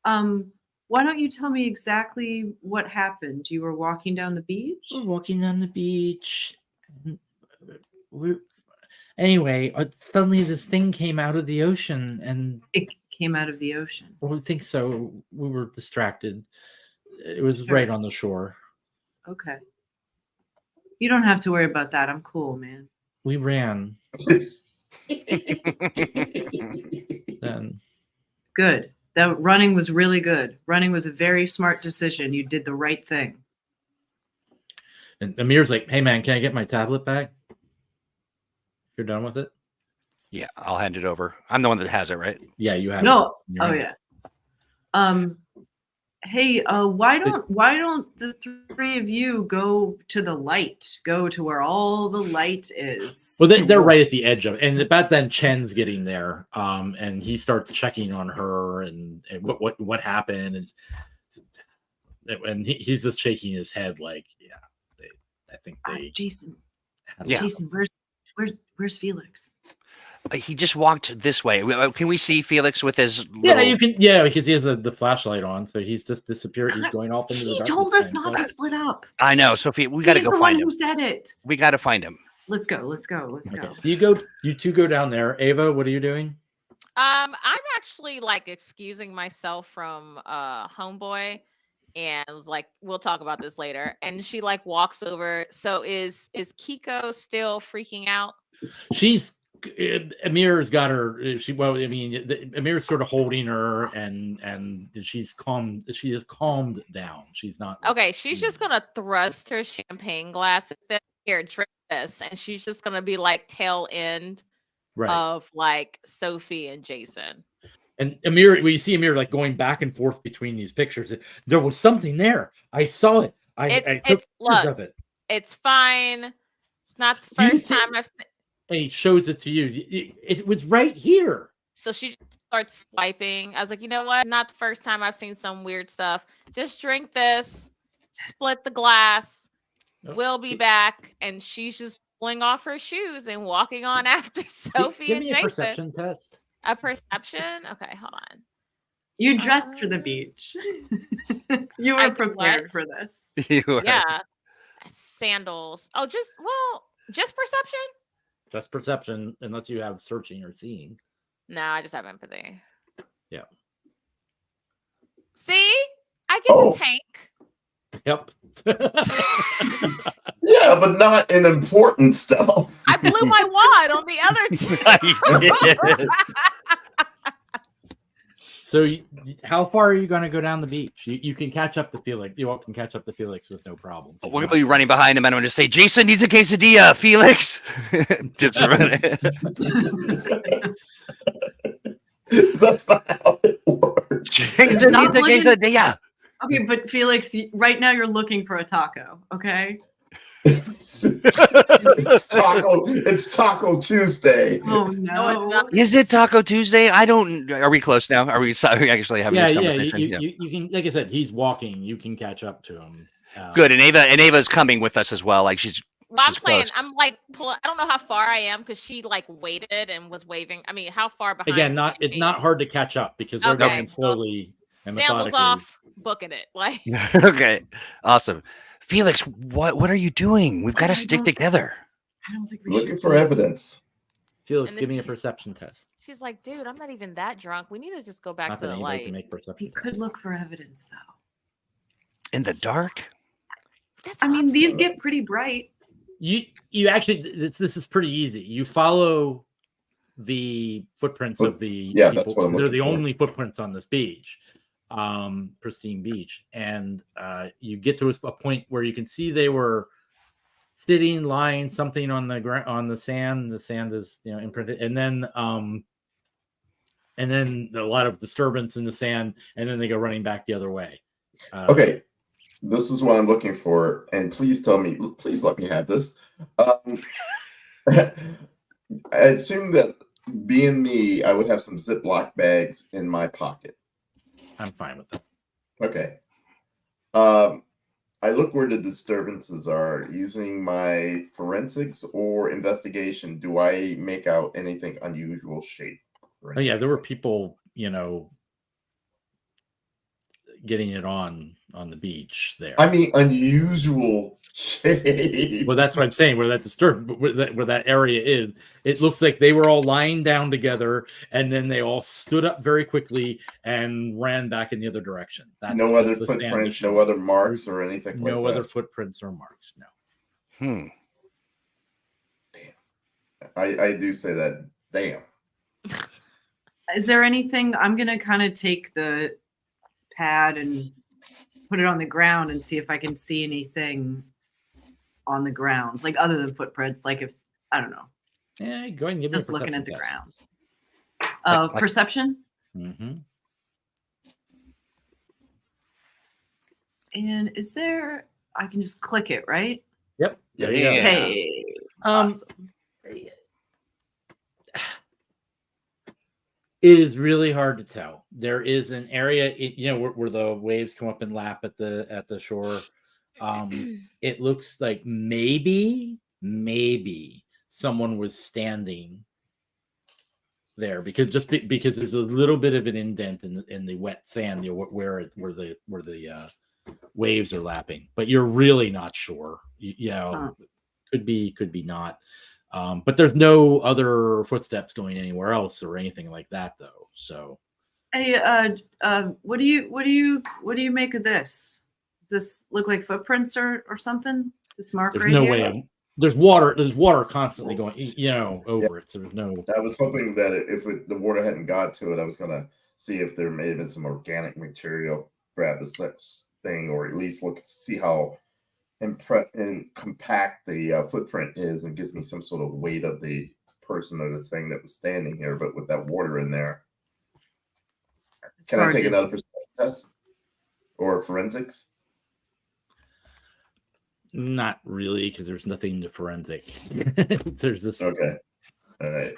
Why don't you tell me exactly what happened? You were walking down the beach? We're walking on the beach. Anyway, suddenly this thing came out of the ocean, and It came out of the ocean. well, I think so. We were distracted. It was Sure. right on the shore. Okay. You don't have to worry about that. I'm cool, man. We ran. Then Good. That running was really good. Running was a very smart decision. You did the right thing. and Amir's like, "Hey man, can I get my tablet back? If you're done with it." Yeah, I'll hand it over. I'm the one that has it, right? Yeah, you have. No. it. You're Oh on. yeah. Hey, why don't the three of you go to the light? Go to where all the light is. Well, they're right at the edge of it, and about then Chen's getting there, and he starts checking on her and what happened, and he's just shaking his head like, yeah, I think they. Jason. had Yeah. Jason, where's Felix? He just walked this way. Can we see Felix with his? Yeah, little... you can. Yeah, because he has the flashlight on, so he's just disappeared. He's going off into the He darkness. told us and- not to split up. I know, Sophie. We got to He's go the find one him. who said it. We got to find him. Let's go. Okay, so you two go down there. Ava, what are you doing? I'm actually like excusing myself from homeboy, and was like, we'll talk about this later. And she like walks over. So is Kiko still freaking out? She's Amir's got her. Amir's sort of holding her, and she's calm. She is calmed down. She's not. Okay, she's just gonna thrust her champagne glass at them. Here, drink this, and she's just gonna be like tail end right. of like Sophie and Jason. And Amir, when you see Amir like going back and forth between these pictures, there was something there. I saw it. I took pictures look, of it. It's fine. It's not the You first see- time I've seen. And he shows it to you. It was right here. So she just starts swiping. I was like, you know what? Not the first time I've seen some weird stuff. Just drink this, split the glass. Nope. We'll be back. And she's just pulling off her shoes and walking on after Sophie Give and me a Jason. perception test. A perception? Okay, hold on. You dressed for the beach. You I were did prepared for this. You were. Yeah. Sandals. Oh, just perception? Just perception, unless you have searching or seeing. No, I just have empathy. Yeah. See? I get the tank. Yep. Yeah, but not in important stuff. I blew my wad on the other two. You did. So, how far are you going to go down the beach? You can catch up to Felix. You all can catch up to Felix with no problem. We're going to be running behind him, and I'm going to say, Jason needs a quesadilla, Felix. Just That's not how it works. Jason needs a quesadilla. Okay, but Felix, right now you're looking for a taco, okay? It's Taco Tuesday. Oh No, it's no. not. Is it Taco Tuesday? I don't. Are we close now? Are we actually having this conversation? You can, like I said, he's walking. You can catch up to him. Good, and Ava's coming with us as well. Like she's I'm close. playing. I'm like, I don't know how far I am because she like waited and was waving. I mean, how far behind? Again, it's not hard to catch up because they're going slowly and Sandals methodically. off, booking it. Like, Okay, awesome. Felix, what are you doing? We've got to stick together. I don't think we Looking should. for evidence. Felix, And give me a this- perception test. she's like, dude, I'm not even that drunk. We need to just go back Not to that the anybody light. can make We perception. could look for evidence though. In the dark? That's I what mean, I'm these saying. get pretty bright. You actually this is pretty easy. You follow the footprints of the Yeah, people. that's what I'm They're looking the for. only footprints on this beach, pristine beach, and you get to a point where you can see they were sitting, lying, something on the ground, on the sand. The sand is imprinted, and then a lot of disturbance in the sand, and then they go running back the other way. Okay, this is what I'm looking for, and please let me have this. I assume that being me, I would have some Ziploc bags in my pocket. I'm fine with it. Okay. I look where the disturbances are using my forensics or investigation. Do I make out anything unusual shape? Oh yeah, there were people, getting it on the beach there. I mean, unusual shape. Well, that's what I'm saying. Where that area is, it looks like they were all lying down together, and then they all stood up very quickly and ran back in the other direction. That's No what other the stand is footprints, showing. no other marks or anything like that. No other footprints or marks. No. I do say that. Damn. Is there anything? I'm gonna kind of take the pad and put it on the ground and see if I can see anything on the ground, like other than footprints. Like if I don't know, Yeah, go ahead and give just me a looking at the perception ground. Like- Perception. Mm-hmm. And is there? I can just click it, right? Yep. There you go. Yeah. Hey. Um, Awesome. It is really hard to tell. There is an area, where the waves come up and lap at the shore. It looks like maybe someone was standing there because there's a little bit of an indent in the wet sand, where the waves are lapping. But you're really not sure. Could be not. But there's no other footsteps going anywhere else or anything like that, though. So, Hey, what do you make of this? Does this look like footprints or something? This mark there's right no here? way. There's water constantly going, over it. So there's no. I was hoping that if the water hadn't got to it, I was gonna see if there may have been some organic material grab this thing, or at least see how and compact the footprint is, and gives me some sort of weight of the person or the thing that was standing here. But with that water in there, can I take another perception test or forensics? Not really, because there's nothing to forensic. There's this. Okay. All right.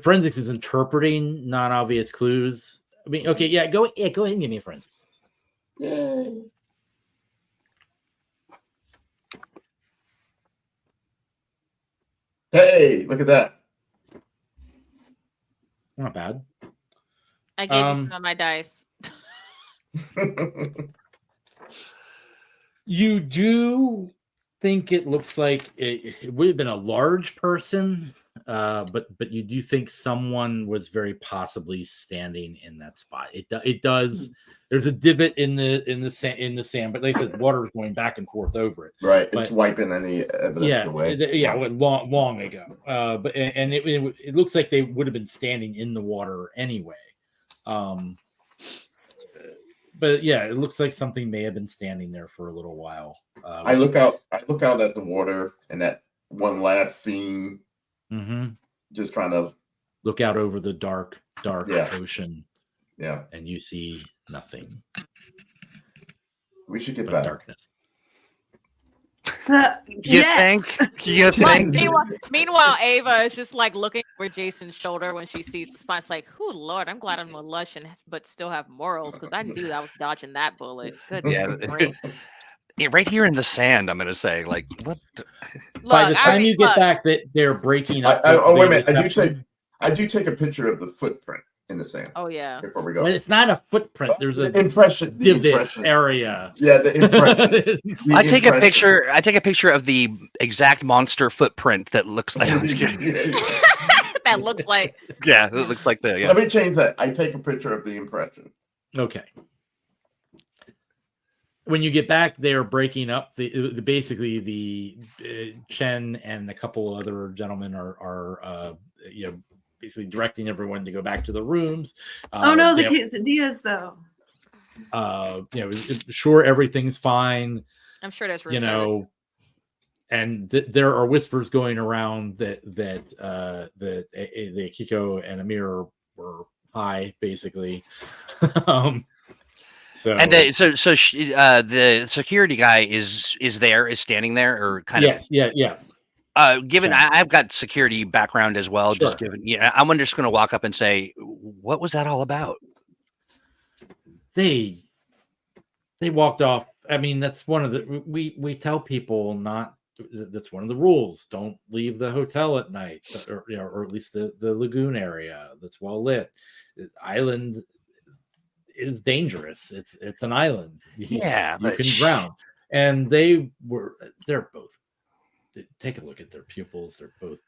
Forensics is interpreting non-obvious clues. I mean, okay, go ahead and give me a forensics test. Yay. Hey, look at that. Not bad. I gave you some of my dice. You do think it looks like it would have been a large person, but you do think someone was very possibly standing in that spot. It does. There's a divot in the sand, but like I said, water is going back and forth over it. Right, it's But, wiping any evidence away. Long ago. But it looks like they would have been standing in the water anyway. But yeah, it looks like something may have been standing there for a little while. I look out at the water and that one last scene. Mm-hmm. Just trying to look out over the dark ocean. Yeah, and you see nothing. We should get back. Darkness. You think? You think? Meanwhile, Ava is just like looking over Jason's shoulder when she sees the spot. It's like, oh Lord, I'm glad I'm a lush but still have morals, because I knew I was dodging that bullet. Good. Yeah, right here in the sand. I'm gonna say, like, what? By the time you get back, they're breaking up. Wait a minute! I do take a picture of the footprint in the sand. Oh yeah. Before we go, well, it's not a footprint. There's an impression. Area. Yeah, the impression. I take a picture. I take a picture of the exact monster footprint that looks like. That looks like. Yeah, it looks like the. Yeah. Let me change that. I take a picture of the impression. Okay. When you get back, they're breaking up. Basically the Chen and a couple other gentlemen are basically directing everyone to go back to the rooms. Oh no, the quesadillas though. Sure, everything's fine. I'm sure there's room. And there are whispers going around that the Akiko and Amir were high, basically. So the security guy is standing there, or kind of. Yeah. Given I've got security background as well, sure. Just given, I'm just going to walk up and say, what was that all about? They walked off. I mean, that's one of the we tell people not. That's one of the rules. Don't leave the hotel at night, or at least the lagoon area that's well lit. The island is dangerous. It's an island. You can drown. And they're both. Take a look at their pupils. They're both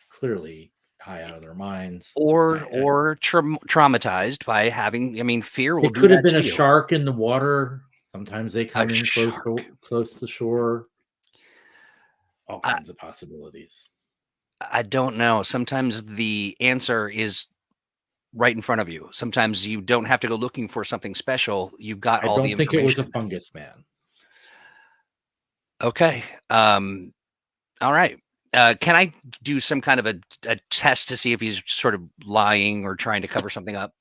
clearly high out of their minds, or traumatized by having. I mean, fear will. It could have been a shark in the water. Sometimes they come in close to shore. All kinds of possibilities. I don't know. Sometimes the answer is right in front of you. Sometimes you don't have to go looking for something special. You've got all the information. I don't think it was a fungus man. Okay. All right. Can I do some kind of a test to see if he's sort of lying or trying to cover something up?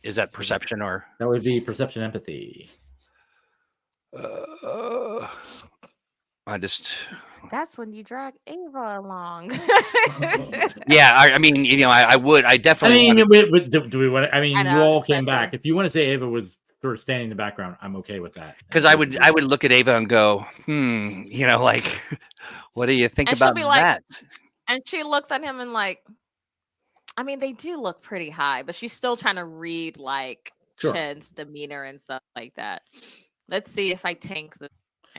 Is that perception or? That would be perception empathy. That's when you drag Ava along. Yeah, I mean, I would. I definitely. I mean, do we want? I mean, you all came back. If you want to say Ava was sort of standing in the background, I'm okay with that. Because I would look at Ava and go, like, what do you think about that? And she looks at him and like, I mean, they do look pretty high, but she's still trying to read like Chen's demeanor and stuff like that. Let's see if I tank the.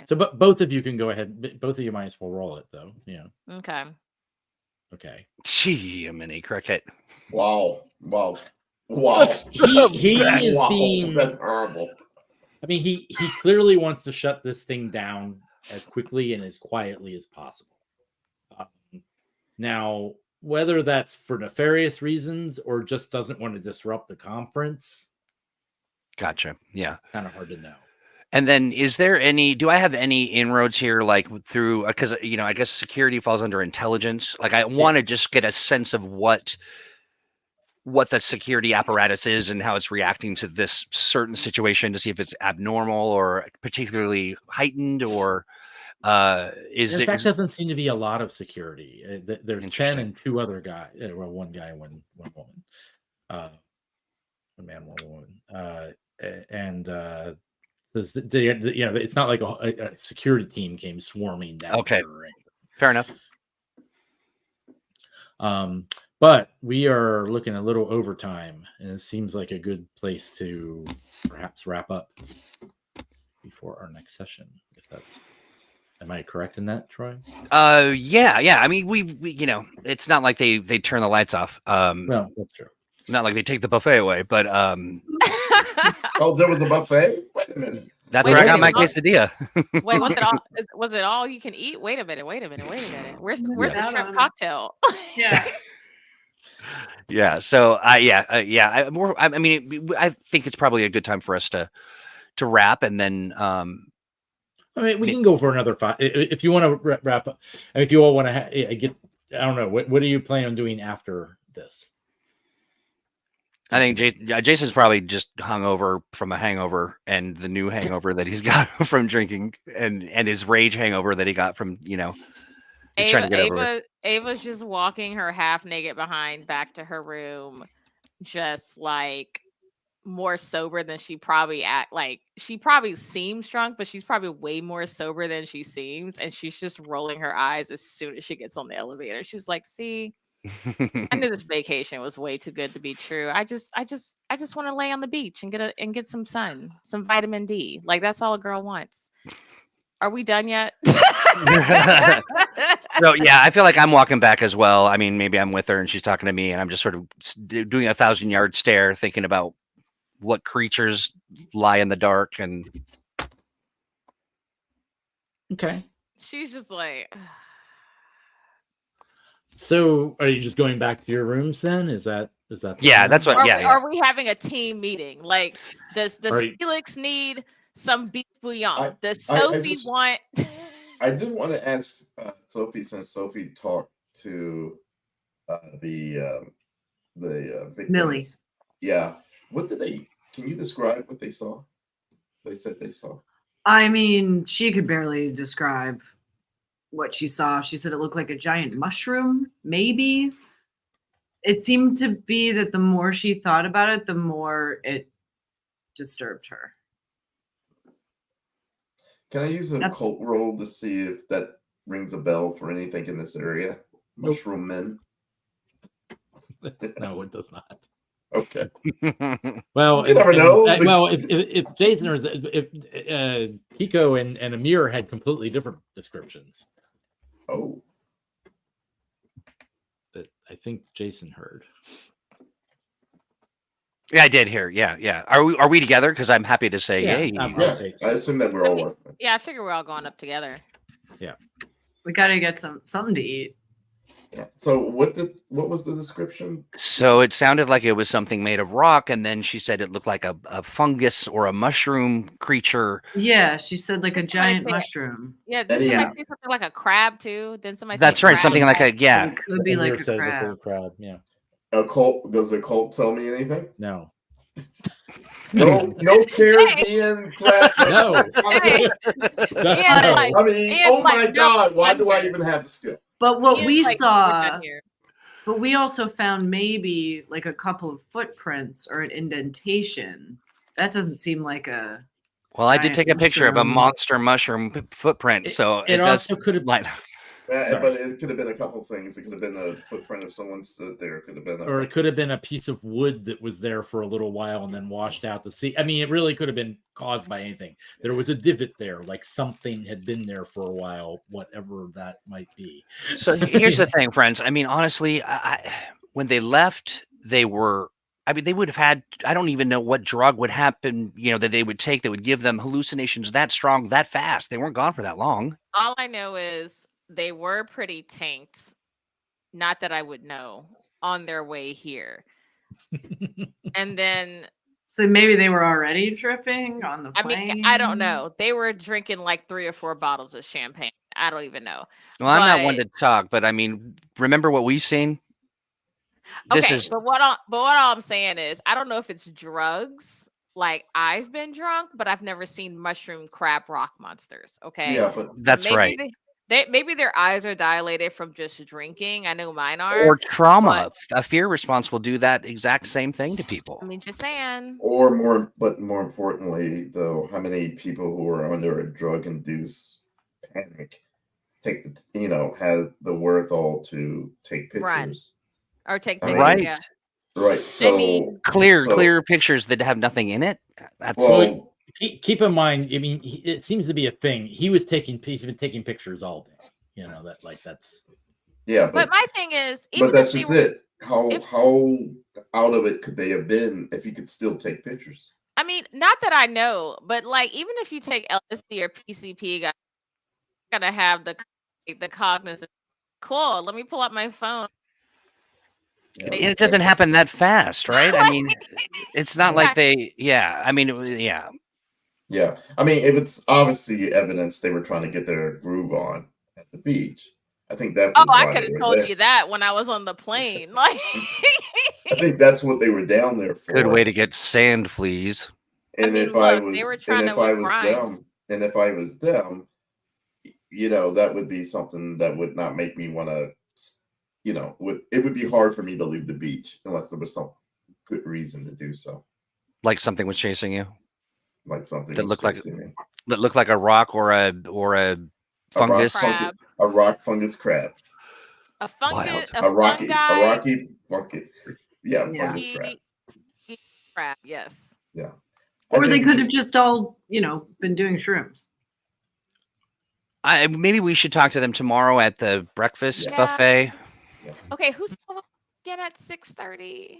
So, but both of you can go ahead. Both of you might as well roll it, though. Yeah. Okay. Gee, a mini cricket. Wow. He is being. That's horrible. I mean, he clearly wants to shut this thing down as quickly and as quietly as possible. Now, whether that's for nefarious reasons or just doesn't want to disrupt the conference. Gotcha. Yeah. Kind of hard to know. And then do I have any inroads here, like through, because, I guess security falls under intelligence. Like I want to just get a sense of what the security apparatus is and how it's reacting to this certain situation to see if it's abnormal or particularly heightened or in fact, doesn't seem to be a lot of security. There's 10 and two other guys. Well, one guy and one woman. One man, one woman. It's not like a security team came swarming down. Okay, fair enough. But we are looking a little overtime, and it seems like a good place to perhaps wrap up before our next session. If that's, am I correct in that, Troy? Yeah. I mean, we it's not like they turn the lights off. Well, that's true. Not like they take the buffet away, but Oh, there was a buffet? Wait a minute. that's Wait, where I wait, got my what? quesadilla. Wait, was it all you can eat? Wait a minute. Where's the out shrimp on it. cocktail? Yeah. Yeah. So I mean, I think it's probably a good time for us to wrap, and then I mean, we can go for another 5 if you want to wrap up. And if you all want to get, I don't know, what do you plan on doing after this? I think Jason's probably just hungover from a hangover, and the new hangover that he's got from drinking, and his rage hangover that he got from he's trying to get over it. Ava's just walking her half naked behind back to her room, just like more sober than she probably she probably seems drunk, but she's probably way more sober than she seems, and she's just rolling her eyes as soon as she gets on the elevator. She's like, see, I knew this vacation was way too good to be true. I just want to lay on the beach and get some sun, some vitamin D. Like, that's all a girl wants. Are we done yet? So yeah, I feel like I'm walking back as well. I mean, maybe I'm with her and she's talking to me, and I'm just sort of doing a 1,000-yard stare, thinking about what creatures lie in the dark. And Okay. She's just like, So, are you just going back to your rooms then? Is that? The yeah, plan? that's what. are we having a team meeting? Like, does Right. Felix need some beef bouillon? Does I Sophie just- want? I did want to ask Sophie, since Sophie talked to the victims. Millie. Yeah. What did they? Can you describe what they saw? They said they saw. I mean, she could barely describe what she saw. She said it looked like a giant mushroom, maybe. It seemed to be that the more she thought about it, the more it disturbed her. Can I use a That's- cult roll to see if that rings a bell for anything in this area? Nope. Mushroom men. No, it does not. Okay. Well, You never know. if Jason or if Kiko and Amir had completely different descriptions Oh. that I think Jason heard. Yeah, I did hear. Yeah. Are we together? Because I'm happy to say, Yeah, yay. I'm- Yeah. say- I assume that we're all working. Yeah, I figure we're all going up together. We got to get something to eat. Yeah. So what was the description? So it sounded like it was something made of rock, and then she said it looked like a fungus or a mushroom creature. Yeah, she said like a giant say it. mushroom. Yeah, didn't Yeah. somebody say something like a crab too? Then somebody say That's right, crab? something like a It yeah. could be Amir like a said crab. before crab. Yeah. A cult? Does a cult tell me anything? No. No Caribbean crap. No. Hey. That's Yeah, no. like- I mean, Ian's oh my like, no, God! Why do I wonder. even have the skill? But what Ian's we like, we're saw, done here. but we also found maybe like a couple of footprints or an indentation. That doesn't seem like a. Well, I did Giant take a picture of a mushroom. monster mushroom footprint, so It does also could have line. Sorry. But it could have been a couple things. It could have been a footprint of someone stood there. It could have been or it could have been a piece of wood that was there for a little while and then washed out to sea. I mean, it really could have been caused by anything. There was a divot there, like something had been there for a while, whatever that might be. So here's the thing, friends. I mean, honestly, when they left, they would have had, I don't even know what drug would happen, that they would take that would give them hallucinations that strong, that fast. They weren't gone for that long. All I know is they were pretty tanked. Not that I would know on their way here. And then, So maybe they were already tripping on the I plane. mean, I don't know. They were drinking like 3 or 4 bottles of champagne. I don't even know. Well, I'm not one But- to talk, but I mean, remember what we've seen? This Okay, is but what all I'm saying is, I don't know if it's drugs. Like, I've been drunk, but I've never seen mushroom crab rock monsters. Okay. Yeah, but that's maybe right. Maybe their eyes are dilated from just drinking. I know mine are. Or trauma. A fear response will do that exact same thing to people. I mean, just saying. or more importantly, though, how many people who are under a drug-induced panic take the have the wherewithal to take Run. pictures. Or take I pictures. mean, Right. Yeah. Right. So mean- Clear pictures that have nothing in it. That's well, Keep in mind, I mean, it seems to be a thing. He's been taking pictures all day. You know that, like that's. yeah, But my thing is, even but that's if just they were, it. How out of it could they have been if you could still take pictures? I mean, not that I know, but like even if you take LSD or PCP, you gotta have the cognizance. Cool. Let me pull up my phone. Yeah. it doesn't happen that fast, right? I mean, it's not like they. Yeah, I mean, yeah. Yeah. I mean, if it's obviously evidence they were trying to get their groove on at the beach. I think that was Oh, I why could they have were told there. you that when I was on the plane. Like, I think that's what they were down there for. Good way to get sand fleas. And mean, if I look, was, they were and trying if to I with was crimes. them, and if I was them, that would be something that would not make me want to, it would be hard for me to leave the beach unless there was some good reason to do so. Like something was chasing you. Like something That was looked like chasing me. that looked like a rock or a fungus. Crab. A rock fungus crab. A fungus, Wild. a rocky fungus. Yeah, Yeah. fungus crab. crab. Yes. Yeah. Or I they think could have just all, been doing shrooms. Maybe we should talk to them tomorrow at the breakfast Yeah. buffet. Okay, who's again at 6:30?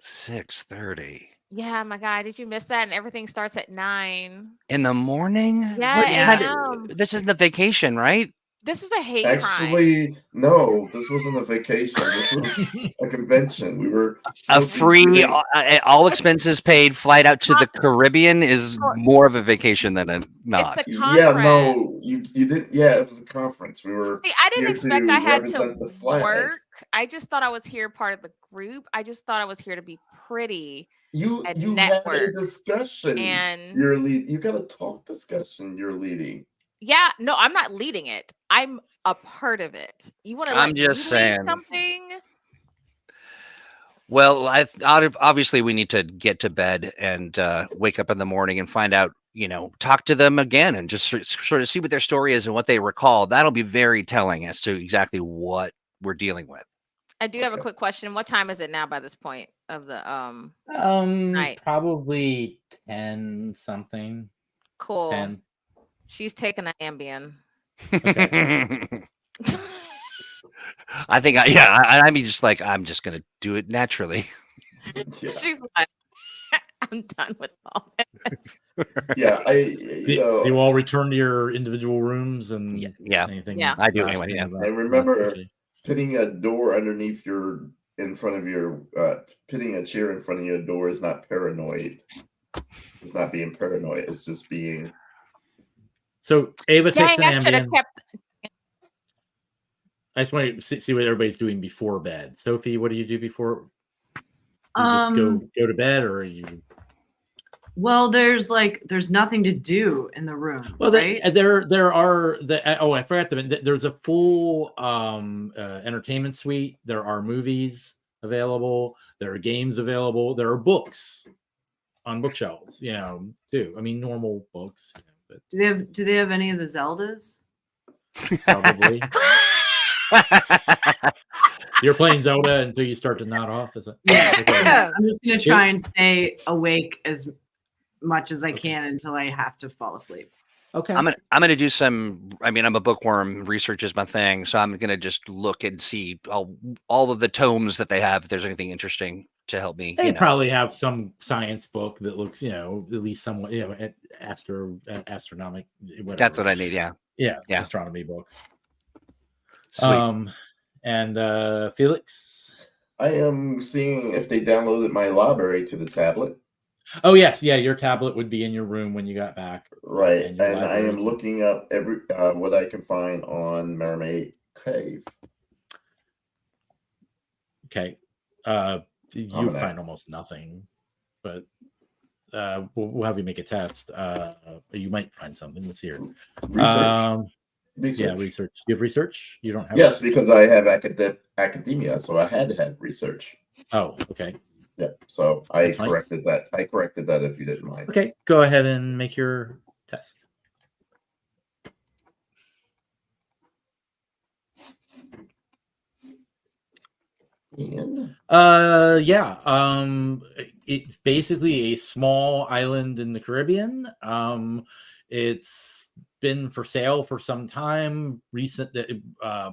6:30 Yeah, my guy, did you miss that? And everything starts at 9. in the morning. Yeah, What yeah. kind this isn't a vacation, right? This is a hate crime. Actually, no, this wasn't a vacation. This was a convention. We were A supposed to be free, shooting- all expenses paid flight out to the Caribbean is more of a vacation than a not. It's a Yeah, contract. no, you didn't. Yeah, it was a conference. We were. See, I didn't here expect to I had to represent the flag. work. I just thought I was here part of the group. I just thought I was here to be pretty. You and had a network. discussion. And You're lead. You got a talk discussion. You're leading. yeah, no, I'm not leading it. I'm a part of it. You want to? I'm just saying. Something. Well, obviously we need to get to bed and wake up in the morning and find out, talk to them again and just sort of see what their story is and what they recall. That'll be very telling as to exactly what we're dealing with. I do have a quick question. What time is it now by this point of the night? Probably 10 something. Cool. 10. She's taking an Ambien. I think, I mean, just like, I'm just going to do it naturally. Yeah. She's like, I'm done with all this. Yeah, Do you all return to your individual rooms and Yeah. anything? Yeah. I do anyway, yeah. I remember putting a door underneath in front of your, putting a chair in front of your door is not paranoid. It's not being paranoid. It's just being. So Ava takes Dang, I an should have Ambien. kept. I just want to see what everybody's doing before bed. Sophie, what do you do before? You just go to bed, or you? Well, there's nothing to do in the room. Well, right? there are I forgot to. There's a full entertainment suite. There are movies available. There are games available. There are books on bookshelves. Too. I mean, normal books. But Do they have any of the Zeldas? probably. You're playing Zelda until you start to nod off. Is it? Yeah. Okay. I'm just gonna try and stay awake as much as I can until I have to fall asleep. Okay. I'm gonna do some. I mean, I'm a bookworm. Research is my thing, so I'm gonna just look and see all of the tomes that they have. If there's anything interesting to help me, They probably have some science book that looks, at least somewhat, astronomic. Whatever. That's what I need. Yeah. Yeah. Yeah. Astronomy book. Sweet. And Felix. I am seeing if they downloaded my library to the tablet. Oh yes, yeah. Your tablet would be in your room when you got back. Right, And and your I am library's- looking up every what I can find on Mermaid Cave. Okay. You Almanac. find almost nothing, but we'll have you make a test. You might find something. Let's hear. Research. Yeah, research. You have research? You don't have. Yes, because I have academia, so I had to have research. Oh, okay. Yeah, so I That's fine. corrected that. I corrected that if you didn't mind. Okay, go ahead and make your test. Ian? Yeah. It's basically a small island in the Caribbean. It's been for sale for some time.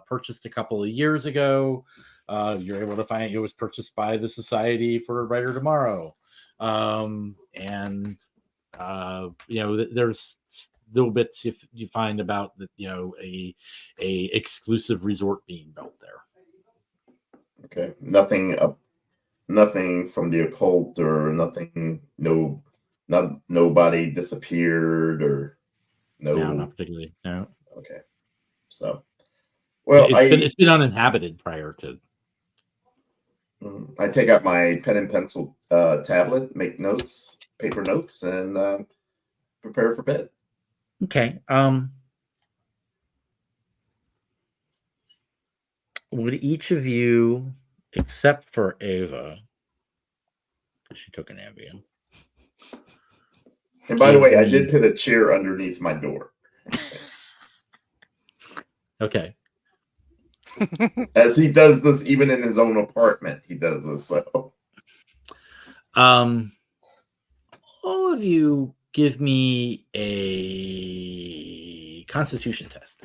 Purchased a couple of years ago. You're able to find it was purchased by the Society for a Writer Tomorrow. And there's little bits if you find about that, a exclusive resort being built there. Okay, nothing from the occult or nothing. Nobody disappeared or no. No, not particularly. No. Okay, so well, it's been uninhabited prior to. I take out my pen and pencil tablet, make notes, paper notes, and prepare for bed. Okay. Would each of you, except for Ava, because she took an Ambien. And by the way, I did put a chair underneath my door. Okay. As he does this, even in his own apartment, he does this. So, all of you give me a Constitution test.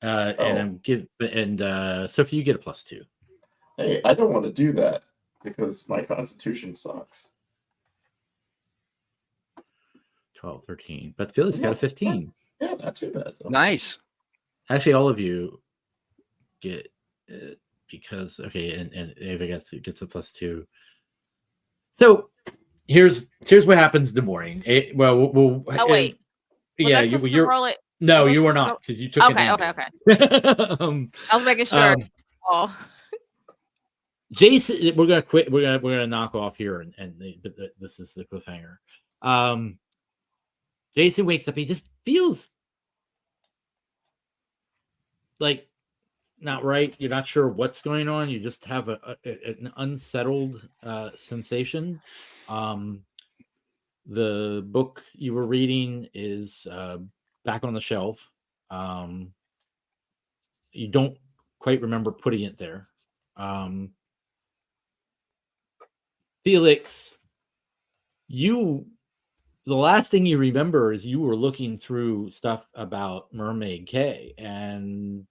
And Sophie, you get a +2. Hey, I don't want to do that because my Constitution sucks. 12, 13. But Felix got a 15. Yeah, not too bad. Though. Nice. Actually, all of you get it because and Ava gets a +2. So here's what happens in the morning. Oh wait. Yeah, you're roll it. No, you were not because you took it. Okay. I was making sure. Jason, we're gonna quit. We're gonna knock off here, and this is the cliffhanger. Jason wakes up. He just feels like not right. You're not sure what's going on. You just have an unsettled sensation. The book you were reading is back on the shelf. You don't quite remember putting it there. Felix, the last thing you remember is you were looking through stuff about Mermaid Cay, and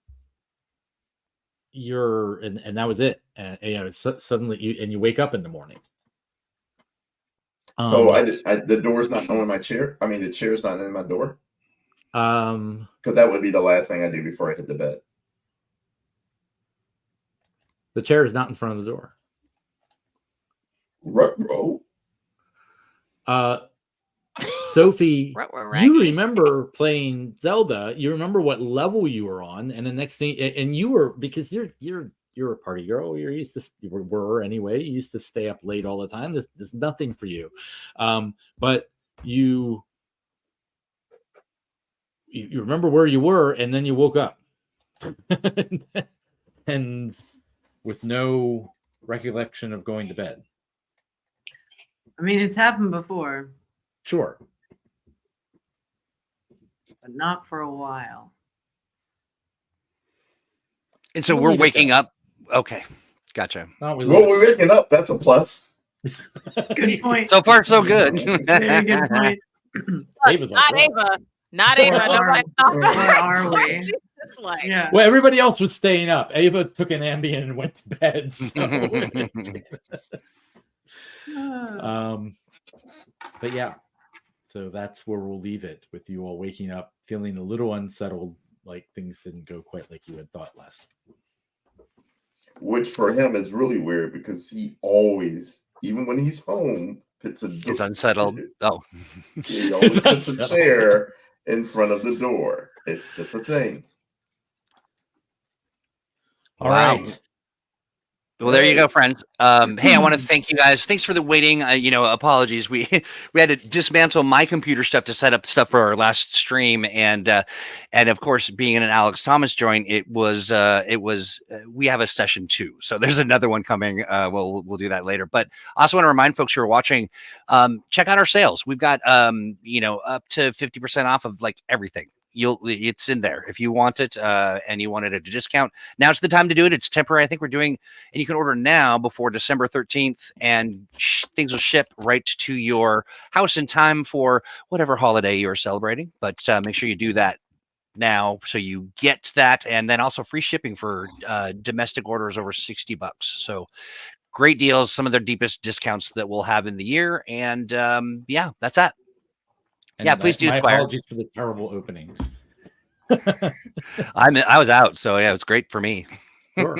that was it. And suddenly you wake up in the morning. So the door's not on my chair. I mean, the chair's not in my door. Because that would be the last thing I do before I hit the bed. The chair is not in front of the door. Ruh-roh. Sophie, you remember playing Zelda. You remember what level you were on, and the next thing, and you were, because you're a party girl. You were anyway. You used to stay up late all the time. There's nothing for you, but you remember where you were, and then you woke up, and with no recollection of going to bed. I mean, it's happened before. Sure. But not for a while. And so we're waking up. Okay. Gotcha. We're waking up. That's a plus. Good point. So far, so good. Very good point. Not Ava. Where are we? Yeah. Well, everybody else was staying up. Ava took an Ambien and went to bed. So. But yeah, so that's where we'll leave it, with you all waking up feeling a little unsettled, like things didn't go quite like you had thought last. Which for him is really weird because he always, even when he's home, it's unsettled. Oh, he always puts a chair in front of the door. It's just a thing. All right. Well, there you go, friends. Hey, I want to thank you guys. Thanks for the waiting. Apologies. We had to dismantle my computer stuff to set up stuff for our last stream, and of course, being in an Alex Thomas joint, it was we have a session 2, so there's another one coming. We'll do that later. But I also want to remind folks who are watching, check out our sales. We've got up to 50% off of like everything. it's in there if you want it and you want it at a discount. Now's the time to do it. It's temporary. I think we're doing, and you can order now before December 13th, and things will ship right to your house in time for whatever holiday you're celebrating. But make sure you do that now so you get that, and then also free shipping for domestic orders over $60. So great deals, some of the deepest discounts that we'll have in the year. And yeah, that's that. And yeah, please do. My Squire. apologies for the terrible opening. I was out, so yeah, it was great for me. Sure.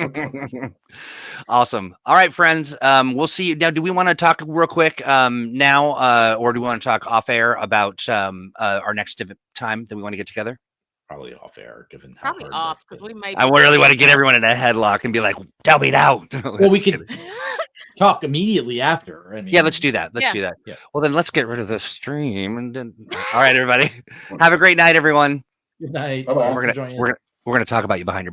Awesome. All right, friends. We'll see you now. Do we want to talk real quick now, or do we want to talk off air about our next time that we want to get together? Probably off air, given how Probably hard off that's because been. we might. I really want to get everyone in a headlock and be like, "Tell me now." Well, we could talk immediately after. I mean, Yeah, let's do that. Let's Yeah. do that. Yeah. Well, then let's get rid of the stream. And then, all right, everybody, have a great night, everyone. Good night. Bye-bye. Thanks for joining us. We're gonna talk about you behind your